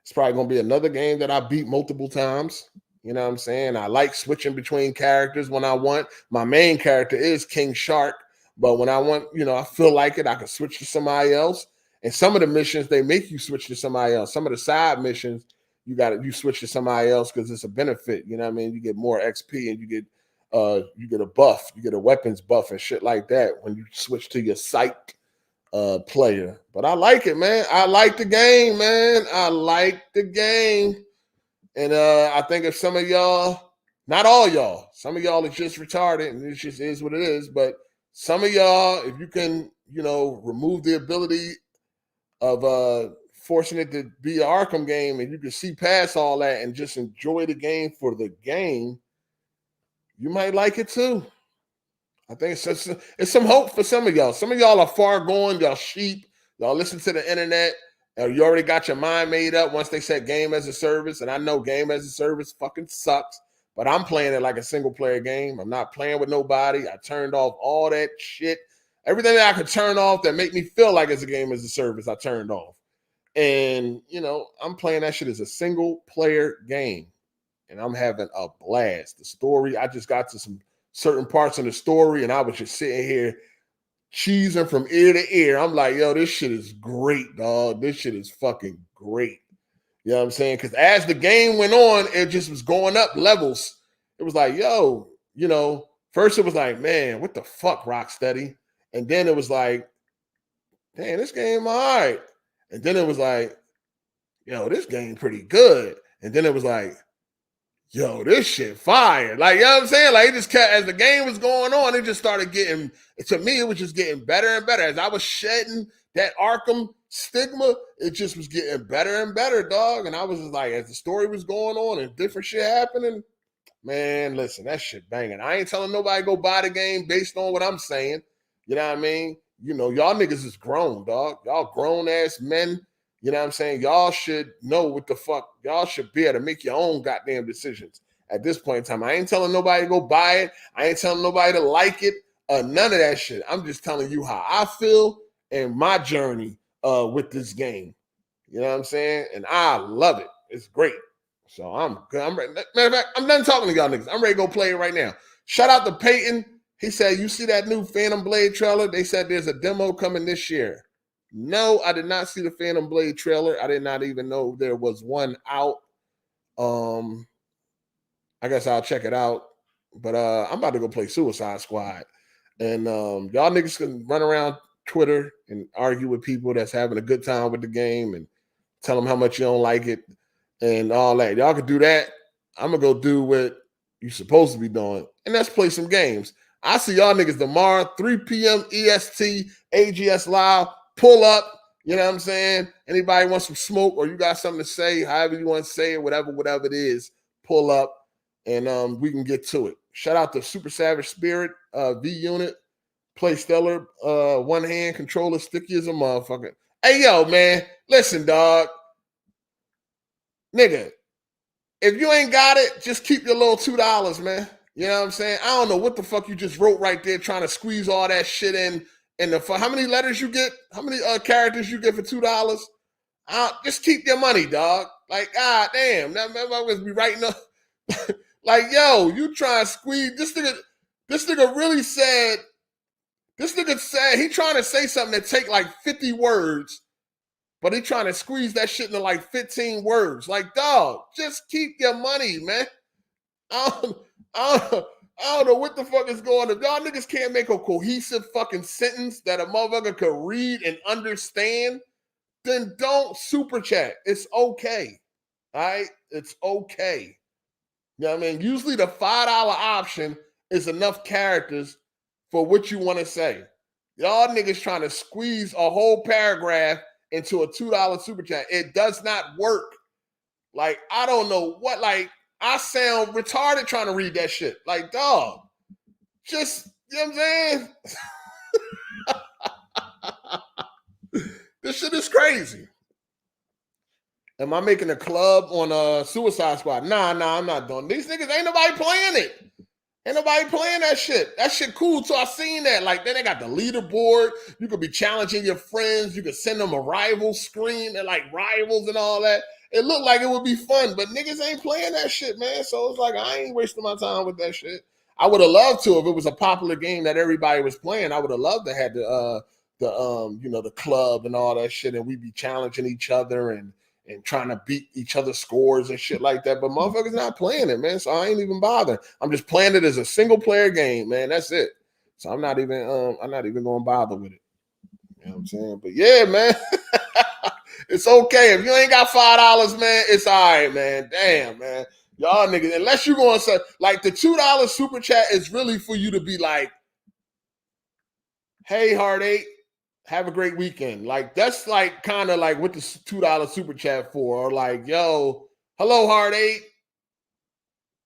It's probably going to be another game that I beat multiple times. You know what I'm saying? I like switching between characters when I want. My main character is King Shark, but when I want, I feel like it, I can switch to somebody else. And some of the missions, they make you switch to somebody else. Some of the side missions, you switch to somebody else because it's a benefit. You know what I mean? You get more XP and you get a buff, you get a weapons buff and shit like that when you switch to your psych player. But I like it, man. I like the game, man. I like the game. And I think if some of y'all, not all y'all, some of y'all is just retarded and it just is what it is. But some of y'all, if you can, remove the ability of forcing it to be an Arkham game and you can see past all that and just enjoy the game for the game, you might like it too. I think it's some hope for some of y'all. Some of y'all are far gone. Y'all sheep. Y'all listen to the internet. You already got your mind made up once they said game as a service. And I know game as a service fucking sucks. But I'm playing it like a single player game. I'm not playing with nobody. I turned off all that shit. Everything that I could turn off that make me feel like it's a game as a service, I turned off. And, I'm playing that shit as a single player game. And I'm having a blast. The story, I just got to some certain parts of the story, and I was just sitting here cheesing from ear to ear. I'm like, yo, this shit is great, dog. This shit is fucking great. You know what I'm saying? Because as the game went on, it just was going up levels. It was like, yo, first it was like, man, what the fuck, Rocksteady? And then it was like, damn, this game all right. And then it was like, yo, this game pretty good. And then it was like, yo, this shit fire. Like, you know what I'm saying? Like, it just kept, as the game was going on, it just started getting, to me, it was just getting better and better. As I was shedding that Arkham stigma, it just was getting better and better, dog. And I was just like, as the story was going on and different shit happening, man, listen, that shit banging. I ain't telling nobody go buy the game based on what I'm saying. You know what I mean? Y'all niggas is grown, dog. Y'all grown-ass men. You know what I'm saying? Y'all should know what the fuck. Y'all should be able to make your own goddamn decisions at this point in time. I ain't telling nobody to go buy it. I ain't telling nobody to like it. None of that shit. I'm just telling you how I feel and my journey with this game. You know what I'm saying? And I love it. It's great. So I'm good. Matter of fact, I'm done talking to y'all niggas. I'm ready to go play it right now. Shout out to Peyton. He said, you see that new Phantom Blade trailer? They said there's a demo coming this year. No, I did not see the Phantom Blade trailer. I did not even know there was one out. I guess I'll check it out. But I'm about to go play Suicide Squad. And y'all niggas can run around Twitter and argue with people that's having a good time with the game and tell them how much you don't like it and all that. Y'all can do that. I'm going to go do what you're supposed to be doing, and that's play some games. I see y'all niggas tomorrow, 3 p.m. EST, AGS Live. Pull up. You know what I'm saying? Anybody wants some smoke or you got something to say, however you want to say it, whatever it is, pull up and we can get to it. Shout out to Super Savage Spirit, V Unit, Play Stellar, one hand controller, sticky as a motherfucker. Hey, yo, man, listen, dog. Nigga, if you ain't got it, just keep your little $2, man. You know what I'm saying? I don't know what the fuck you just wrote right there trying to squeeze all that shit in how many letters you get? How many characters you get for $2? Just keep your money, dog. Like, god damn, that motherfuckers be writing up. Like, yo, you trying to squeeze this nigga really said, he trying to say something that take like 50 words, but he trying to squeeze that shit into like 15 words. Like, dog, just keep your money, man. I don't know what the fuck is going on. If y'all niggas can't make a cohesive fucking sentence that a motherfucker could read and understand, then don't super chat. It's okay. All right? It's okay. You know what I mean? Usually the $5 option is enough characters for what you want to say. Y'all niggas trying to squeeze a whole paragraph into a $2 super chat. It does not work. Like, I don't know what, like, I sound retarded trying to read that shit. Like, dog, just, you know what I'm saying? This shit is crazy. Am I making a club on Suicide Squad? Nah, I'm not doing. These niggas ain't nobody playing it. Ain't nobody playing that shit. That shit cool. So I seen that. Like, then they got the leaderboard. You could be challenging your friends. You could send them a rival screen. They're like rivals and all that. It looked like it would be fun, but niggas ain't playing that shit, man. So it's like, I ain't wasting my time with that shit. I would have loved to if it was a popular game that everybody was playing. I would have loved to have the club and all that shit, and we'd be challenging each other and trying to beat each other's scores and shit like that. But motherfuckers not playing it, man. So I ain't even bothering. I'm just playing it as a single player game, man. That's it. So I'm not even going to bother with it. You know what I'm saying? But yeah, man. It's okay. If you ain't got $5, man, it's all right, man. Damn, man. Y'all niggas, unless you going to say, like, the $2 super chat is really for you to be like, hey, Hard8, have a great weekend. Like, that's like kind of like what the $2 super chat for. Or like, yo, hello, Hard8.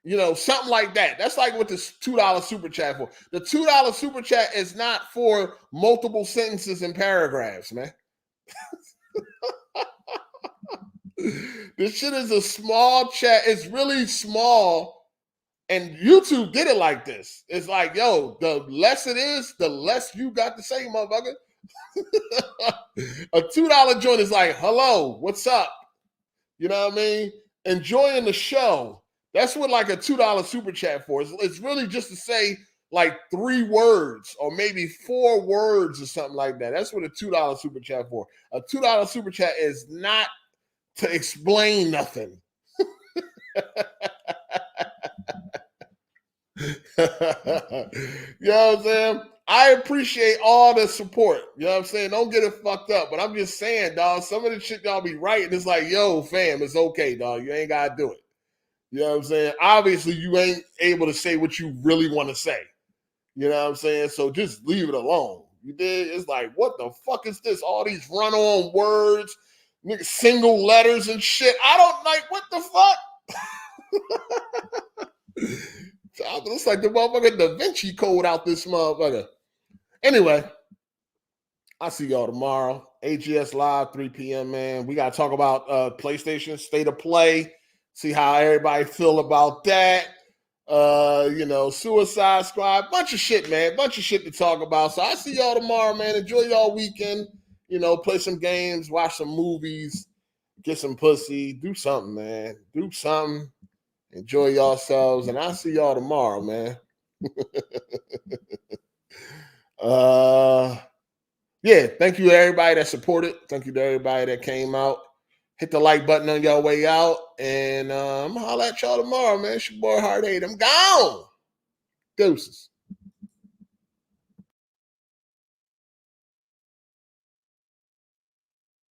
You know, something like that. That's like what the $2 super chat for. The $2 super chat is not for multiple sentences and paragraphs, man. This shit is a small chat. It's really small. And YouTube did it like this. It's like, yo, the less it is, the less you got to say, motherfucker. A $2 joint is like, hello, what's up? You know what I mean? Enjoying the show. That's what like a $2 super chat for. It's really just to say like 3 words or maybe 4 words or something like that. That's what a $2 super chat for. A $2 super chat is not to explain nothing. You know what I'm saying? I appreciate all the support. You know what I'm saying? Don't get it fucked up. But I'm just saying, dog, some of the shit y'all be writing is like, yo, fam, it's okay, dog. You ain't got to do it. You know what I'm saying? Obviously, you ain't able to say what you really want to say. You know what I'm saying? So just leave it alone. You did? It's like, what the fuck is this? All these run-on words, single letters and shit. I don't like, what the fuck? It's like the motherfucker Da Vinci Code out this motherfucker. Anyway, I'll see y'all tomorrow. AGS Live, 3 p.m., man. We got to talk about PlayStation State of Play. See how everybody feel about that. Suicide Squad, bunch of shit, man. Bunch of shit to talk about. So I see y'all tomorrow, man. Enjoy y'all weekend. Play some games, watch some movies, get some pussy, do something, man. Do something. Enjoy yourselves. And I'll see y'all tomorrow, man. Yeah, thank you to everybody that supported. Thank you to everybody that came out. Hit the like button on your way out. And I'm going to holler at y'all tomorrow, man. It's your boy Hard8. I'm gone. Deuces.